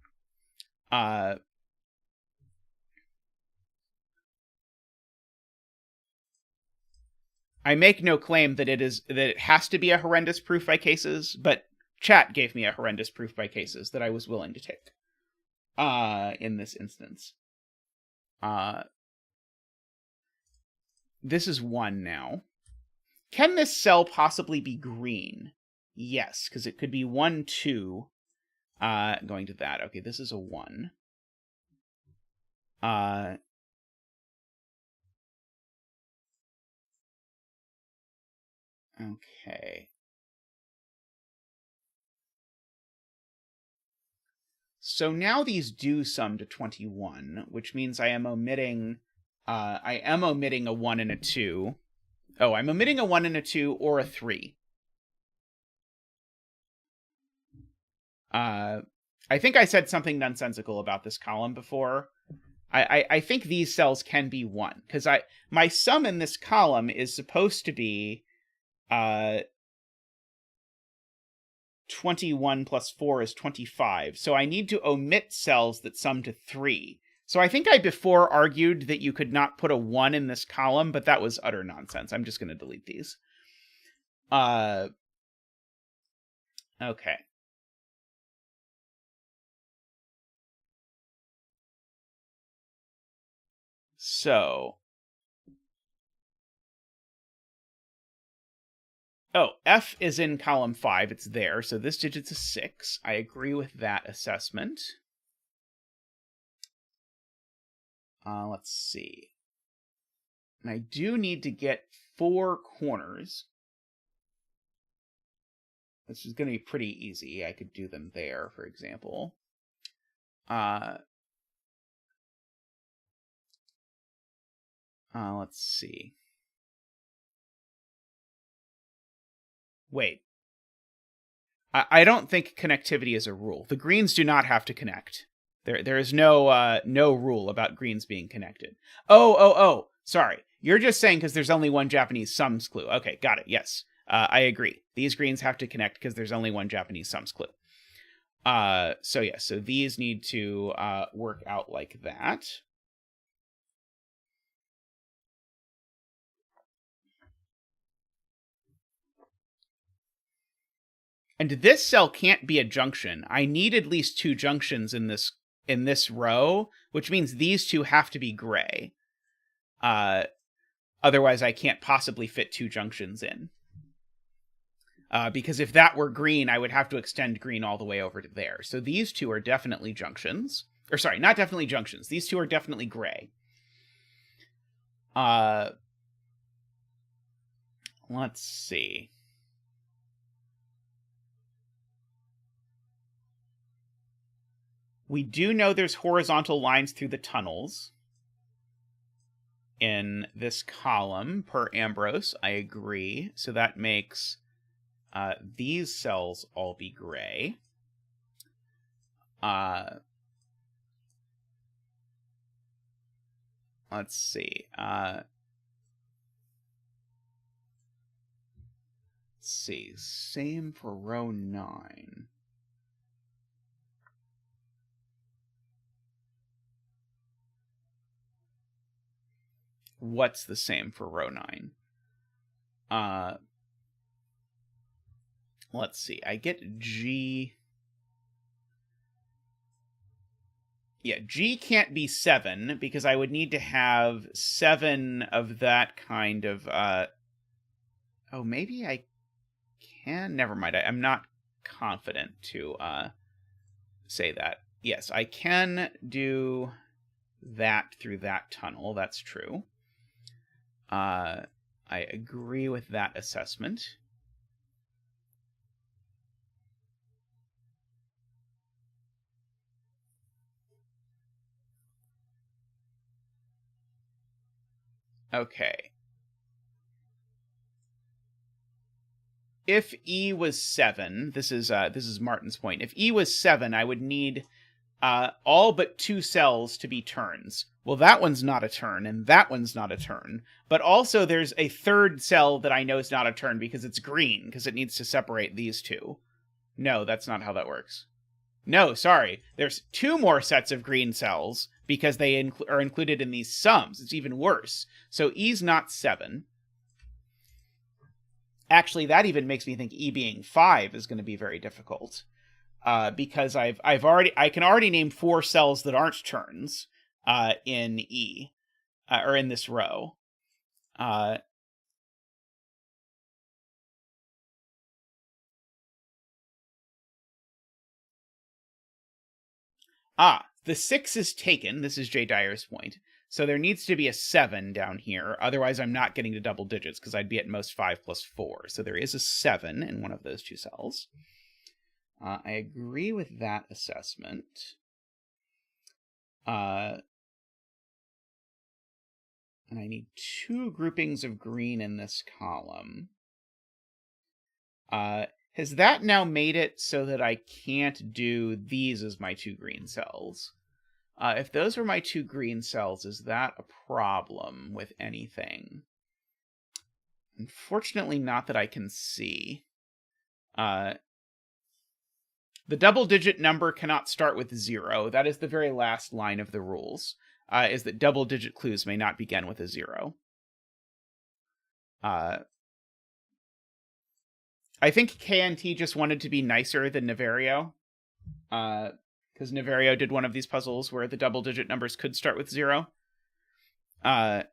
I make no claim that it has to be a horrendous proof by cases, but chat gave me a horrendous proof by cases that I was willing to take. In this instance. This is 1 now. Can this cell possibly be green? Yes, because it could be 1, 2. Going to that. Okay, this is a 1. Okay. So now these do sum to 21, which means I am omitting a 1 and a 2. Oh, I'm omitting a 1 and a 2 or a 3. I think I said something nonsensical about this column before. I think these cells can be 1, because my sum in this column is supposed to be 21 plus 4 is 25. So I need to omit cells that sum to 3. So I think I before argued that you could not put a 1 in this column, but that was utter nonsense. I'm just going to delete these. Okay. So, F is in column 5. It's there. So this digit's a 6. I agree with that assessment. Let's see. And I do need to get 4 corners. This is going to be pretty easy. I could do them there, for example. Let's see. Wait. I don't think connectivity is a rule. The greens do not have to connect. There is no rule about greens being connected. Oh. Sorry. You're just saying because there's only one Japanese sums clue. Okay, got it. Yes. I agree. These greens have to connect because there's only one Japanese sums clue. So yeah, so these need to work out like that. And this cell can't be a junction. I need at least two junctions in this row, which means these two have to be gray. Otherwise, I can't possibly fit two junctions in. Because if that were green, I would have to extend green all the way over to there. So these two are definitely junctions. Or sorry, not definitely junctions. These two are definitely gray. Let's see. We do know there's horizontal lines through the tunnels in this column per Ambrose. I agree. So that makes these cells all be gray. Let's see. Same for row 9. What's the same for row 9? Let's see. I get G. Yeah, G can't be 7 because I would need to have 7 of that kind of... Oh, maybe I can? Never mind. I'm not confident to say that. Yes, I can do that through that tunnel. That's true. I agree with that assessment. Okay. If E was 7, this is Martin's point. If E was 7, I would need all but 2 cells to be turns. Well, that one's not a turn, and that one's not a turn. But also, there's a third cell that I know is not a turn because it's green, because it needs to separate these two. No, that's not how that works. No, sorry. There's 2 more sets of green cells because they are included in these sums. It's even worse. So E's not 7. Actually, that even makes me think E being 5 is going to be very difficult. Because I can already name 4 cells that aren't turns in E, or in this row. The 6 is taken. This is Jay Dyer's point. So there needs to be a 7 down here. Otherwise, I'm not getting to double digits because I'd be at most 5 plus 4. So there is a 7 in one of those 2 cells. I agree with that assessment. And I need 2 groupings of green in this column. Has that now made it so that I can't do these as my 2 green cells? If those were my 2 green cells, is that a problem with anything? Unfortunately, not that I can see. The double-digit number cannot start with 0. That is the very last line of the rules, is that double-digit clues may not begin with a 0. I think KNT just wanted to be nicer than Naverio, because Naverio did one of these puzzles where the double-digit numbers could start with 0. Let's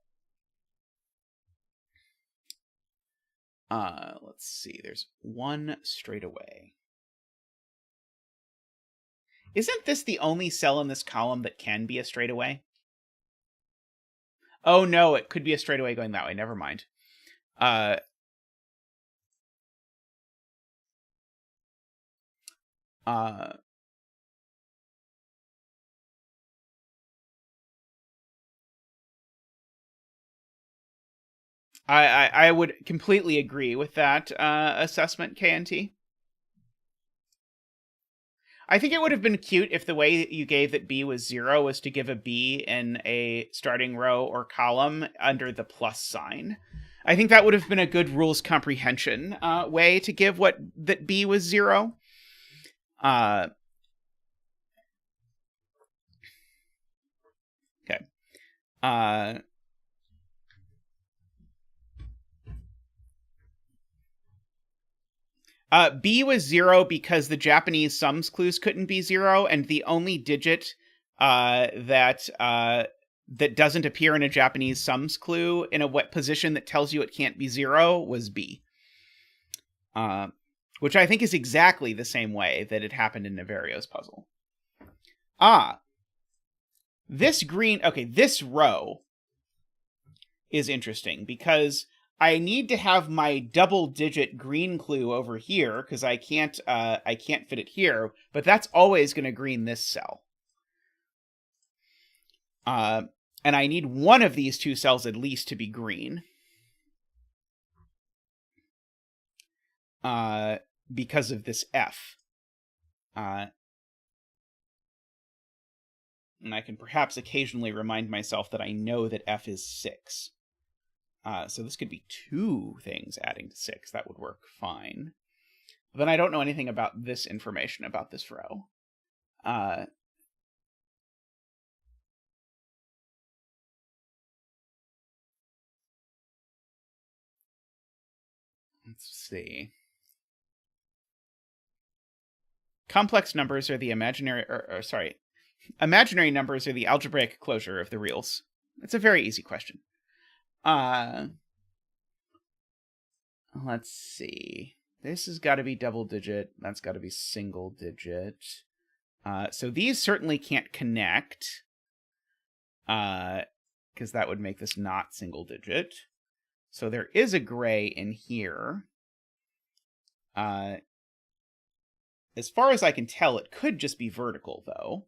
see. There's 1 straight away. Isn't this the only cell in this column that can be a straightaway? Oh no, it could be a straightaway going that way. Never mind. I would completely agree with that assessment, KNT. I think it would have been cute if the way you gave that B was 0 was to give a B in a starting row or column under the plus sign. I think that would have been a good rules comprehension way to give that B was 0. Okay. B was 0 because the Japanese sums clues couldn't be 0, and the only digit that doesn't appear in a Japanese sums clue in a position that tells you it can't be 0 was B. Which I think is exactly the same way that it happened in Navario's puzzle. This row is interesting because I need to have my double-digit green clue over here because I can't fit it here, but that's always going to green this cell. And I need one of these two cells at least to be green. Because of this F. And I can perhaps occasionally remind myself that I know that F is 6. So this could be 2 things adding to 6. That would work fine. But then I don't know anything about this information about this row. Let's see. Complex numbers are the imaginary numbers are the algebraic closure of the reals. It's a very easy question. Let's see. This has got to be double digit. That's got to be single digit. So these certainly can't connect. Because that would make this not single digit. So there is a gray in here. As far as I can tell, it could just be vertical, though.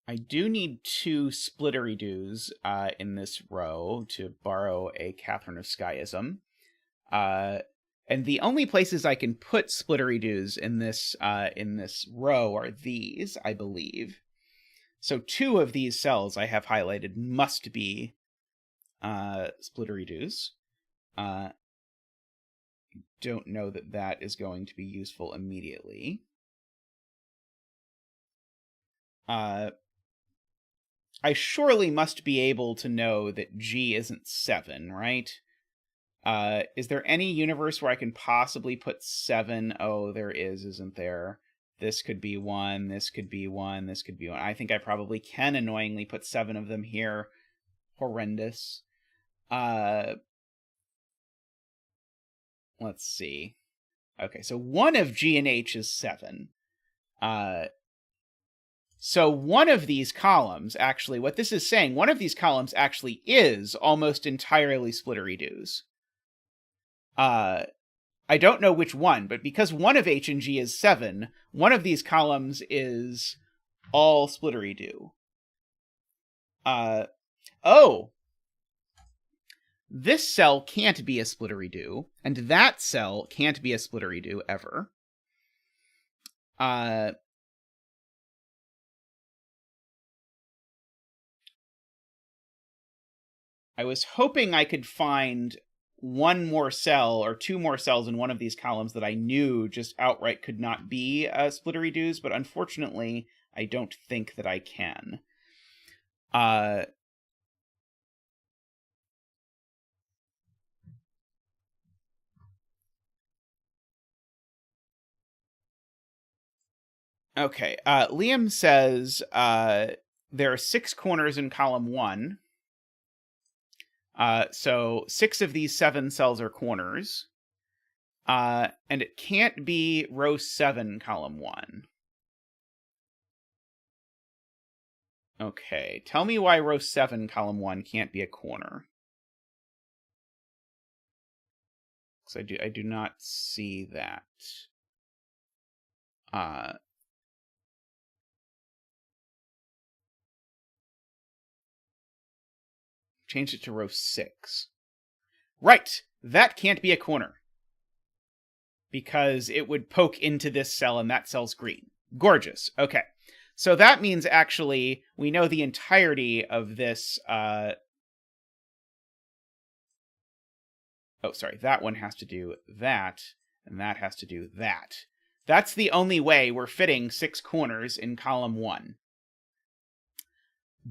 I do need 2 splittery-doos in this row, to borrow a Catherine of Skyism. And the only places I can put splittery-doos in this row are these, I believe. So 2 of these cells I have highlighted must be splittery-doos. Don't know that that is going to be useful immediately. I surely must be able to know that G isn't 7, right? Is there any universe where I can possibly put 7? Oh, there is, isn't there? This could be 1, this could be 1, this could be 1. I think I probably can annoyingly put 7 of them here. Horrendous. Let's see. Okay, so one of G and H is 7. So one of these columns, actually, what this is saying, one of these columns actually is almost entirely splittery-doos. I don't know which one, but because one of H and G is 7, one of these columns is all splittery-do. Oh! This cell can't be a splittery-do, and that cell can't be a splittery-do ever. I was hoping I could find one more cell or 2 more cells in one of these columns that I knew just outright could not be splittery-doos, but unfortunately, I don't think that I can. Okay, Liam says there are 6 corners in column 1. So 6 of these 7 cells are corners. And it can't be row 7, column 1. Okay, tell me why row 7, column 1 can't be a corner. Because I do not see that. Changed it to row 6. Right! That can't be a corner. Because it would poke into this cell, and that cell's green. Gorgeous. Okay. So that means, actually, we know the entirety of this... that one has to do that, and that has to do that. That's the only way we're fitting 6 corners in column 1.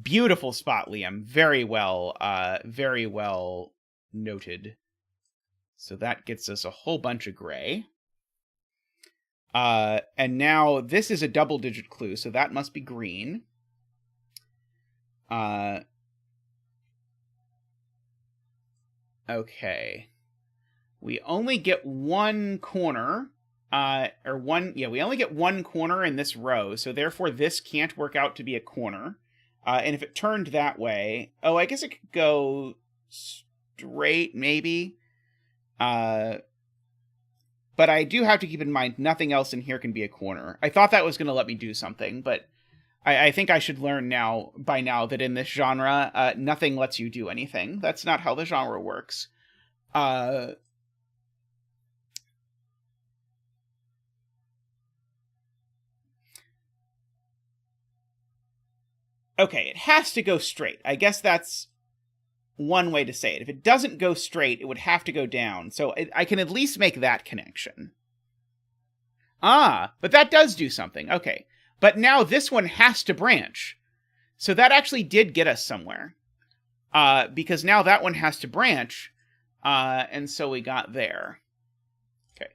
Beautiful spot, Liam. Very well noted. So that gets us a whole bunch of gray. And now this is a double-digit clue, so that must be green. Okay. We only get one corner, we only get one corner in this row, so therefore this can't work out to be a corner. And if it turned that way, I guess it could go straight, maybe. But I do have to keep in mind, nothing else in here can be a corner. I thought that was going to let me do something, but I think I should learn by now that in this genre, nothing lets you do anything. That's not how the genre works. Okay, it has to go straight. I guess that's one way to say it. If it doesn't go straight, it would have to go down. So I can at least make that connection. But that does do something. Okay. But now this one has to branch. So that actually did get us somewhere. Because now that one has to branch. And so we got there. Okay.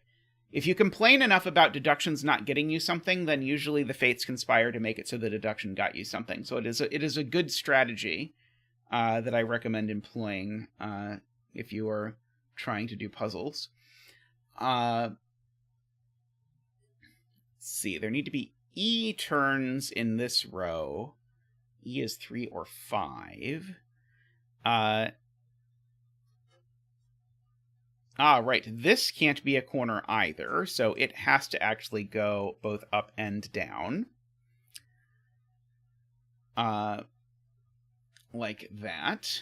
If you complain enough about deductions not getting you something, then usually the fates conspire to make it so the deduction got you something. So it is a good strategy that I recommend employing if you are trying to do puzzles. Let's see, there need to be E turns in this row. E is 3 or 5. Right, this can't be a corner either, so it has to actually go both up and down. Like that.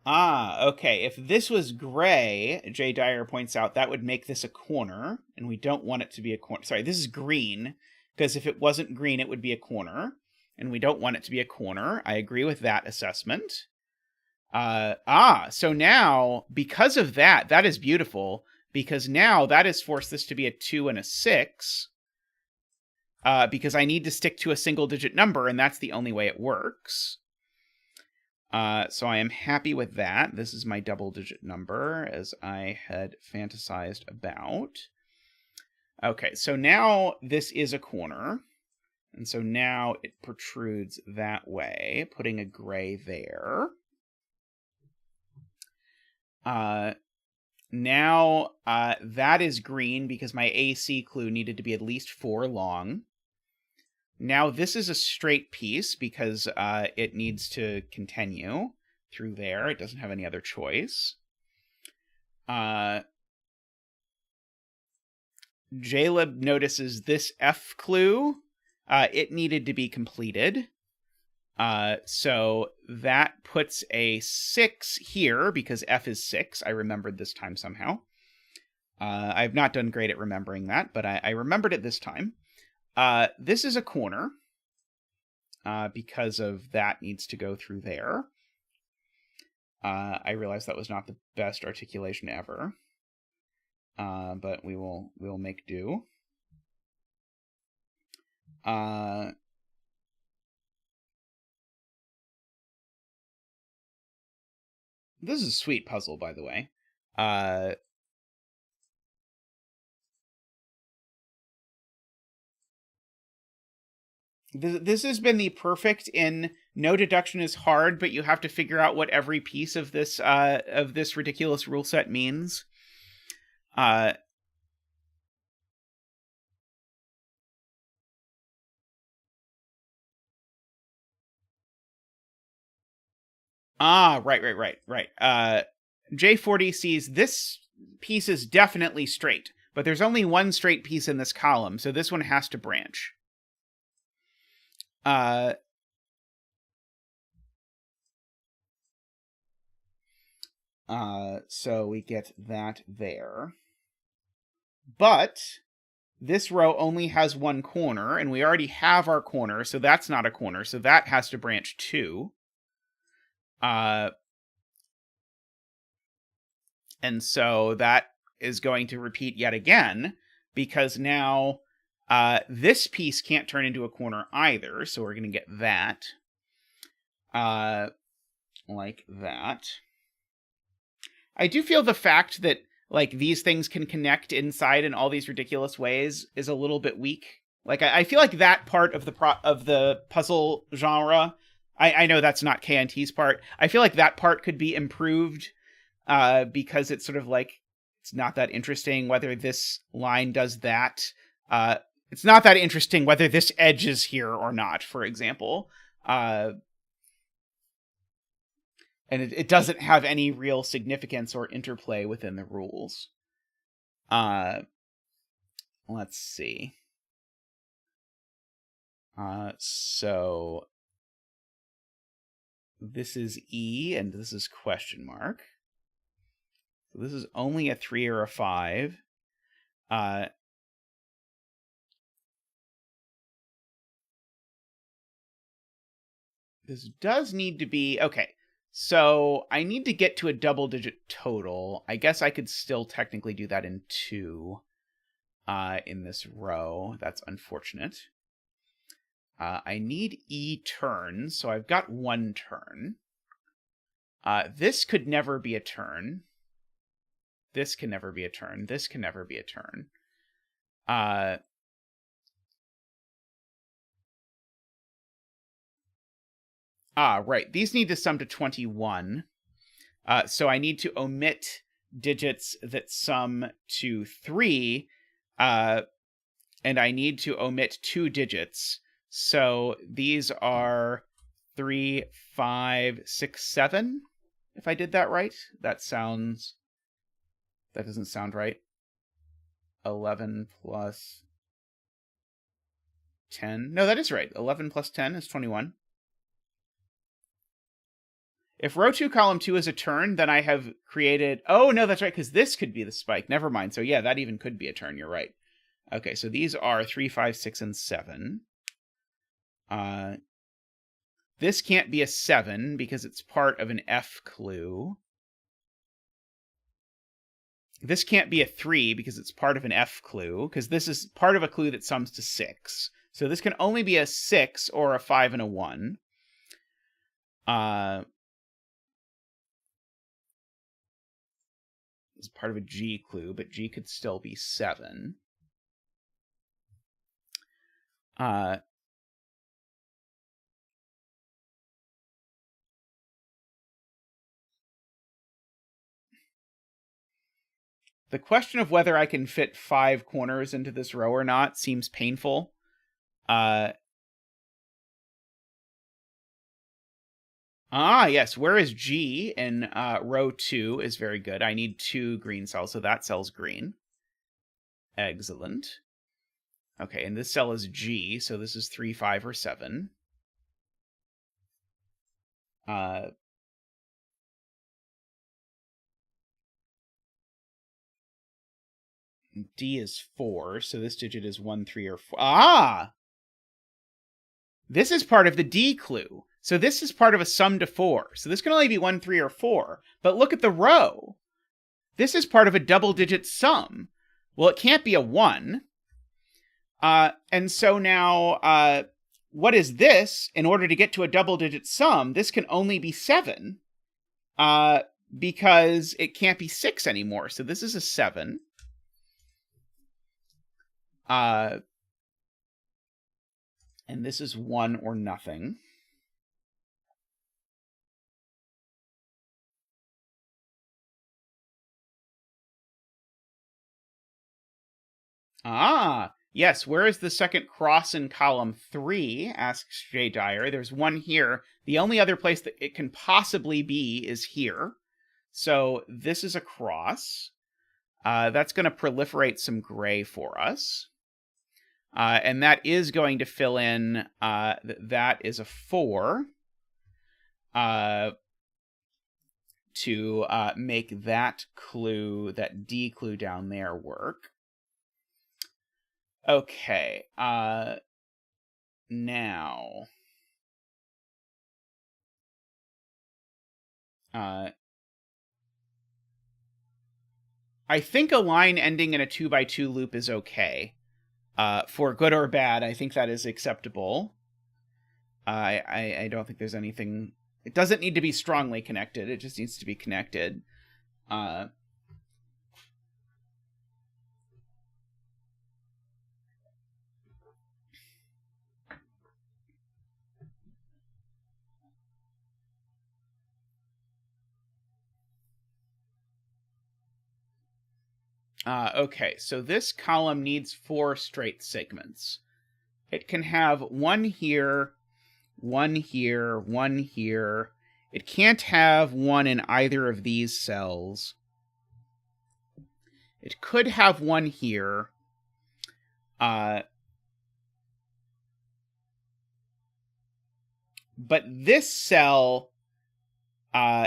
Okay. If this was gray, Jay Dyer points out, that would make this a corner, and we don't want it to be a corner. Sorry, this is green, because if it wasn't green, it would be a corner, and we don't want it to be a corner. I agree with that assessment. So now, because of that, that is beautiful, because now that has forced this to be a 2 and a 6, because I need to stick to a single-digit number, and that's the only way it works. So I am happy with that. This is my double-digit number, as I had fantasized about. Okay, so now this is a corner. And so now it protrudes that way, putting a gray there. Now that is green because my AC clue needed to be at least 4 long. Now this is a straight piece because it needs to continue through there. It doesn't have any other choice. Jaleb notices this F clue. It needed to be completed. So that puts a 6 here because F is 6. I remembered this time somehow. I've not done great at remembering that, but I remembered it this time. This is a corner, because of that needs to go through there. I realize that was not the best articulation ever, but we'll make do. This is a sweet puzzle, by the way. This has been the perfect in no deduction is hard, but you have to figure out what every piece of this ridiculous rule set means. Ah, right. J40 sees this piece is definitely straight, but there's only one straight piece in this column, so this one has to branch. So we get that there. But this row only has one corner, and we already have our corner, so that's not a corner, so that has to branch too. And so that is going to repeat yet again, because now this piece can't turn into a corner either, so we're going to get that. Like that. I do feel the fact that like these things can connect inside in all these ridiculous ways is a little bit weak. Like I feel like that part of the puzzle genre, I know that's not KNT's part. I feel like that part could be improved because it's sort of like it's not that interesting whether this line does that. It's not that interesting whether this edge is here or not, for example. And it doesn't have any real significance or interplay within the rules. Let's see. So this is E and this is question mark. So this is only a 3 or a 5. This does need to be... Okay, so I need to get to a double-digit total. I guess I could still technically do that in 2 in this row. That's unfortunate. I need E turns, so I've got 1 turn. This could never be a turn. This can never be a turn. This can never be a turn. Right. These need to sum to 21. So I need to omit digits that sum to 3, and I need to omit 2 digits. So these are 3, 5, 6, 7. If I did that right, that doesn't sound right. 11 plus 10. No, that is right. 11 plus 10 is 21. If row 2, column 2 is a turn, then I have created... Oh, no, that's right, because this could be the spike. Never mind. So yeah, that even could be a turn. You're right. Okay, so these are 3, 5, 6, and 7. This can't be a 7 because it's part of an F clue. This can't be a 3 because it's part of an F clue, because this is part of a clue that sums to 6. So this can only be a 6 or a 5 and a 1. It's part of a G clue, but G could still be 7. The question of whether I can fit 5 corners into this row or not seems painful. Yes. Where is G in row 2 is very good. I need 2 green cells, so that cell's green. Excellent. Okay, and this cell is G, so this is 3, 5, or 7. D is 4, so this digit is 1, 3, or 4. This is part of the D clue. So this is part of a sum to 4. So this can only be 1, 3, or 4. But look at the row. This is part of a double-digit sum. Well, it can't be a 1. And so now, what is this? In order to get to a double-digit sum, this can only be 7. Because it can't be 6 anymore. So this is a 7. And this is 1 or nothing. Yes, where is the second cross in column 3, asks Jay Dyer. There's one here. The only other place that it can possibly be is here. So this is a cross. That's going to proliferate some gray for us. And that is going to fill in, that is a 4, to make that clue, that D clue down there work. Okay, now... I think a line ending in a 2x2 loop is okay. For good or bad, I think that is acceptable. I don't think there's anything... It doesn't need to be strongly connected, it just needs to be connected. Okay, so this column needs 4 straight segments. It can have one here, one here, one here. It can't have one in either of these cells. It could have one here. But this cell...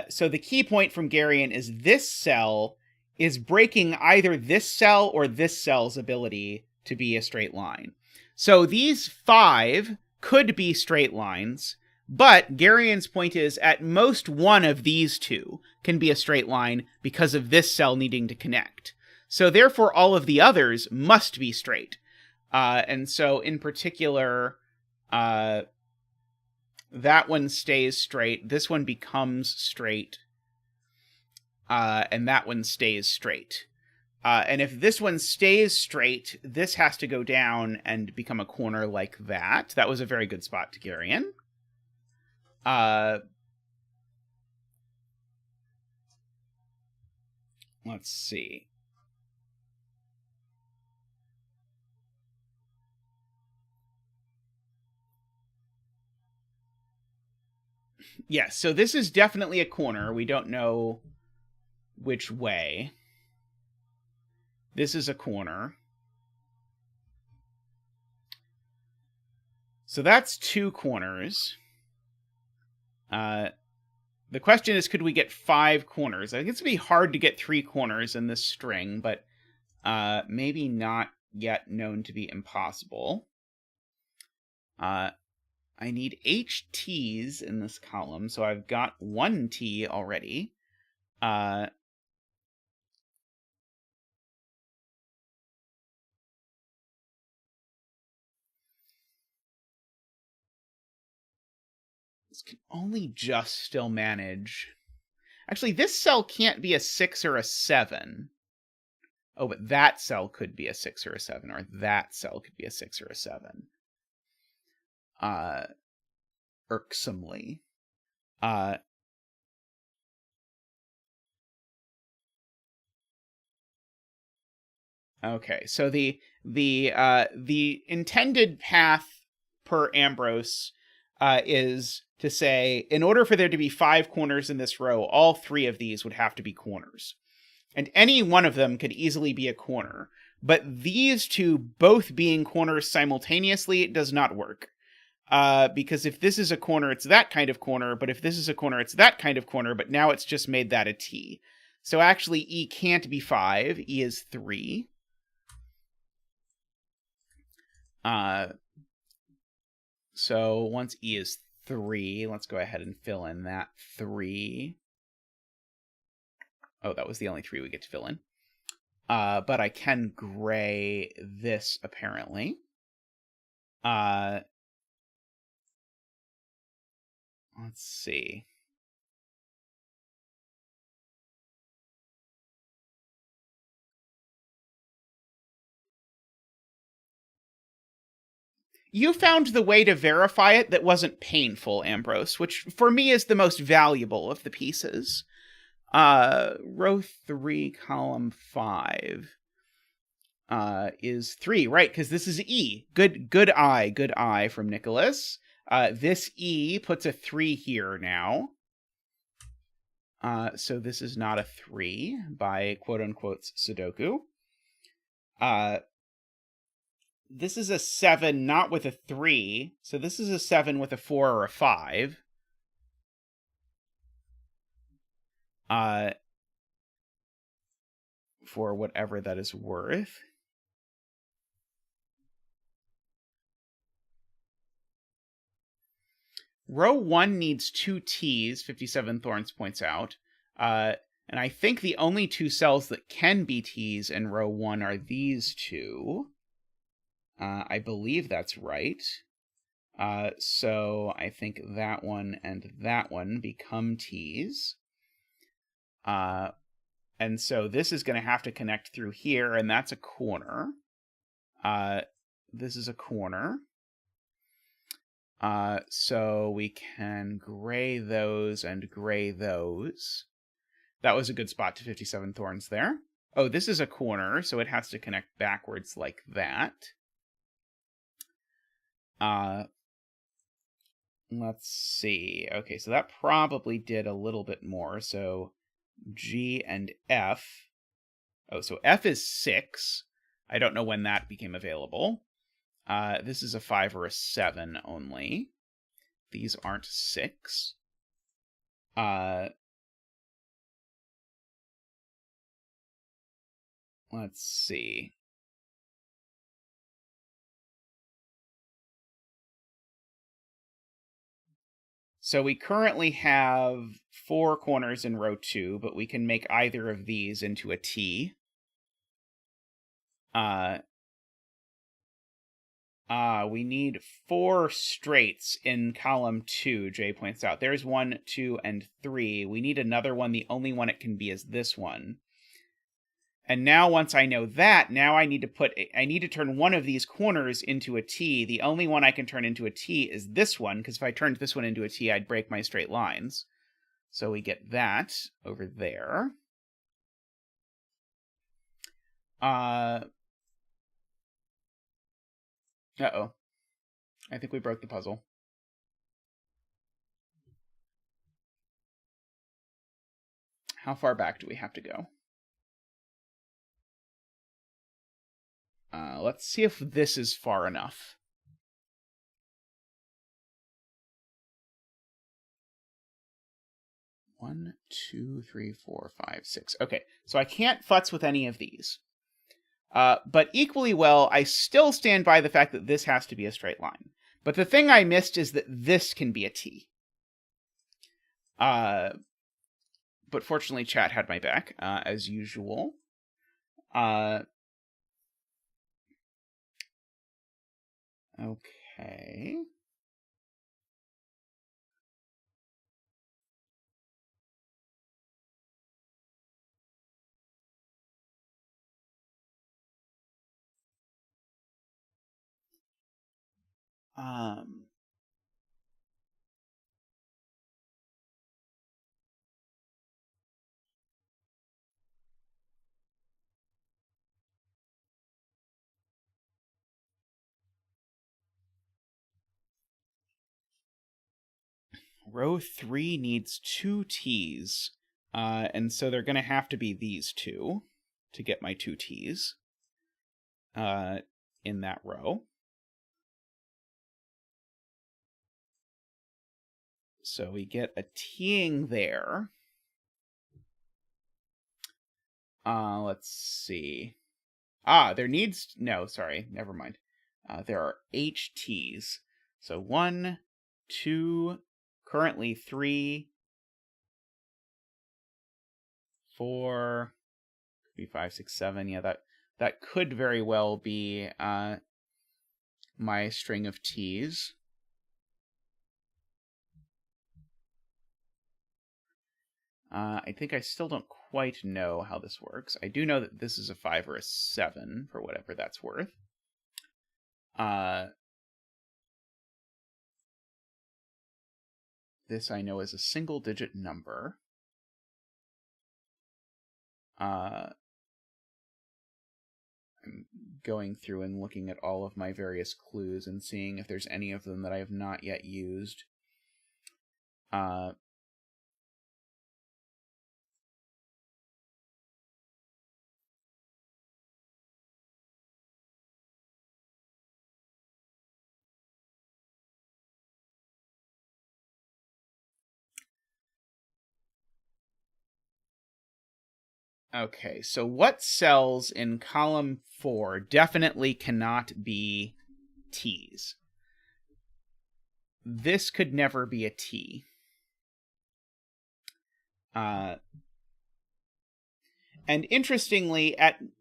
so the key point from Garion is this cell is breaking either this cell or this cell's ability to be a straight line. So these 5 could be straight lines, but Garion's point is at most one of these 2 can be a straight line because of this cell needing to connect. So therefore all of the others must be straight. And so in particular, that one stays straight, this one becomes straight, and that one stays straight. And if this one stays straight, this has to go down and become a corner like that. That was a very good spot to Garion. Let's see. Yes, so this is definitely a corner. We don't know which way. This is a corner. So that's 2 corners. The question is, could we get 5 corners? I think it's going to be hard to get 3 corners in this string, but maybe not yet known to be impossible. I need HTs in this column, so I've got 1 T already. This can only just still manage. Actually, this cell can't be a 6 or a 7. Oh, but that cell could be a 6 or a 7, or that cell could be a 6 or a 7. Irksomely. Okay, so the intended path per Ambrose is to say, in order for there to be 5 corners in this row, all 3 of these would have to be corners. And any one of them could easily be a corner. But these 2 both being corners simultaneously does not work. Because if this is a corner, it's that kind of corner, but if this is a corner, it's that kind of corner, but now it's just made that a T. So actually, E can't be 5, E is 3. So once E is 3, let's go ahead and fill in that 3. Oh, that was the only 3 we get to fill in. But I can gray this, apparently. Let's see. You found the way to verify it that wasn't painful, Ambrose, which for me is the most valuable of the pieces. Row 3, column 5. is 3, right? Because this is E. Good eye from Nicholas. This E puts a 3 here now. So this is not a 3 by quote-unquote sudoku. This is a 7, not with a 3. So this is a 7 with a 4 or a 5. For whatever that is worth. Row 1 needs 2 T's, 57 Thorns points out. And I think the only 2 cells that can be T's in row 1 are these 2. I believe that's right. So I think that one and that one become T's. And so this is going to have to connect through here, and that's a corner. This is a corner. So we can gray those and gray those. That was a good spot to 57 Thorns there. Oh, this is a corner, so it has to connect backwards like that. Let's see. Okay, so that probably did a little bit more. So G and F. Oh, so F is 6. I don't know when that became available. This is a 5 or a 7 only. These aren't 6. Let's see. So we currently have 4 corners in row 2, but we can make either of these into a T. We need 4 straights in column 2, Jay points out. There's 1, 2, and 3. We need another one. The only one it can be is this one. And now once I know that, now I need to turn one of these corners into a T. The only one I can turn into a T is this one, because if I turned this one into a T, I'd break my straight lines. So we get that over there. Uh-oh. I think we broke the puzzle. How far back do we have to go? Let's see if this is far enough. One, two, three, four, five, six. Okay, so I can't futz with any of these. But equally well, I still stand by the fact that this has to be a straight line. But the thing I missed is that this can be a T. But fortunately, chat had my back, as usual. Okay. Row 3 needs 2 T's, and so they're going to have to be these 2 to get my 2 T's in that row. So we get a T'ing there. Let's see. There needs... No, sorry, never mind. There are HTs. So 1, 2... Currently 3, 4, could be 5, 6, 7. Yeah, that could very well be my string of T's. I think I still don't quite know how this works. I do know that this is a 5 or a 7, for whatever that's worth. This I know is a single-digit number. I'm going through and looking at all of my various clues and seeing if there's any of them that I have not yet used. Okay, so what cells in column 4 definitely cannot be T's? This could never be a T. And interestingly,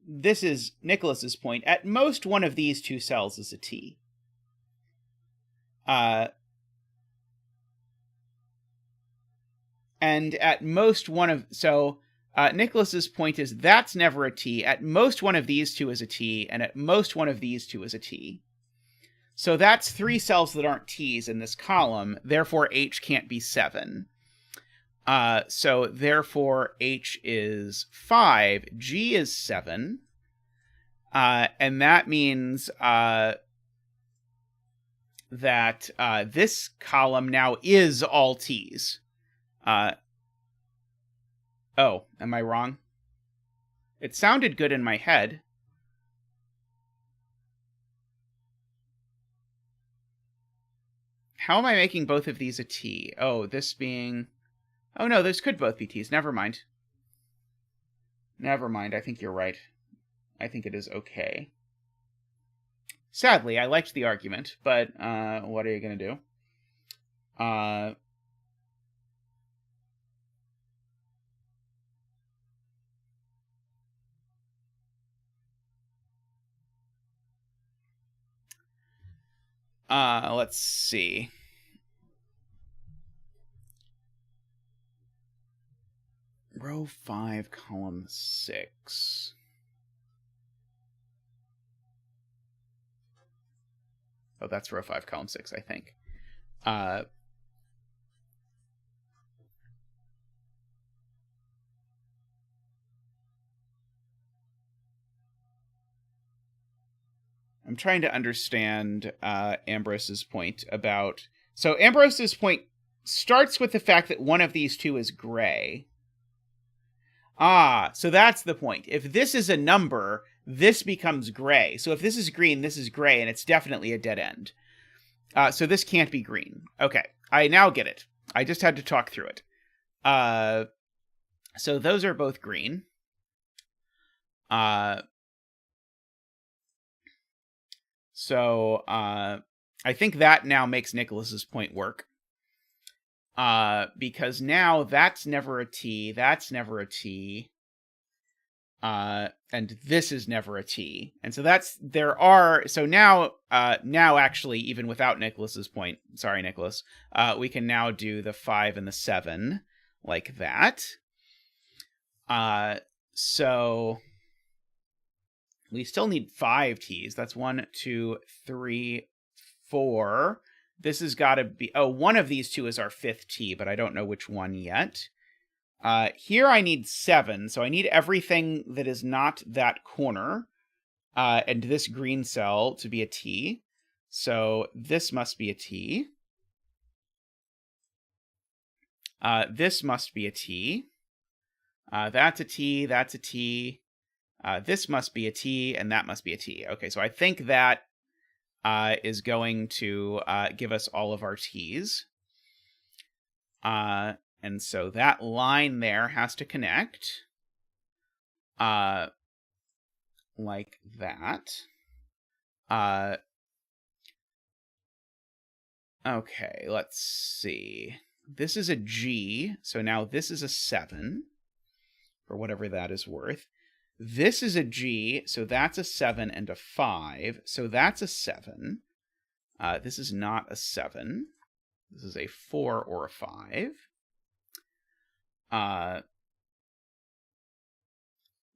this is Nicholas's point, at most one of these two cells is a T. And at most one of... So Nicholas's point is that's never a T. At most one of these two is a T, and at most one of these two is a T. So that's 3 cells that aren't T's in this column. Therefore, H can't be 7. So therefore, H is 5. G is 7. And that means that this column now is all T's. Oh, am I wrong? It sounded good in my head. How am I making both of these a T? Oh, this being... Oh, no, those could both be T's. Never mind. Never mind. I think you're right. I think it is okay. Sadly, I liked the argument, but what are you going to do? Let's see. Row 5, column 6. Oh, that's row 5, column 6, I think. I'm trying to understand Ambrose's point about... So Ambrose's point starts with the fact that one of these two is gray. So that's the point. If this is a number, this becomes gray. So if this is green, this is gray, and it's definitely a dead end. So this can't be green. Okay, I now get it. I just had to talk through it. So those are both green. So I think that now makes Nicholas's point work. Because now that's never a T, that's never a T, and this is never a T. And so now actually, even without Nicholas's point, sorry, Nicholas, we can now do the 5 and the 7 like that. So we still need 5 T's. That's 1, 2, 3, 4. This has got to be... Oh, one of these two is our 5th T, but I don't know which one yet. Here I need 7, so I need everything that is not that corner, and this green cell to be a T. So this must be a T. This must be a T. That's a T, that's a T. This must be a T, and that must be a T. Okay, so I think that is going to give us all of our T's. And so that line there has to connect. Like that. Okay, let's see. This is a G, so now this is a 7, for whatever that is worth. This is a G, so that's a 7 and a 5, so that's a 7. This is not a 7. This is a 4 or a 5.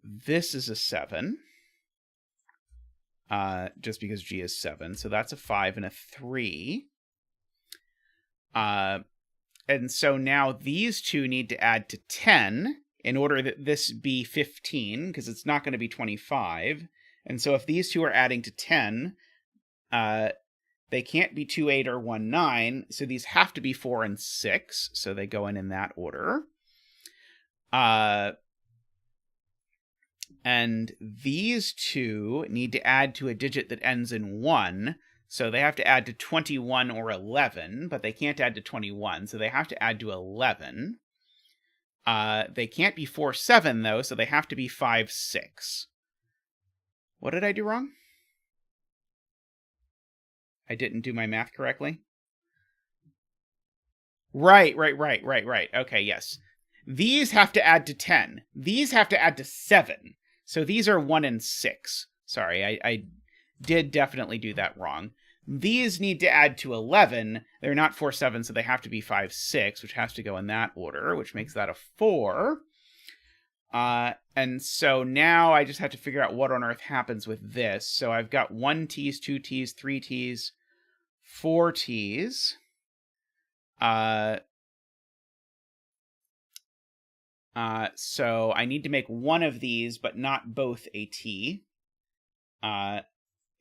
This is a 7, just because G is 7, so that's a 5 and a 3. And so now these two need to add to 10, in order that this be 15, because it's not going to be 25. And so if these two are adding to 10, they can't be 2, 8, or 1, 9. So these have to be 4 and 6. So they go in that order. And these two need to add to a digit that ends in 1. So they have to add to 21 or 11, but they can't add to 21. So they have to add to 11. They can't be 4, 7, though, so they have to be 5, 6. What did I do wrong? I didn't do my math correctly? Right. Okay, yes. These have to add to 10. These have to add to 7. So these are 1 and 6. Sorry, I did definitely do that wrong. These need to add to 11. They're not 4, 7, so they have to be 5, 6, which has to go in that order, which makes that a 4. And so now I just have to figure out what on earth happens with this. So I've got 1 T's, 2 T's, 3 T's, 4 T's. So I need to make one of these, but not both a T.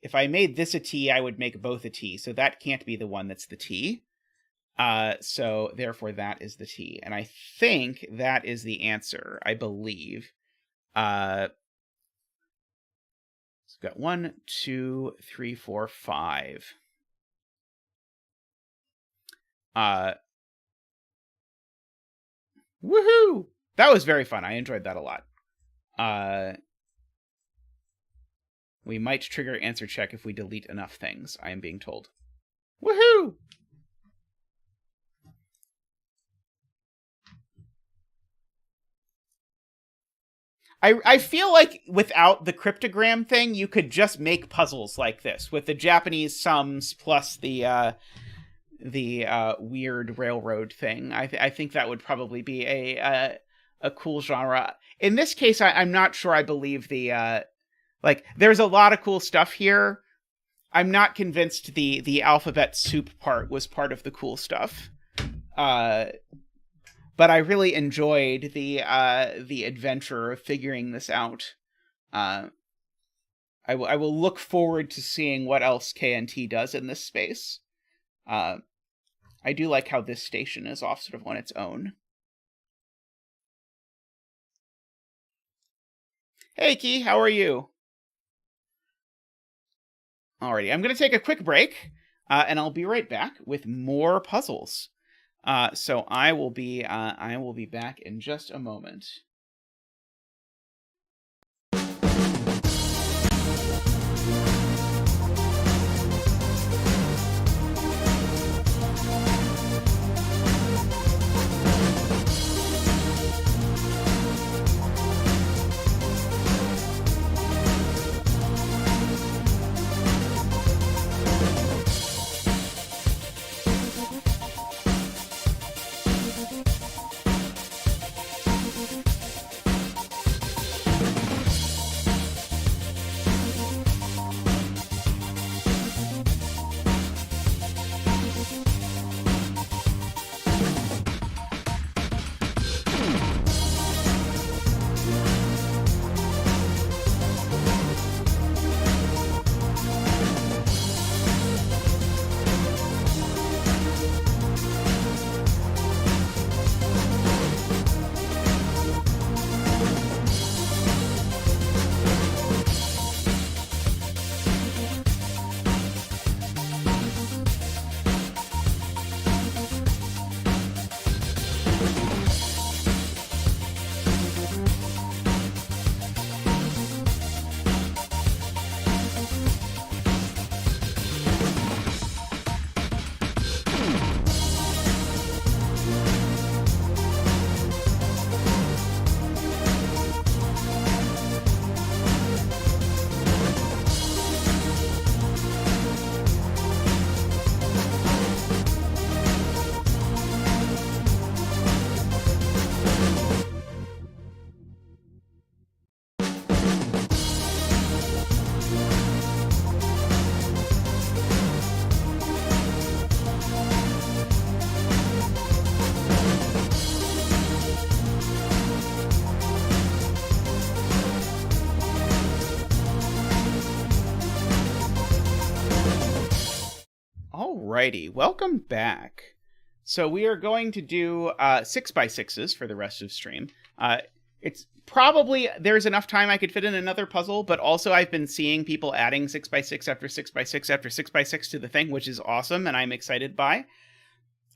If I made this a T, I would make both a T. So that can't be the one that's the T. So therefore that is the T. And I think that is the answer, I believe. So we've got 1, 2, 3, 4, 5. Woohoo! That was very fun. I enjoyed that a lot. We might trigger answer check if we delete enough things, I am being told. Woohoo! I feel like without the cryptogram thing, you could just make puzzles like this with the Japanese sums plus the weird railroad thing. I think that would probably be a cool genre. In this case, I'm not sure I believe the like there's a lot of cool stuff here. I'm not convinced the alphabet soup part was part of the cool stuff. But I really enjoyed the adventure of figuring this out. I will look forward to seeing what else KNT does in this space. I do like how this station is off sort of on its own. Hey, Key, how are you? Alrighty, I'm going to take a quick break, and I'll be right back with more puzzles. So I will be back in just a moment. Alrighty, welcome back. So we are going to do 6x6s for the rest of stream. It's probably, there's enough time I could fit in another puzzle, but also I've been seeing people adding 6x6 after 6x6 after 6x6 to the thing, which is awesome, and I'm excited by.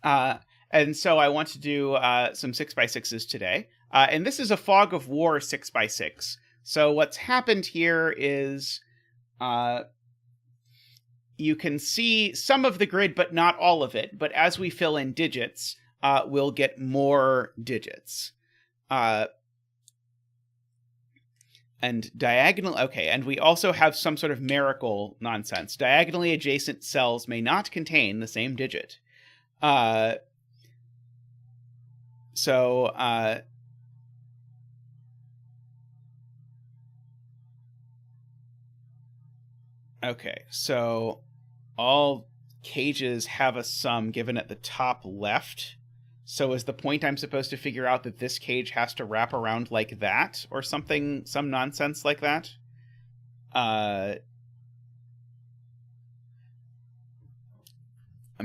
And so I want to do some 6x6s today. And this is a Fog of War 6x6. So what's happened here is you can see some of the grid, but not all of it. But as we fill in digits, we'll get more digits. And diagonal, okay, and we also have some sort of miracle nonsense. Diagonally adjacent cells may not contain the same digit. Okay, so all cages have a sum given at the top left. So is the point I'm supposed to figure out that this cage has to wrap around like that? Or something, some nonsense like that? I'm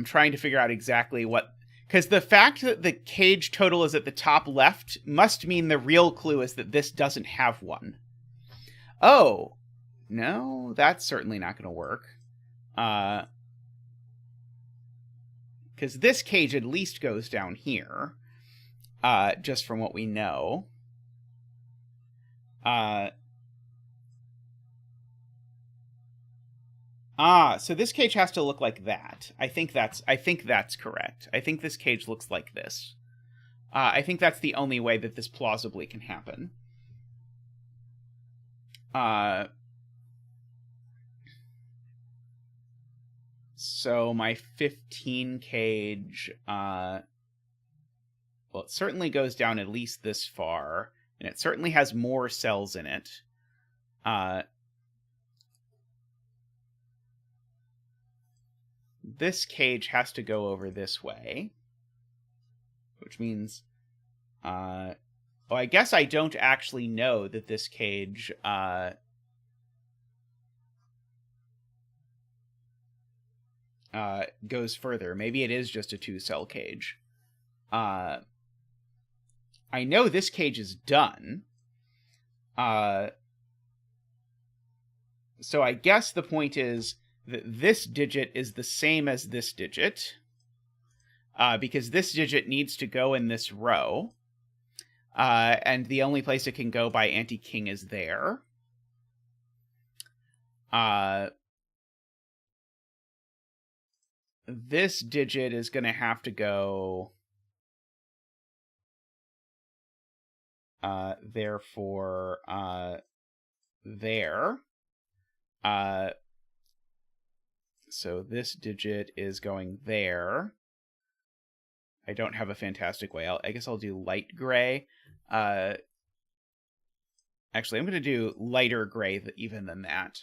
trying to figure out exactly what... Because the fact that the cage total is at the top left must mean the real clue is that this doesn't have one. Oh, no, that's certainly not going to work. Because this cage at least goes down here, just from what we know. So this cage has to look like that. I think that's correct. I think this cage looks like this. I think that's the only way that this plausibly can happen. So my 15 cage, well, it certainly goes down at least this far, and it certainly has more cells in it. This cage has to go over this way, which means, oh, I guess I don't actually know that this cage, goes further. Maybe it is just a 2-cell cage. I know this cage is done. So I guess the point is that this digit is the same as this digit, because this digit needs to go in this row, and the only place it can go by anti-king is there. This digit is going to have to go, therefore, there. So this digit is going there. I don't have a fantastic way. I guess I'll do light gray. Actually, I'm going to do lighter gray even than that.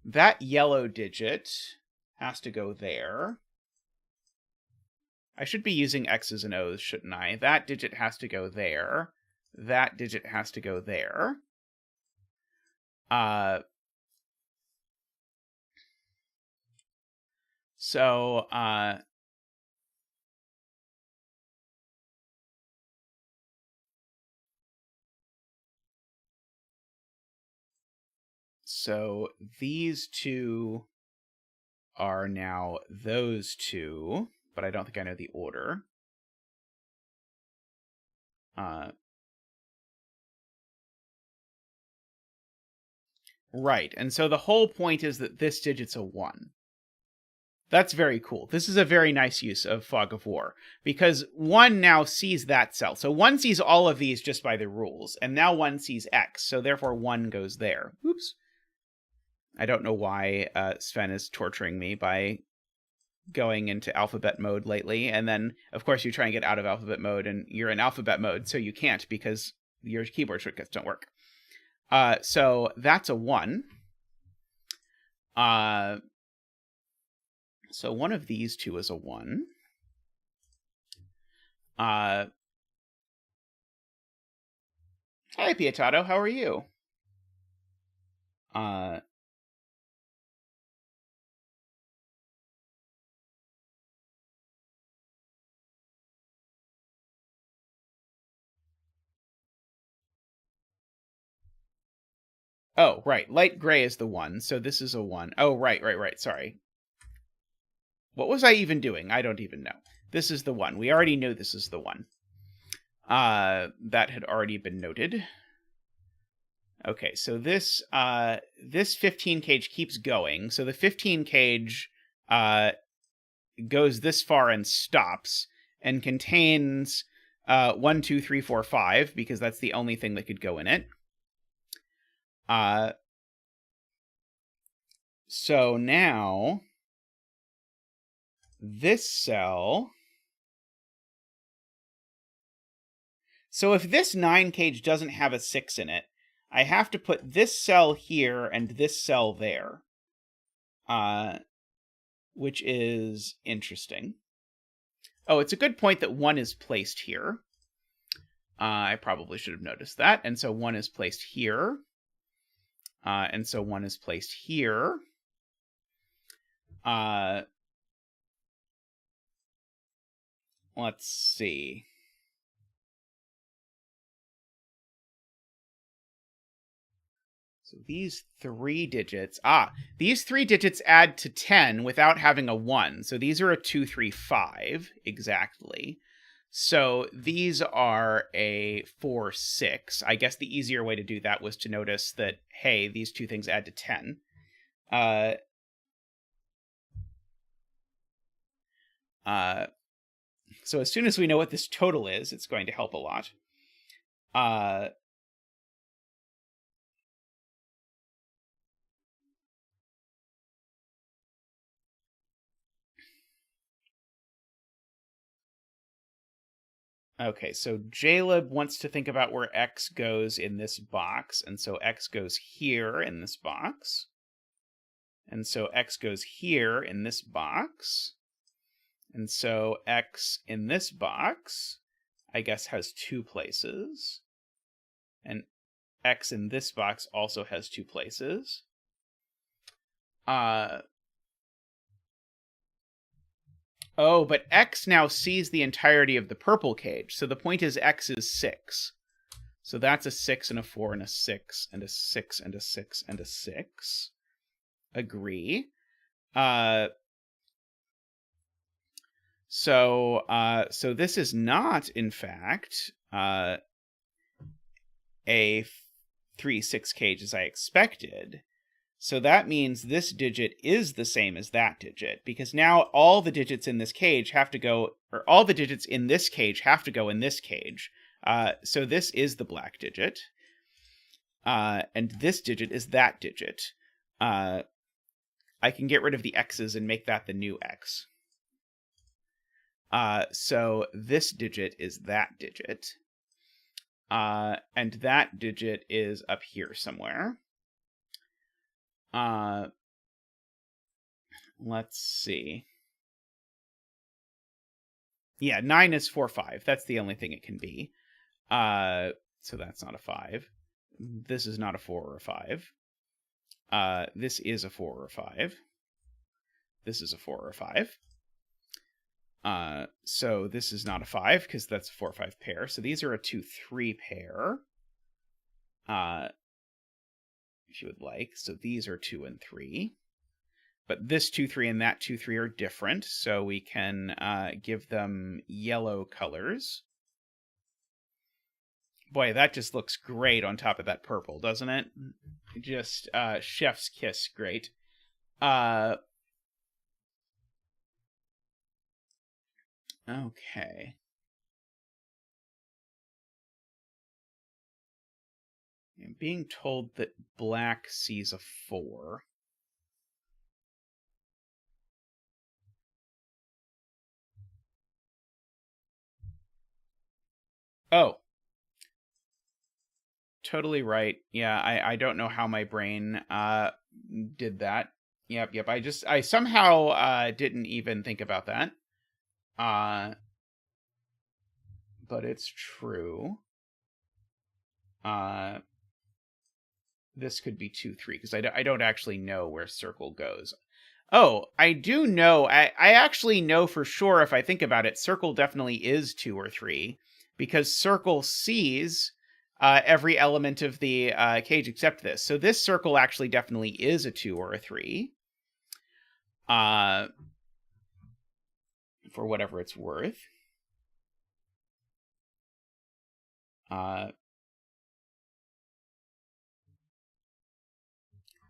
That yellow digit has to go there. I should be using X's and O's, shouldn't I? That digit has to go there. That digit has to go there. So these two are now those two, but I don't think I know the order. Right, and so the whole point is that this digit's a 1. That's very cool. This is a very nice use of Fog of War, because 1 now sees that cell. So 1 sees all of these just by the rules, and now 1 sees X, so therefore 1 goes there. Oops. I don't know why Sven is torturing me by going into alphabet mode lately, and then, of course, you try and get out of alphabet mode, and you're in alphabet mode, so you can't because your keyboard shortcuts don't work. So that's a 1. So one of these two is a 1. Hi, Pietato, how are you? Oh, right. Light gray is the 1, so this is a 1. Oh, right. Sorry. What was I even doing? I don't even know. This is the 1. We already knew this is the 1. That had already been noted. Okay, so this 15 cage keeps going. So the 15 cage goes this far and stops and contains 1, 2, 3, 4, 5, because that's the only thing that could go in it. So now this cell. So if this 9 cage doesn't have a 6 in it, I have to put this cell here and this cell there, which is interesting. Oh, it's a good point that 1 is placed here. I probably should have noticed that. And so 1 is placed here. And so 1 is placed here. Let's see. So these 3 digits, these 3 digits add to 10 without having a 1. So these are a 2, 3, 5 exactly. So these are a 4, 6. I guess the easier way to do that was to notice that, hey, these 2 things add to 10. So as soon as we know what this total is, it's going to help a lot. Okay, so JLib wants to think about where X goes in this box, and so X goes here in this box. And so X goes here in this box. And so X in this box, I guess, has 2 places. And X in this box also has 2 places. Oh, but X now sees the entirety of the purple cage. So the point is X is 6. So that's a 6 and a 4 and a 6 and a 6 and a 6 and a 6. Agree. So this is not, in fact, a 3, 6 cage as I expected. So that means this digit is the same as that digit, because now all the digits in this cage have to go, or all the digits in this cage have to go in this cage. So this is the black digit. And this digit is that digit. I can get rid of the X's and make that the new X. So this digit is that digit. And that digit is up here somewhere. Let's see. Yeah, 9 is 4, 5. That's the only thing it can be. So that's not a 5. This is not a 4 or a 5. This is a 4 or a 5. This is a 4 or a 5. So this is not a 5 because that's a 4, 5 pair. So these are a 2, 3 pair. If you would like. So these are 2 and 3. But this 2, 3 and that 2, 3 are different. So we can give them yellow colors. Boy, that just looks great on top of that purple, doesn't it? Just chef's kiss great. Okay. I'm being told that black sees a 4. Oh. Totally right. Yeah, I don't know how my brain did that. Yep. I somehow didn't even think about that. But it's true. This could be 2, 3, because I don't actually know where circle goes. Oh, I do know. I actually know for sure, if I think about it, circle definitely is 2 or 3, because circle sees every element of the cage except this. So this circle actually definitely is a 2 or a 3. For whatever it's worth.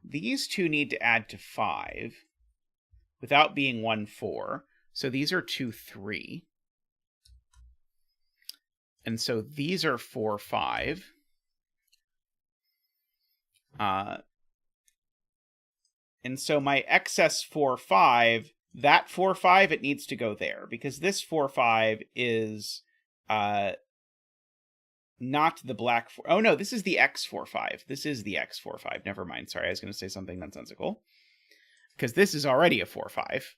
These two need to add to 5 without being 1, 4. So these are 2, 3. And so these are 4, 5. And so my excess 4, 5, that 4, 5, it needs to go there, because this 4, 5 is not the black 4. Oh, no, this is the X 4, 5. This is the X 4, 5. Never mind. Sorry, I was going to say something nonsensical. Because this is already a 4, 5.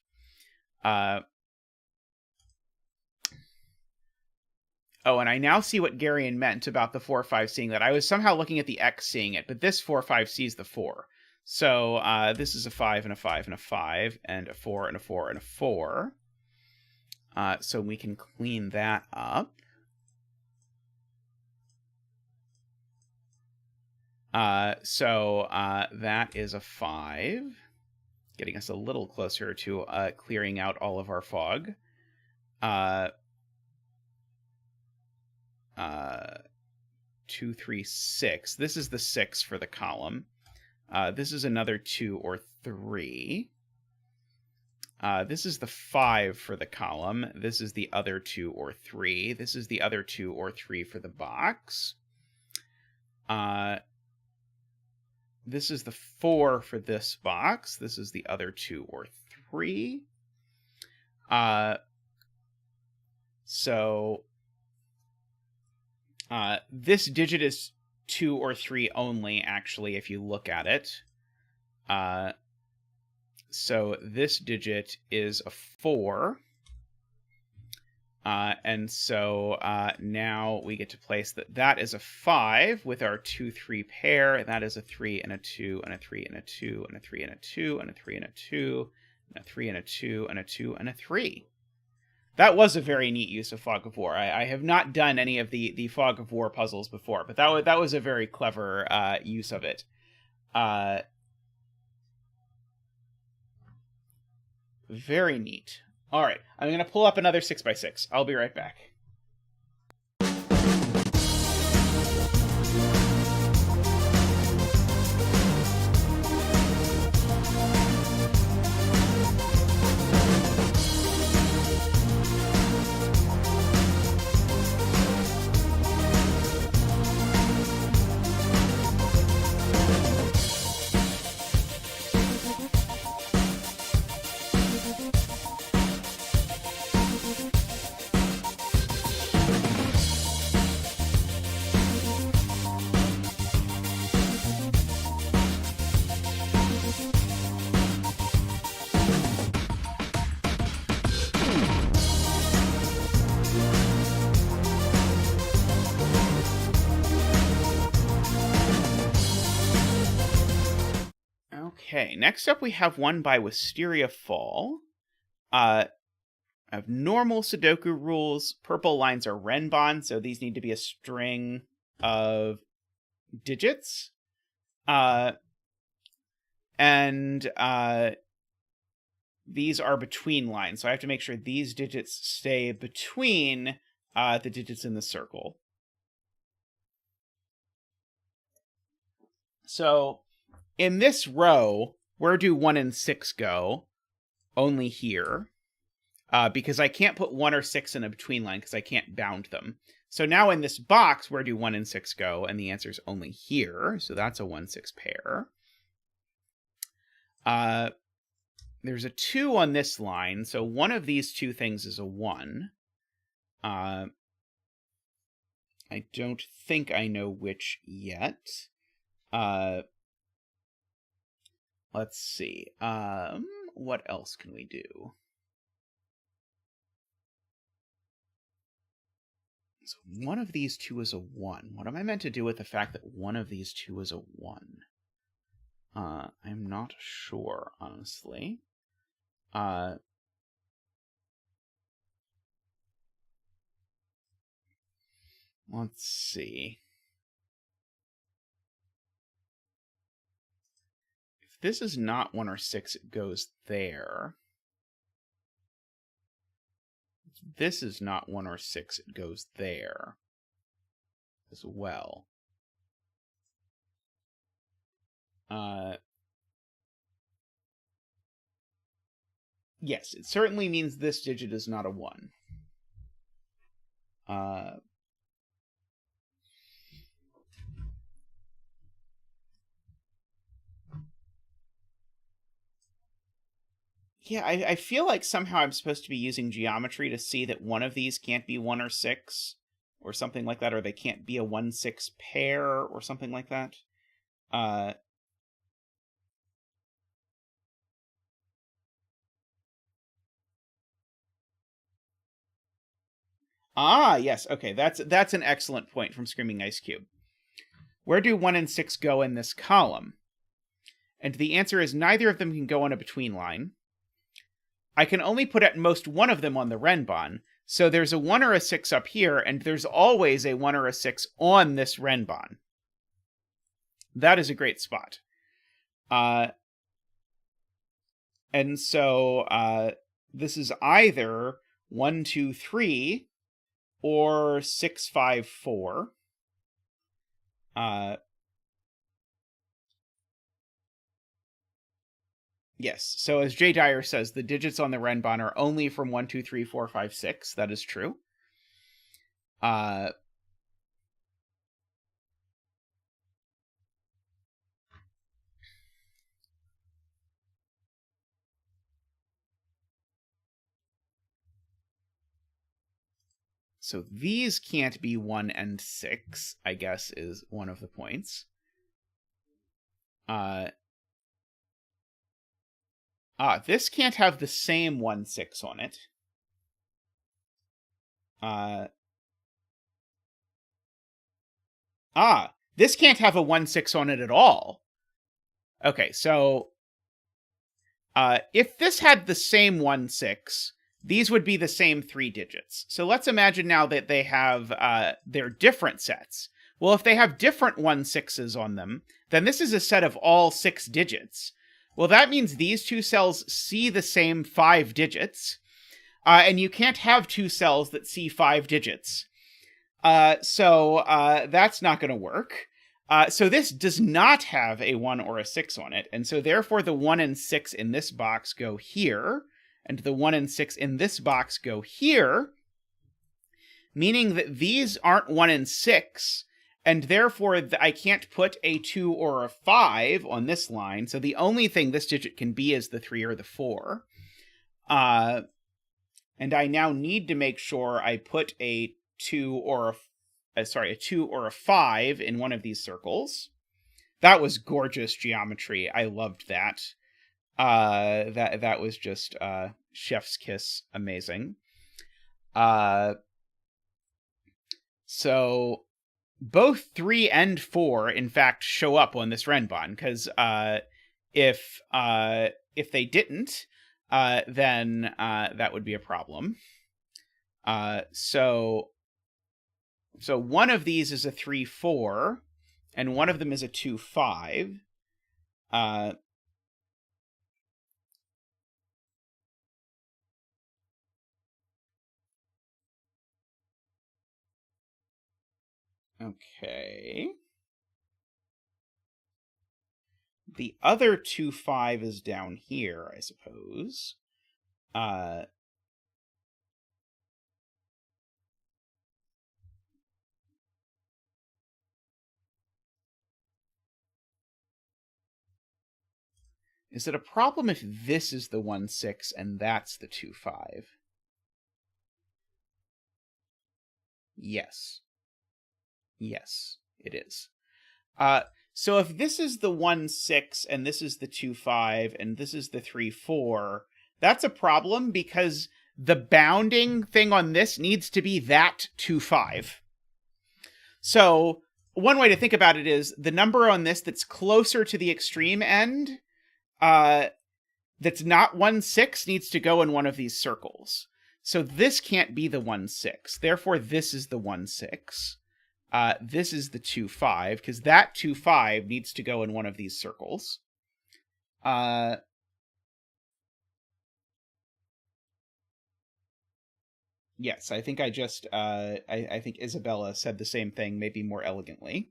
Oh, and I now see what Garion meant about the 4, 5 seeing that. I was somehow looking at the X seeing it, but this 4, 5 sees the 4. So this is a 5 and a 5 and a 5 and a 4 and a 4 and a 4. So we can clean that up. So that is a 5, getting us a little closer to clearing out all of our fog. 2, 3, 6. This is the 6 for the column. This is another 2 or 3. This is the 5 for the column. This is the other 2 or 3. This is the other 2 or 3 for the box. This is the 4 for this box. This is the other 2 or 3. So this digit is 2 or 3 only, actually, if you look at it. So this digit is a 4. And so now we get to place that is a 5 with our 2, 3 pair. And that is a 3 and a 2 and a 3 and a 2 and a 3 and a 2 and a 3 and a 2 and a 3 and a 2 and a 2 and a 3. That was a very neat use of Fog of War. I have not done any of the Fog of War puzzles before, but that was a very clever use of it. Very neat. All right, I'm going to pull up another 6x6. I'll be right back. Okay, next up we have one by Wisteria Fall. I have normal Sudoku rules. Purple lines are Renbon, so these need to be a string of digits. And these are between lines, so I have to make sure these digits stay between the digits in the circle. So in this row, where do 1 and 6 go? Only here. Because I can't put 1 or 6 in a between line because I can't bound them. So now in this box, where do 1 and 6 go? And the answer is only here. So that's a 1-6 pair. There's a 2 on this line. So one of these two things is a 1. I don't think I know which yet. Let's see. What else can we do? So one of these two is a 1. What am I meant to do with the fact that one of these two is a 1? I'm not sure, honestly. Let's see. this is not 1 or 6, it goes there. If this is not 1 or 6, it goes there as well. Yes, it certainly means this digit is not a 1. Yeah, I feel like somehow I'm supposed to be using geometry to see that one of these can't be 1 or 6, or something like that, or they can't be a 1-6 pair, or something like that. Yes, okay, that's an excellent point from Screaming Ice Cube. Where do 1 and 6 go in this column? And the answer is neither of them can go on a between line. I can only put at most one of them on the Renbon, so there's a 1 or a 6 up here, and there's always a 1 or a 6 on this Renbon. That is a great spot. And so this is either 1, 2, 3, or 6, 5, 4. Yes, so as Jay Dyer says, the digits on the Renbon are only from 1, 2, 3, 4, 5, 6. That is true. So these can't be 1 and 6, I guess, is one of the points. This can't have the same 1, 6 on it. This can't have a 1, 6 on it at all. Okay, so if this had the same 1, 6, these would be the same 3 digits. So let's imagine now that they have their different sets. Well, if they have different 1, 6s on them, then this is a set of all 6 digits. Well, that means these two cells see the same 5 digits, and you can't have two cells that see 5 digits. So that's not going to work. So this does not have a 1 or a 6 on it, and so therefore the 1 and 6 in this box go here, and the 1 and 6 in this box go here, meaning that these aren't 1 and 6, and therefore I can't put a 2 or a 5 on this line, so the only thing this digit can be is the 3 or the 4. And I now need to make sure I put a 2 or a 2 or a 5 in one of these circles. That was gorgeous geometry. I loved that. That was just chef's kiss, amazing. So both 3 and 4, in fact, show up on this Renbon, because if they didn't, then that would be a problem. So one of these is a 3, 4, and one of them is a 2, 5. Okay. The other 2, 5 is down here, I suppose. Is it a problem if this is the 1, 6 and that's the 2, 5? Yes. Yes, it is. So if this is the 1, 6 and this is the 2, 5 and this is the 3, 4, that's a problem because the bounding thing on this needs to be that 2, 5. So one way to think about it is the number on this that's closer to the extreme end, that's not 1, 6 needs to go in one of these circles. So this can't be the 1, 6. Therefore, this is the 1, 6. This is the 2, 5, because that 2, 5 needs to go in one of these circles. Yes, I think I just, I think Isabella said the same thing, maybe more elegantly.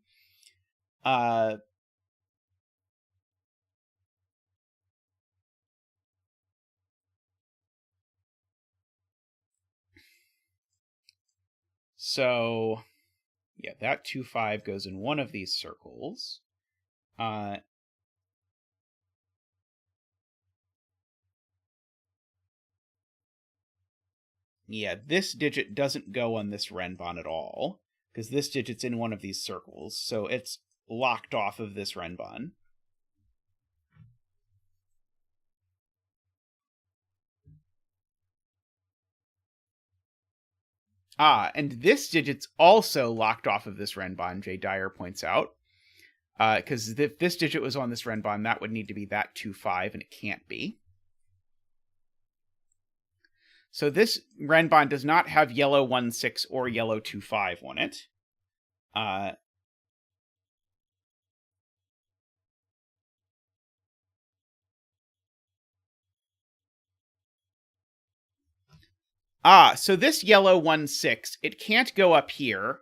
So, yeah, that 2-5 goes in one of these circles. Yeah, this digit doesn't go on this Renbon at all, because this digit's in one of these circles, so it's locked off of this Renbon. And this digit's also locked off of this Renbon, Jay Dyer points out. Because if this digit was on this Renbon, that would need to be that 2-5, and it can't be. So this Renbon does not have yellow 1-6 or yellow 2-5 on it. So this yellow 1-6, it can't go up here.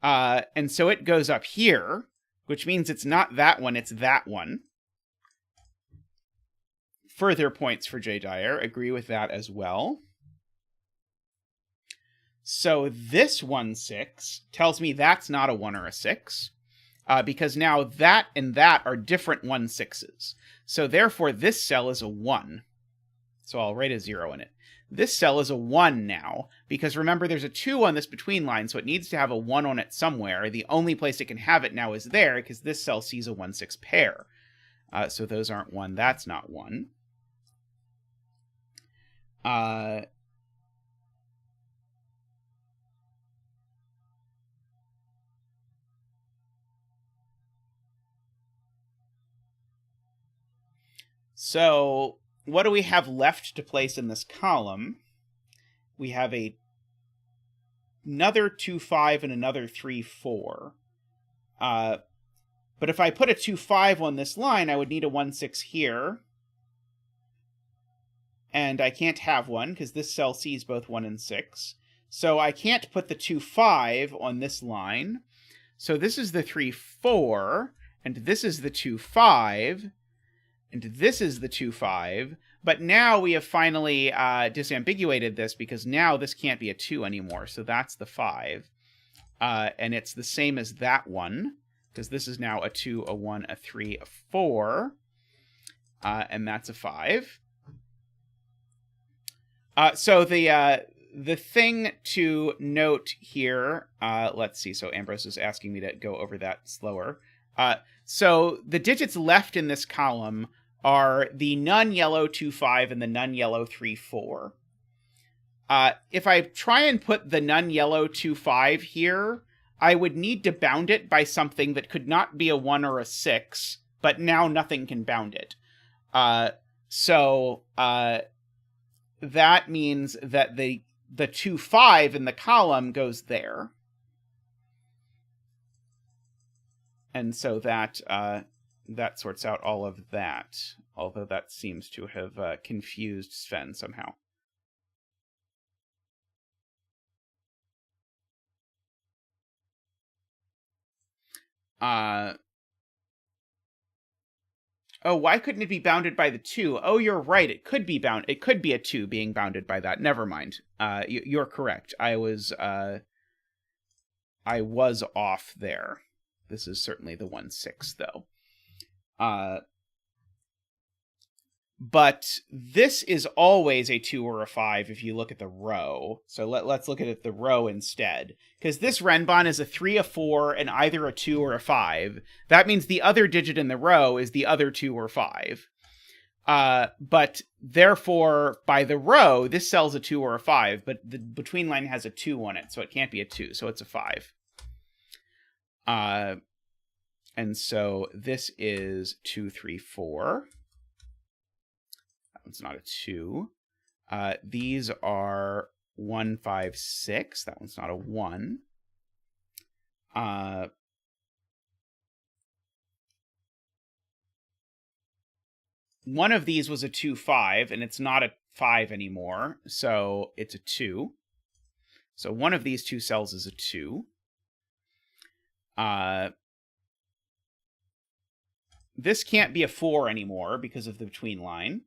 And so it goes up here, which means it's not that one, it's that one. Further points for Jay Dyer. Agree with that as well. So this 1-6 tells me that's not a 1 or a 6, because now that and that are different 1-6s. So therefore, this cell is a 1. So I'll write a 0 in it. This cell is a 1 now, because remember there's a 2 on this between line, so it needs to have a 1 on it somewhere. The only place it can have it now is there, because this cell sees a 1-6 pair. So those aren't 1. That's not 1. So what do we have left to place in this column? We have another 2-5 and another 3-4. But if I put a 2-5 on this line, I would need a 1-6 here. And I can't have one, because this cell sees both 1 and 6. So I can't put the 2-5 on this line. So this is the 3-4, and this is the 2-5, and this is the 2-5. But now we have finally disambiguated this, because now this can't be a 2 anymore. So that's the 5. And it's the same as that one, because this is now a 2, a 1, a 3, a 4. And that's a 5. So the thing to note here, let's see. So Ambrose is asking me to go over that slower. So the digits left in this column are the non-yellow 2-5 and the non-yellow 3-4. If I try and put the non-yellow 2-5 here, I would need to bound it by something that could not be a 1 or a 6, but now nothing can bound it. So that means that the 2-5 in the column goes there. And so that that sorts out all of that, although that seems to have confused Sven somehow. Oh, why couldn't it be bounded by the 2? Oh, you're right. It could be bound. It could be a 2 being bounded by that. Never mind. You're correct. I was off there. This is certainly the 1-6, though. But this is always a 2 or a 5 if you look at the row. So let's look at the row instead. Because this Renbon is a 3, a 4, and either a 2 or a 5. That means the other digit in the row is the other 2 or 5. But therefore, by the row, this cell's a 2 or a 5, but the between line has a 2 on it, so it can't be a 2, so it's a 5. And so this is 2, 3, 4. That one's not a 2. These are 1, 5, 6. That one's not a 1. one of these was a 2, 5, and it's not a 5 anymore, so it's a 2. So one of these two cells is a 2. This can't be a 4 anymore because of the between line.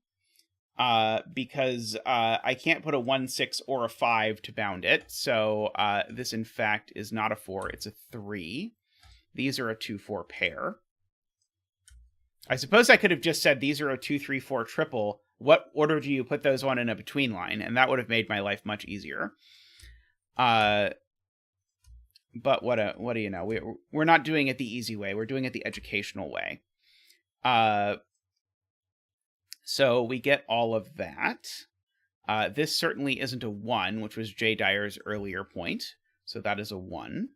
Because I can't put a 1, 6, or a 5 to bound it. So this, in fact, is not a 4. It's a 3. These are a 2, 4 pair. I suppose I could have just said these are a 2, 3, 4 triple. What order do you put those on in a between line? And that would have made my life much easier. But what do you know? We're not doing it the easy way. We're doing it the educational way. So we get all of that. This certainly isn't a 1, which was Jay Dyer's earlier point. So that is a 1.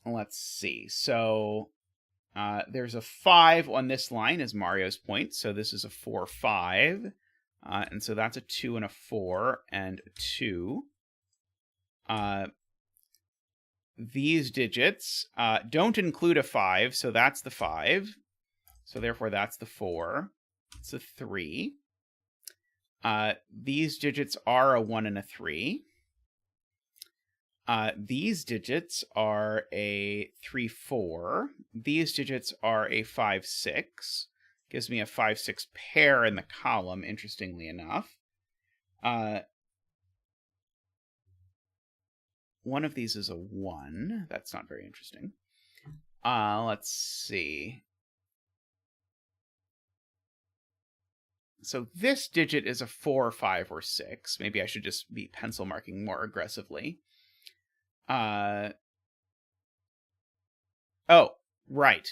Let's see. So there's a 5 on this line as Mario's point. So this is a 4, 5. And so that's a 2 and a 4 and a 2. These digits don't include a 5, so that's the 5. So therefore that's the 4. It's a 3. These digits are a 1 and a 3. These digits are a 3, 4. These digits are a 5, 6. Gives me a 5, 6 pair in the column, interestingly enough. One of these is a 1. That's not very interesting. Let's see. So this digit is a 4, 5, or 6. Maybe I should just be pencil marking more aggressively. Oh, right.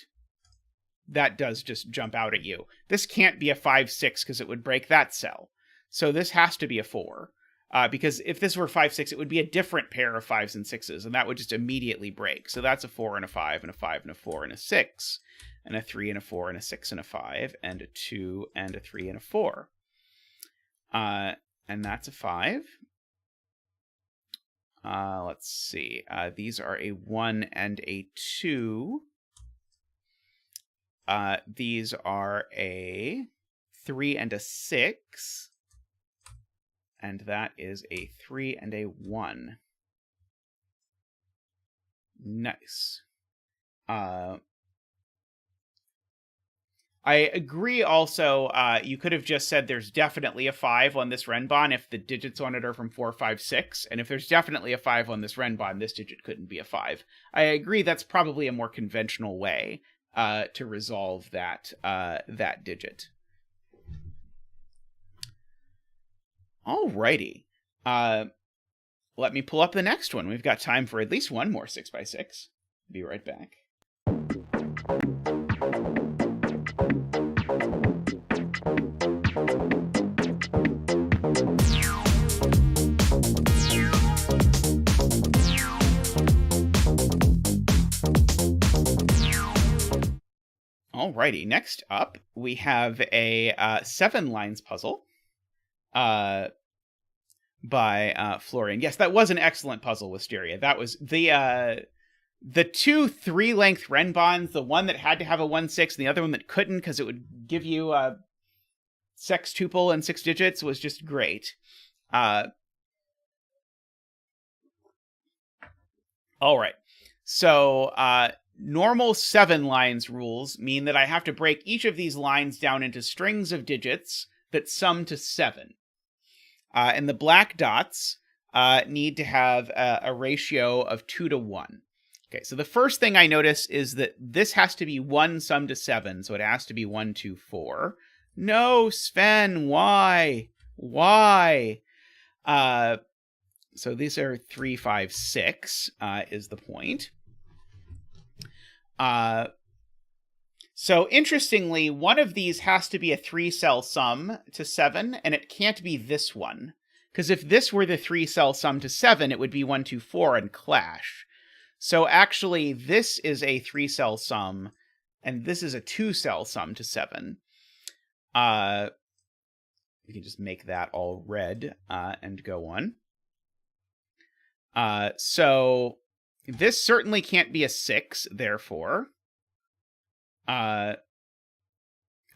That does just jump out at you. This can't be a 5, 6 because it would break that cell. So this has to be a 4. Because if this were 5, 6, it would be a different pair of 5s and 6s, and that would just immediately break. So that's a 4 and a 5 and a 5 and a 4 and a 6. And a 3 and a 4 and a 6 and a 5 and a 2 and a 3 and a 4. And that's a 5. Let's see. These are a 1 and a 2. These are a 3 and a 6. And that is a 3 and a 1. Nice. I agree also, you could have just said there's definitely a 5 on this Renbon if the digits on it are from 4, 5, 6. And if there's definitely a 5 on this Renbon, this digit couldn't be a 5. I agree that's probably a more conventional way to resolve that digit. Alrighty. Let me pull up the next one. We've got time for at least one more 6x6. Be right back. Alrighty, next up, we have a 7 lines puzzle by Florian. Yes, that was an excellent puzzle, Wisteria. That was the 2 3-length Renbons, the one that had to have a 1, 6, and the other one that couldn't because it would give you a sextuple and 6 digits was just great. All right, so normal 7 lines rules mean that I have to break each of these lines down into strings of digits that sum to 7. And the black dots need to have a ratio of 2 to 1. Okay, so the first thing I notice is that this has to be 1 summed to 7, so it has to be 1, 2, 4. No, Sven, why? Why? So these are 3, 5, 6 is the point. So interestingly, one of these has to be a 3-cell sum to 7, and it can't be this one. Because if this were the 3-cell sum to 7, it would be 1, 2, 4 and clash. So actually, this is a 3-cell sum, and this is a 2-cell sum to 7. We can just make that all red and go on. So this certainly can't be a 6, therefore.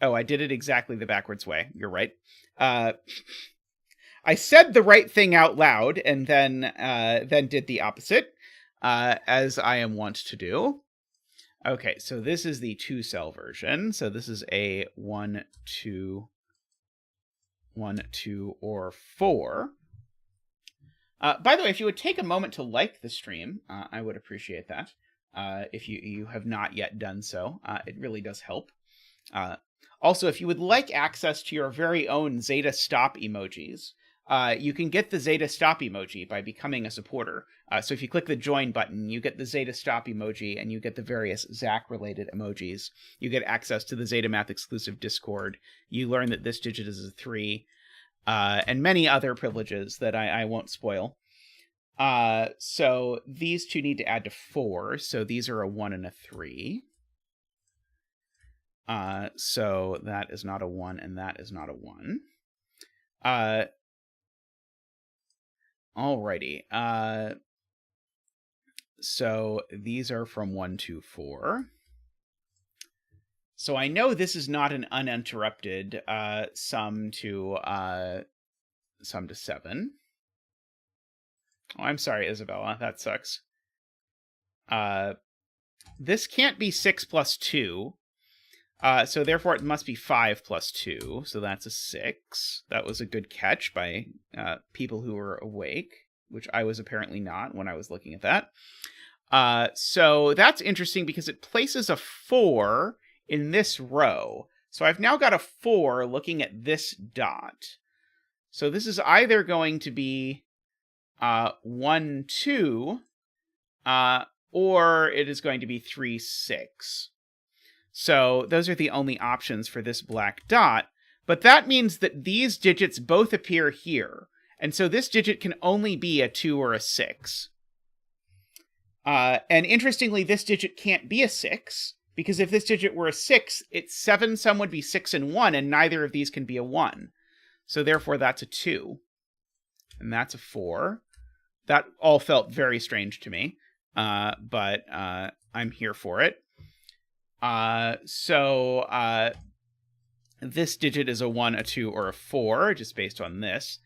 Oh, I did it exactly the backwards way. You're right. I said the right thing out loud and then did the opposite, as I am wont to do. Okay, so this is the 2-cell version. So this is a 1, 2, 1, 2, or 4. By the way, if you would take a moment to like the stream, I would appreciate that. If you have not yet done so, it really does help. Also, if you would like access to your very own Zeta Stop emojis, you can get the Zeta Stop emoji by becoming a supporter. So if you click the join button, you get the Zeta Stop emoji and you get the various Zach-related emojis. You get access to the Zetamath exclusive Discord. You learn that this digit is a 3, and many other privileges that I won't spoil. So these two need to add to 4, so these are a 1 and a 3. So that is not a 1, and that is not a 1. Alrighty. So these are from 1 to 4. So I know this is not an uninterrupted sum to 7. Oh, I'm sorry, Isabella. That sucks. This can't be 6 plus 2. So therefore it must be 5 plus 2. So that's a 6. That was a good catch by people who were awake, which I was apparently not when I was looking at that. So that's interesting because it places a 4 in this row. So I've now got a 4 looking at this dot. So this is either going to be 1, 2, or it is going to be 3, 6. So those are the only options for this black dot. But that means that these digits both appear here. And so this digit can only be a 2 or a 6. And interestingly, this digit can't be a 6, because if this digit were a 6, its 7 sum would be 6 and 1, and neither of these can be a 1. So therefore, that's a 2. And that's a 4. That all felt very strange to me, but I'm here for it. So this digit is a 1, a 2, or a 4, just based on this.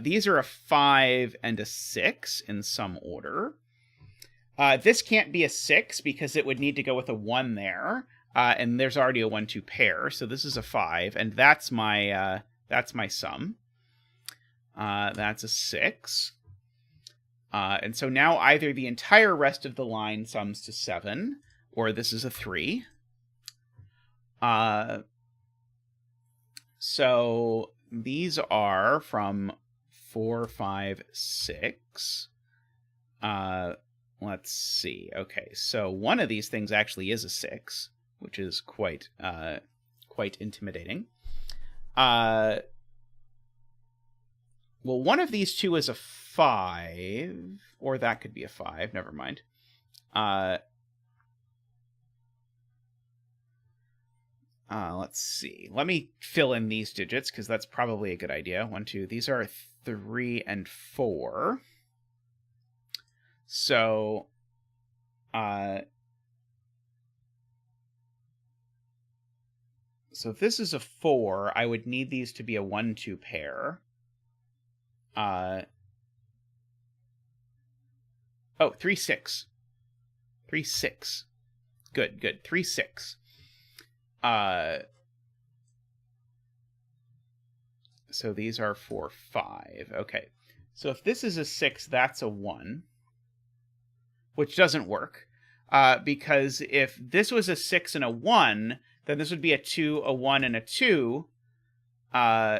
These are a 5 and a 6 in some order. This can't be a 6 because it would need to go with a 1 there, and there's already a 1-2 pair, so this is a 5, and that's my sum. That's a 6. And so now either the entire rest of the line sums to 7, or this is a 3. So these are from 4, 5, 6. Let's see. Okay, so one of these things actually is a 6, which is quite intimidating. Well, one of these two is a 5, or that could be a 5. Never mind. Let's see. Let me fill in these digits, because that's probably a good idea. 1, 2. These are 3 and 4. So, so if this is a 4, I would need these to be a 1-2 pair. Oh, 3, 6. 3, 6. Good. 3, 6. So these are 4, 5. Okay. So if this is a 6, that's a 1. Which doesn't work. Because if this was a 6 and a 1, then this would be a 2, a 1, and a 2. Oh,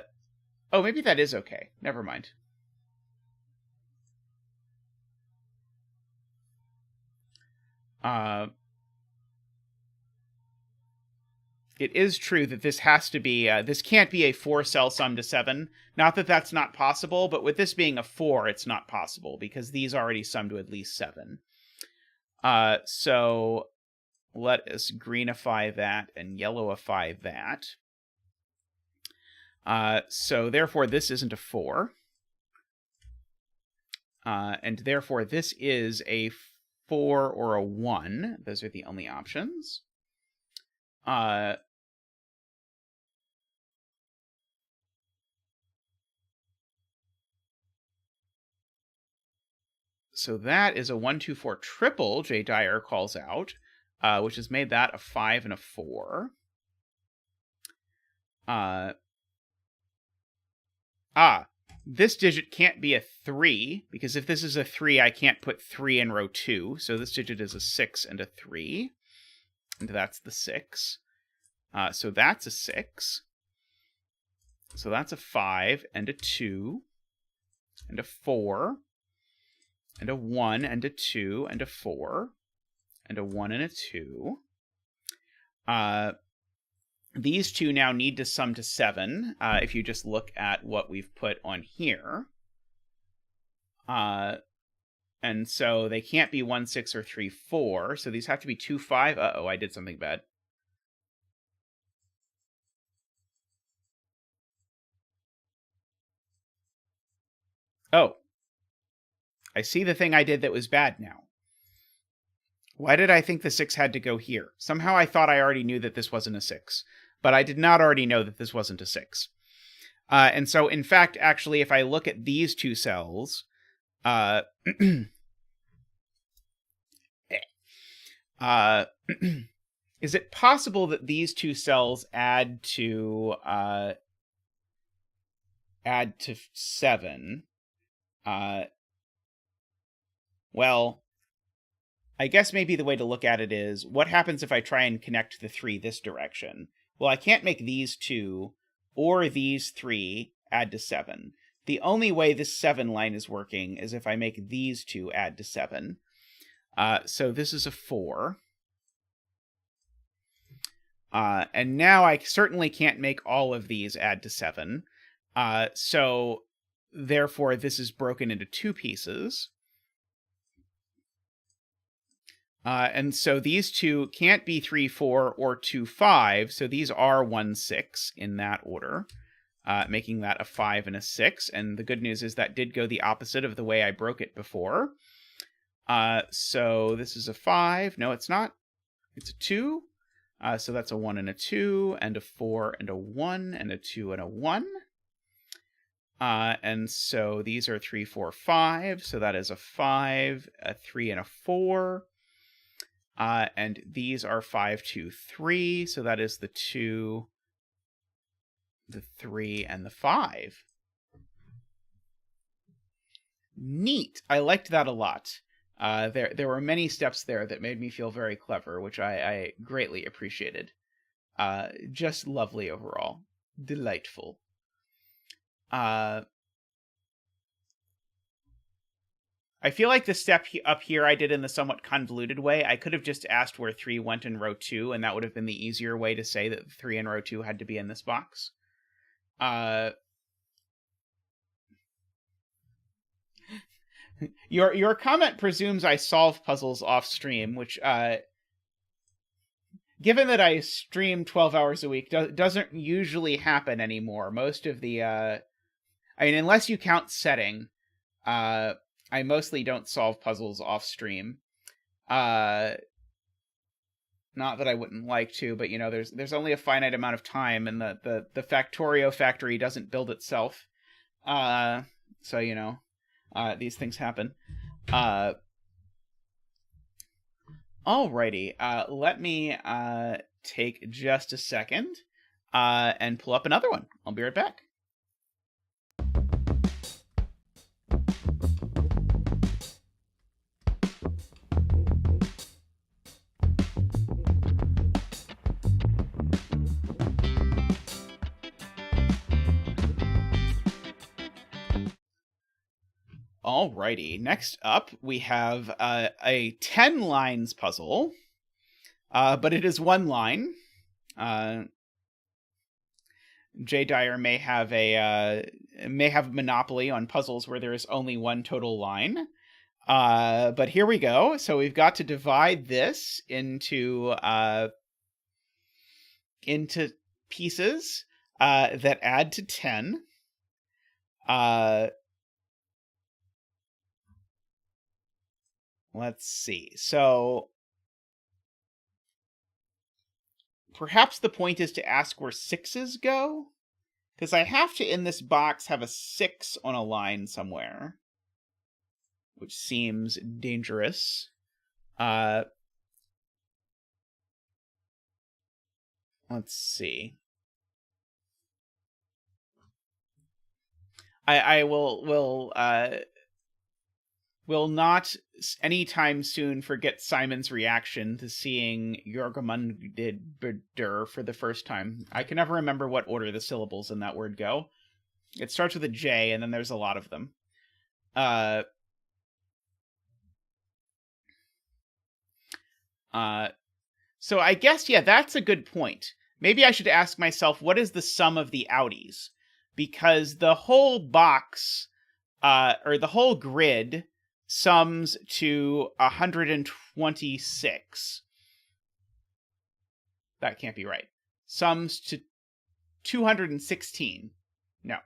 maybe that is okay. Never mind. It is true that this has to be, this can't be a 4-cell sum to 7. Not that that's not possible, but with this being a 4, it's not possible, because these already sum to at least 7. So let us greenify that and yellowify that. So therefore, this isn't a 4. And therefore, this is a 4 or a 1. Those are the only options. So that is a 1, 2, 4 triple, Jay Dyer calls out, which has made that a 5 and a 4. This digit can't be a 3, because if this is a 3, I can't put 3 in row 2. So this digit is a 6 and a 3. And that's the 6. So that's a 6. So that's a 5 and a 2 and a 4 and a 1 and a 2 and a 4 and a 1 and a 2. These two now need to sum to 7, if you just look at what we've put on here. And so they can't be 1, 6, or 3, 4. So these have to be 2, 5. Uh-oh, I did something bad. Oh. I see the thing I did that was bad now. Why did I think the 6 had to go here? Somehow I thought I already knew that this wasn't a 6. But I did not already know that this wasn't a 6. And so, in fact, actually, if I look at these two cells, is it possible that these two cells add to 7? Well, I guess maybe the way to look at it is, what happens if I try and connect the 3 this direction? Well, I can't make these 2 or these 3 add to 7. The only way this 7 line is working is if I make these 2 add to 7. So this is a 4. And now I certainly can't make all of these add to 7. So therefore, this is broken into 2 pieces. And so these two can't be 3, 4, or 2, 5. So these are 1, 6 in that order, making that a 5 and a 6. And the good news is that did go the opposite of the way I broke it before. So this is a 5. No, it's not. It's a 2. So that's a 1 and a 2, and a 4 and a 1, and a 2 and a 1. And so these are 3, 4, 5. So that is a 5, a 3, and a 4. And these are 5, 2, 3. So that is the 2, the 3, and the 5. Neat. I liked that a lot. There were many steps there that made me feel very clever, which I greatly appreciated. Just lovely overall. Delightful. I feel like the step up here I did in the somewhat convoluted way. I could have just asked where 3 went in row 2, and that would have been the easier way to say that 3 in row 2 had to be in this box. Your comment presumes I solve puzzles off stream, which, given that I stream 12 hours a week, doesn't usually happen anymore. Most of the, I mean, unless you count setting, I mostly don't solve puzzles off stream. Not that I wouldn't like to, but, you know, there's only a finite amount of time, and the Factorio factory doesn't build itself. So, you know, these things happen. Alrighty, let me take just a second and pull up another one. I'll be right back. Alrighty, next up we have a 10 lines puzzle, but it is 1 line. Jay Dyer may have a monopoly on puzzles where there is only 1 total line. But here we go. So we've got to divide this into pieces that add to 10. Let's see. So perhaps the point is to ask where 6s go, because I have to, in this box, have a 6 on a line somewhere. which seems dangerous. Let's see. I will not anytime soon forget Simon's reaction to seeing Jorgemundr for the first time. I can never remember what order the syllables in that word go. It starts with a J, and then there's a lot of them. So I guess, yeah, that's a good point. Maybe I should ask myself, what is the sum of the outies? Because the whole box, or the whole grid, sums to 126. That can't be right. Sums to 216. No.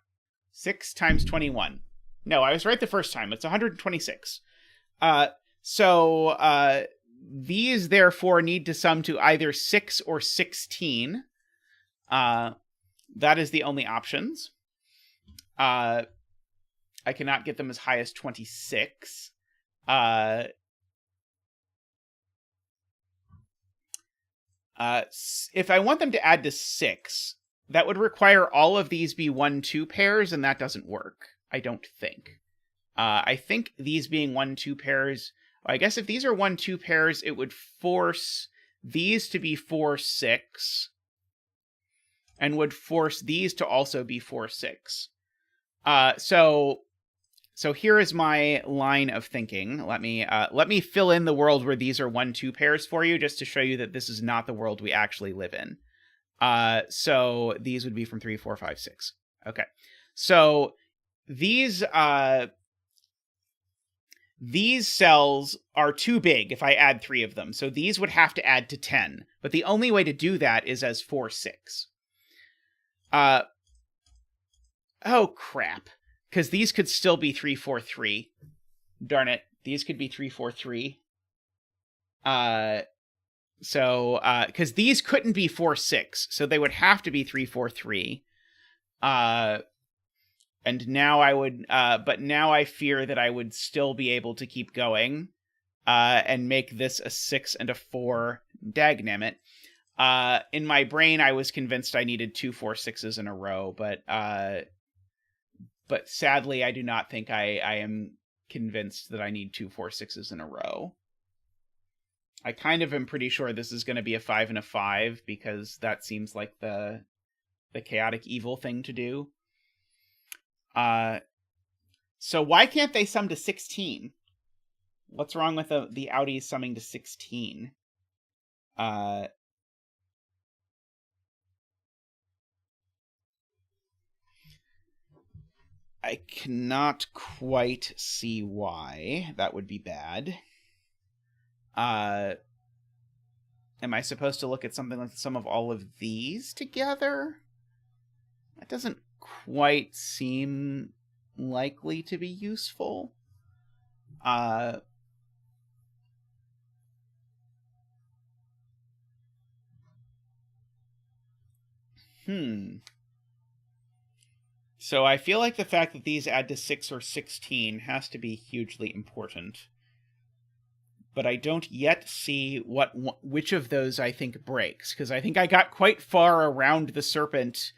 6 times 21. No, I was right the first time. It's 126. So these, therefore, need to sum to either 6 or 16. That is the only options. I cannot get them as high as 26. If I want them to add to 6, that would require all of these be 1-2 pairs, and that doesn't work, I don't think. I think these being 1-2 pairs... I guess if these are 1-2 pairs, it would force these to be 4-6, and would force these to also be 4-6. So here is my line of thinking. Let me fill in the world where these are 1-2 pairs for you, just to show you that this is not the world we actually live in. So these would be from 3, 4, 5, 6. Okay. So these cells are too big if I add 3 of them. So these would have to add to 10. But the only way to do that is as 4-6. Oh, crap. Because these could still be 3-4-3. Darn it. These could be 3-4-3. Because these couldn't be 4-6. So they would have to be 3-4-3. And now I would, but now I fear that I would still be able to keep going, and make this a 6 and a 4, dagnammit. In my brain, I was convinced I needed 2 4-6s in a row, but sadly, I do not think I am convinced that I need 2 4-6s in a row. I kind of am pretty sure this is going to be a 5 and a 5, because that seems like the chaotic evil thing to do. So why can't they sum to 16? What's wrong with the outies summing to 16? I cannot quite see why that would be bad. Am I supposed to look at something like the sum of all of these together? That doesn't quite seem likely to be useful. So I feel like the fact that these add to 6 or 16 has to be hugely important. But I don't yet see which of those I think breaks, because I think I got quite far around the serpent,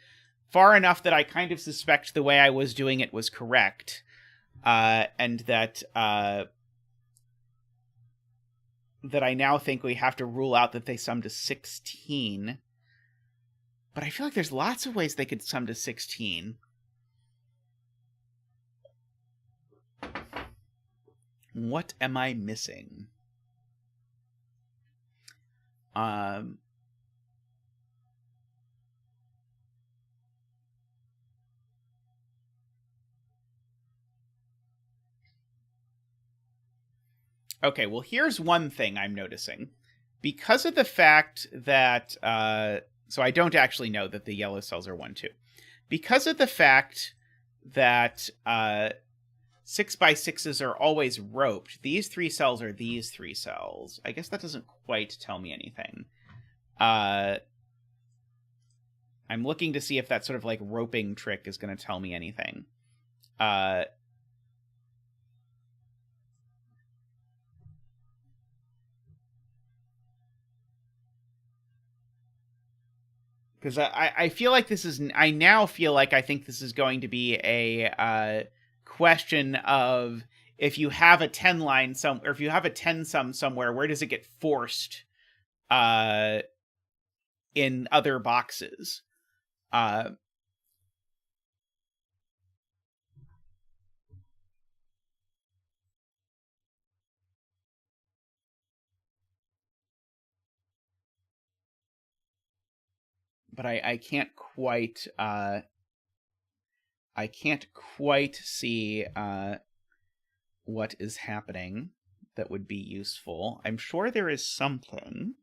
far enough that I kind of suspect the way I was doing it was correct, and that I now think we have to rule out that they sum to 16. But I feel like there's lots of ways they could sum to 16. What am I missing? Okay, well, here's one thing I'm noticing. Because of the fact that... so I don't actually know that the yellow cells are 1-2. Because of the fact that 6x6s are always roped, these 3 cells are these 3 cells. I guess that doesn't quite tell me anything. I'm looking to see if that sort of like roping trick is going to tell me anything. Because I feel like this is, I now feel like I think this is going to be a question of, if you have a 10 line or if you have a 10 sum somewhere, where does it get forced in other boxes? But I can't quite see what is happening that would be useful. I'm sure there is something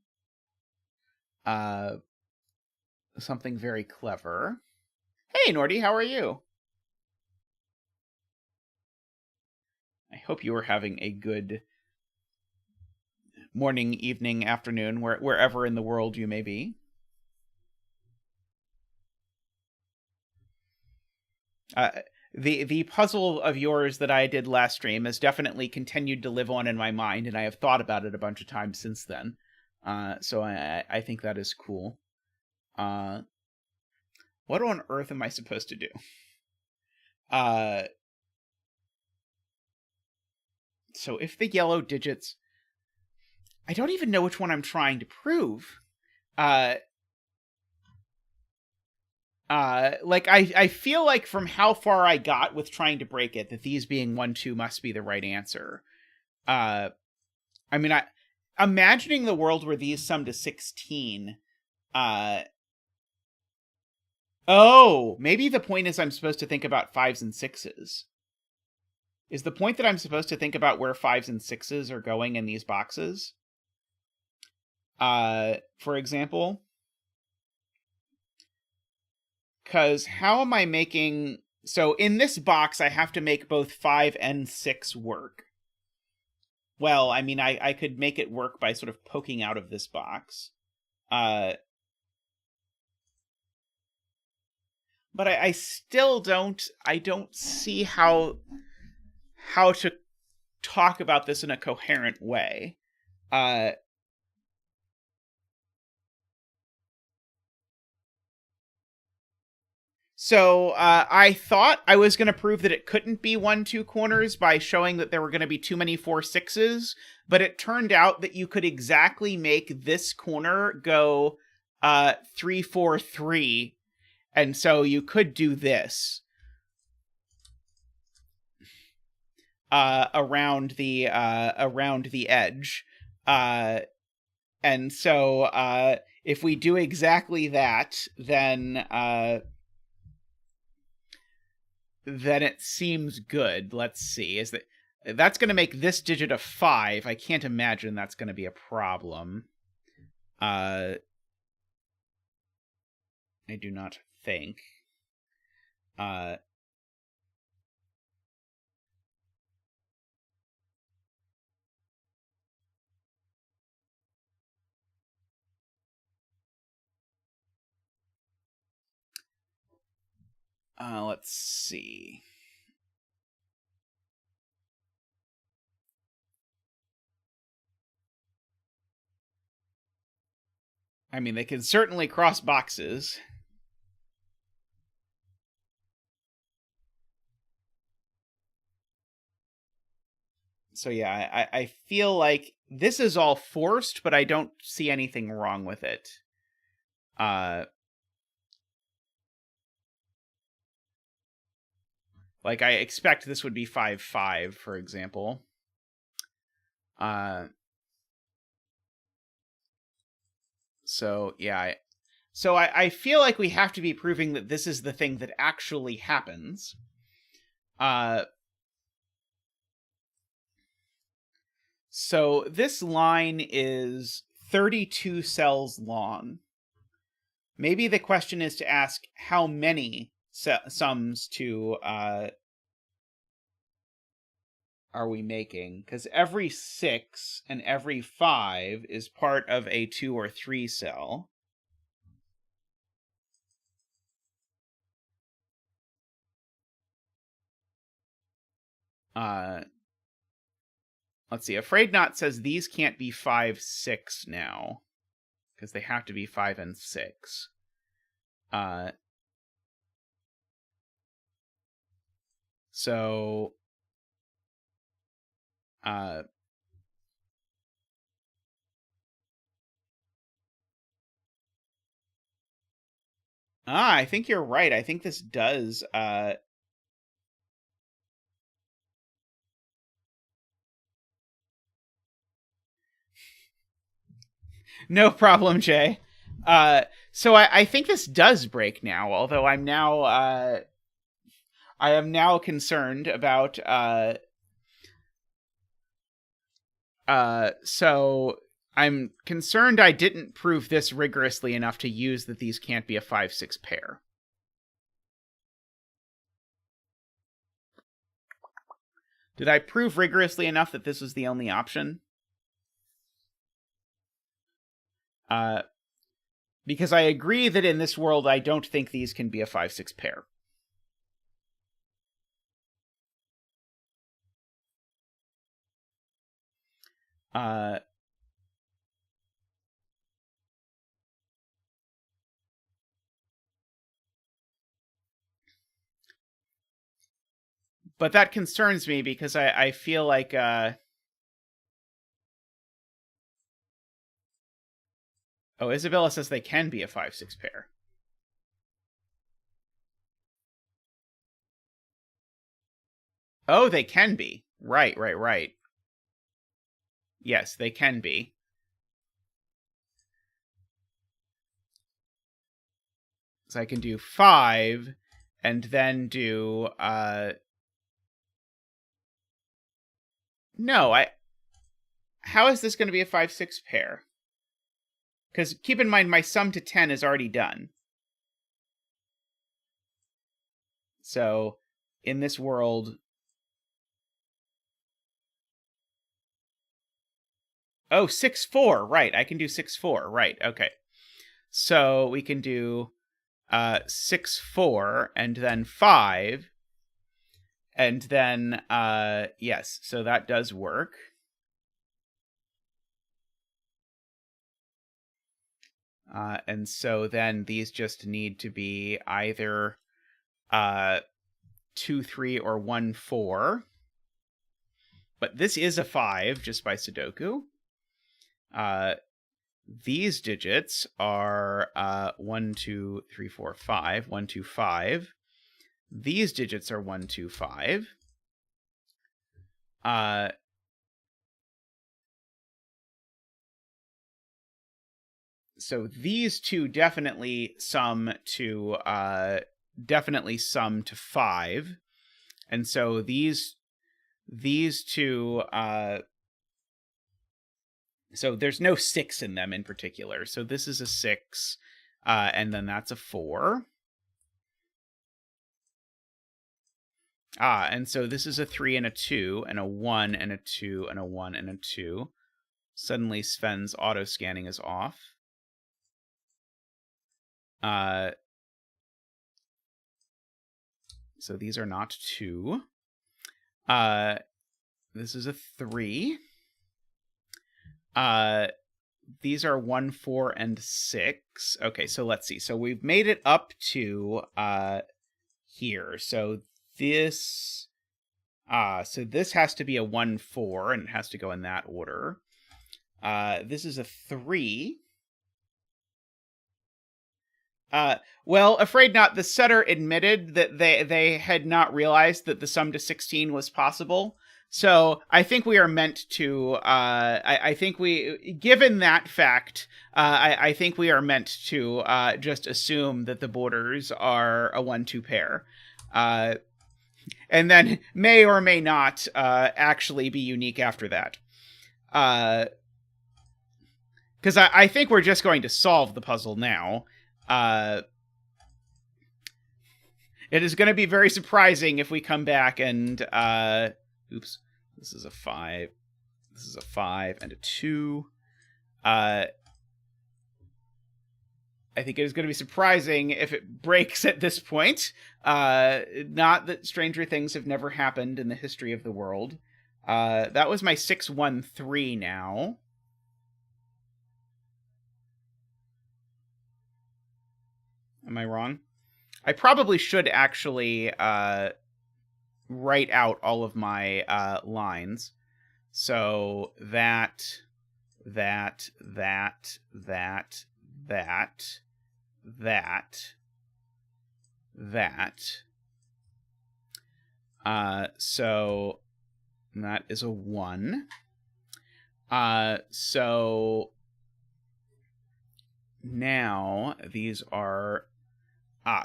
something very clever. Hey Nordy, how are you? I hope you are having a good morning, evening, afternoon, wherever in the world you may be. The puzzle of yours that I did last stream has definitely continued to live on in my mind, and I have thought about it a bunch of times since then. So I think that is cool. What on earth am I supposed to do? So if the yellow digits, I don't even know which one I'm trying to prove. Like I feel like from how far I got with trying to break it, that these being 1, 2 must be the right answer. I mean, imagining the world where these sum to 16. Oh, maybe the point is I'm supposed to think about 5s and 6s. Is the point that I'm supposed to think about where 5s and 6s are going in these boxes? For example, because how am I making... So in this box, I have to make both 5 and 6 work. Well, I mean, I could make it work by sort of poking out of this box. But I still don't see how to talk about this in a coherent way. So I thought I was going to prove that it couldn't be 1, 2 corners by showing that there were going to be too many 4, 6s, but it turned out that you could exactly make this corner go 3, 4, 3, and so you could do this around the edge, and so if we do exactly that, then it seems good. Let's see. That's going to make this digit a 5. I can't imagine that's going to be a problem. I do not think. Let's see. I mean, they can certainly cross boxes. So yeah, I feel like this is all forced, but I don't see anything wrong with it. Like, I expect this would be 5, 5, for example. So, yeah. I feel like we have to be proving that this is the thing that actually happens. So, this line is 32 cells long. Maybe the question is to ask how many sums to... are we making? Because every 6 and every 5 is part of a 2 or 3 cell. Let's see. Afraid Not says these can't be 5, 6 now, because they have to be 5 and 6. So I think you're right. I think this does no problem, Jay. So I think this does break now, although I am now concerned about so I'm concerned I didn't prove this rigorously enough to use that these can't be a 5-6 pair. Did I prove rigorously enough that this was the only option? Because I agree that in this world, I don't think these can be a 5-6 pair. But that concerns me because I feel like oh, Isabella says they can be a 5-6 pair. Oh, they can be. Right. Yes, they can be. So I can do 5 and then do no, how is this going to be a 5-6 pair? Because keep in mind, my sum to 10 is already done. So in this world, oh, 6-4, right? I can do 6-4, right? Okay, so we can do 6-4 and then 5, and then yes, so that does work. And so then these just need to be either 2-3 or 1-4. But this is a 5 just by Sudoku. These digits are 1, 2, 3, 4, 5. 1, 2, 5. These digits are 1, 2, 5. So these two definitely sum to 5, and so these two. So there's no 6 in them in particular. So this is a 6, and then that's a 4. And so this is a 3 and a 2, and a 1 and a 2, and a 1 and a 2. Suddenly Sven's auto-scanning is off. So these are not 2. This is a 3. These are 1, 4, and 6. Okay, so let's see. So we've made it up to here. So this has to be a 1, 4, and it has to go in that order. This is a 3. Well, afraid not. The setter admitted that they had not realized that the sum to 16 was possible. So I think we are meant to. I think given that fact, I think we are meant to just assume that the borders are a 1-2 pair, and then may or may not actually be unique after that. Because I think we're just going to solve the puzzle now. It is going to be very surprising if we come back and oops, this is a 5. This is a 5 and a 2. I think it is going to be surprising if it breaks at this point. Not that stranger things have never happened in the history of the world. That was my 6-1-3 now. Am I wrong? I probably should actually write out all of my lines. So that. So that is a 1. So now these are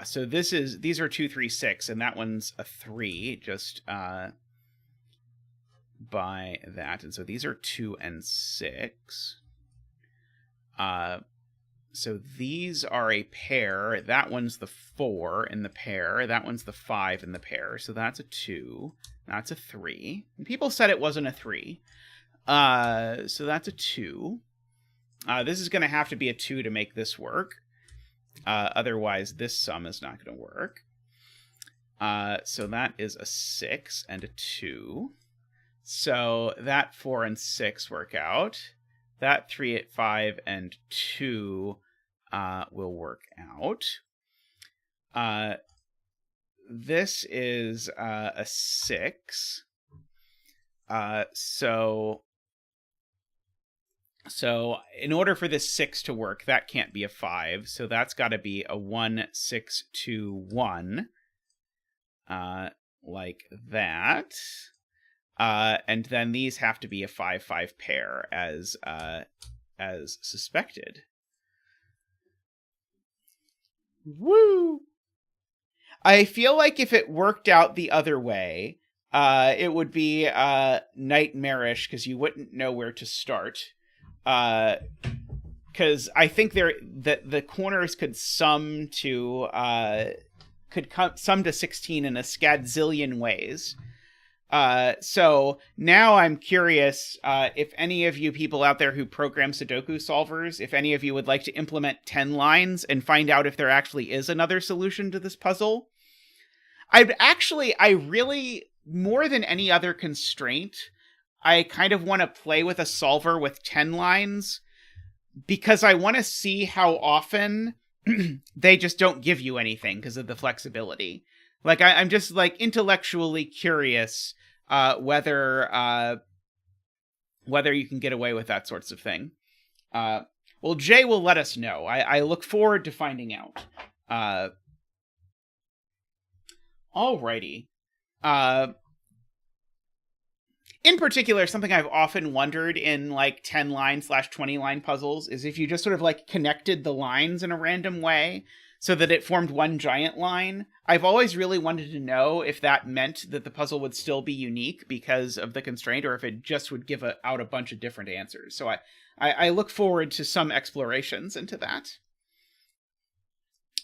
so these are 2, 3, 6, and that one's a 3, just by that. And so these are 2 and 6. So these are a pair. That one's the 4 in the pair. That one's the 5 in the pair. So that's a 2. That's a 3. And people said it wasn't a 3. So that's a 2. This is going to have to be a 2 to make this work. Otherwise, this sum is not going to work. So that is a 6 and a 2. So that 4 and 6 work out. That 3, 5, and 2 will work out. This is a 6. So in order for this 6 to work, that can't be a 5. So that's got to be a 1, 6, 2, 1. Like that. And then these have to be a 5, 5 pair as suspected. Woo! I feel like if it worked out the other way, it would be nightmarish because you wouldn't know where to start. Because I think the corners could sum to 16 in a scadzillion ways. So now I'm curious if any of you people out there who program Sudoku solvers, if any of you would like to implement 10 lines and find out if there actually is another solution to this puzzle. I really, more than any other constraint, I kind of want to play with a solver with 10 lines because I want to see how often they just don't give you anything because of the flexibility. Like, I'm just, like, intellectually curious whether you can get away with that sorts of thing. Well, Jay will let us know. I look forward to finding out. Alrighty. In particular, something I've often wondered in, like, 10-line/20-line puzzles is if you just sort of, like, connected the lines in a random way so that it formed one giant line. I've always really wanted to know if that meant that the puzzle would still be unique because of the constraint, or if it just would give out a bunch of different answers. So I look forward to some explorations into that.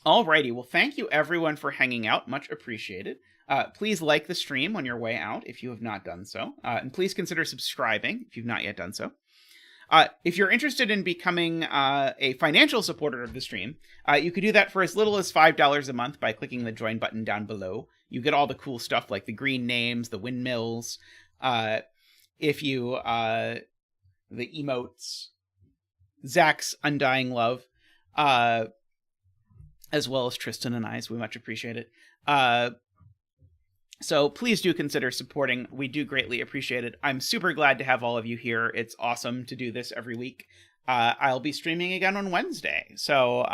Alrighty, well, thank you everyone for hanging out. Much appreciated. Please like the stream on your way out if you have not done so. And please consider subscribing if you've not yet done so. If you're interested in becoming a financial supporter of the stream, you could do that for as little as $5 a month by clicking the join button down below. You get all the cool stuff like the green names, the windmills, if you the emotes, Zach's undying love, as well as Tristan and I's. We much appreciate it. So please do consider supporting. We do greatly appreciate it. I'm super glad to have all of you here. It's awesome to do this every week. I'll be streaming again on Wednesday. So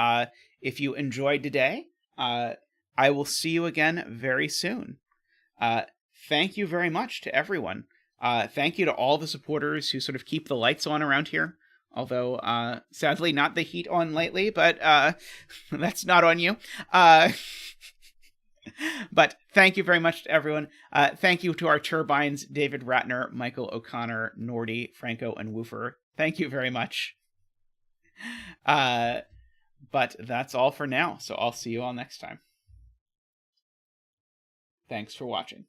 if you enjoyed today, I will see you again very soon. Thank you very much to everyone. Thank you to all the supporters who sort of keep the lights on around here. Although, sadly, not the heat on lately, but that's not on you. But thank you very much to everyone. Thank you to our turbines, David Ratner, Michael O'Connor, Nordy, Franco, and Woofer. Thank you very much. But that's all for now, so I'll see you all next time. Thanks for watching.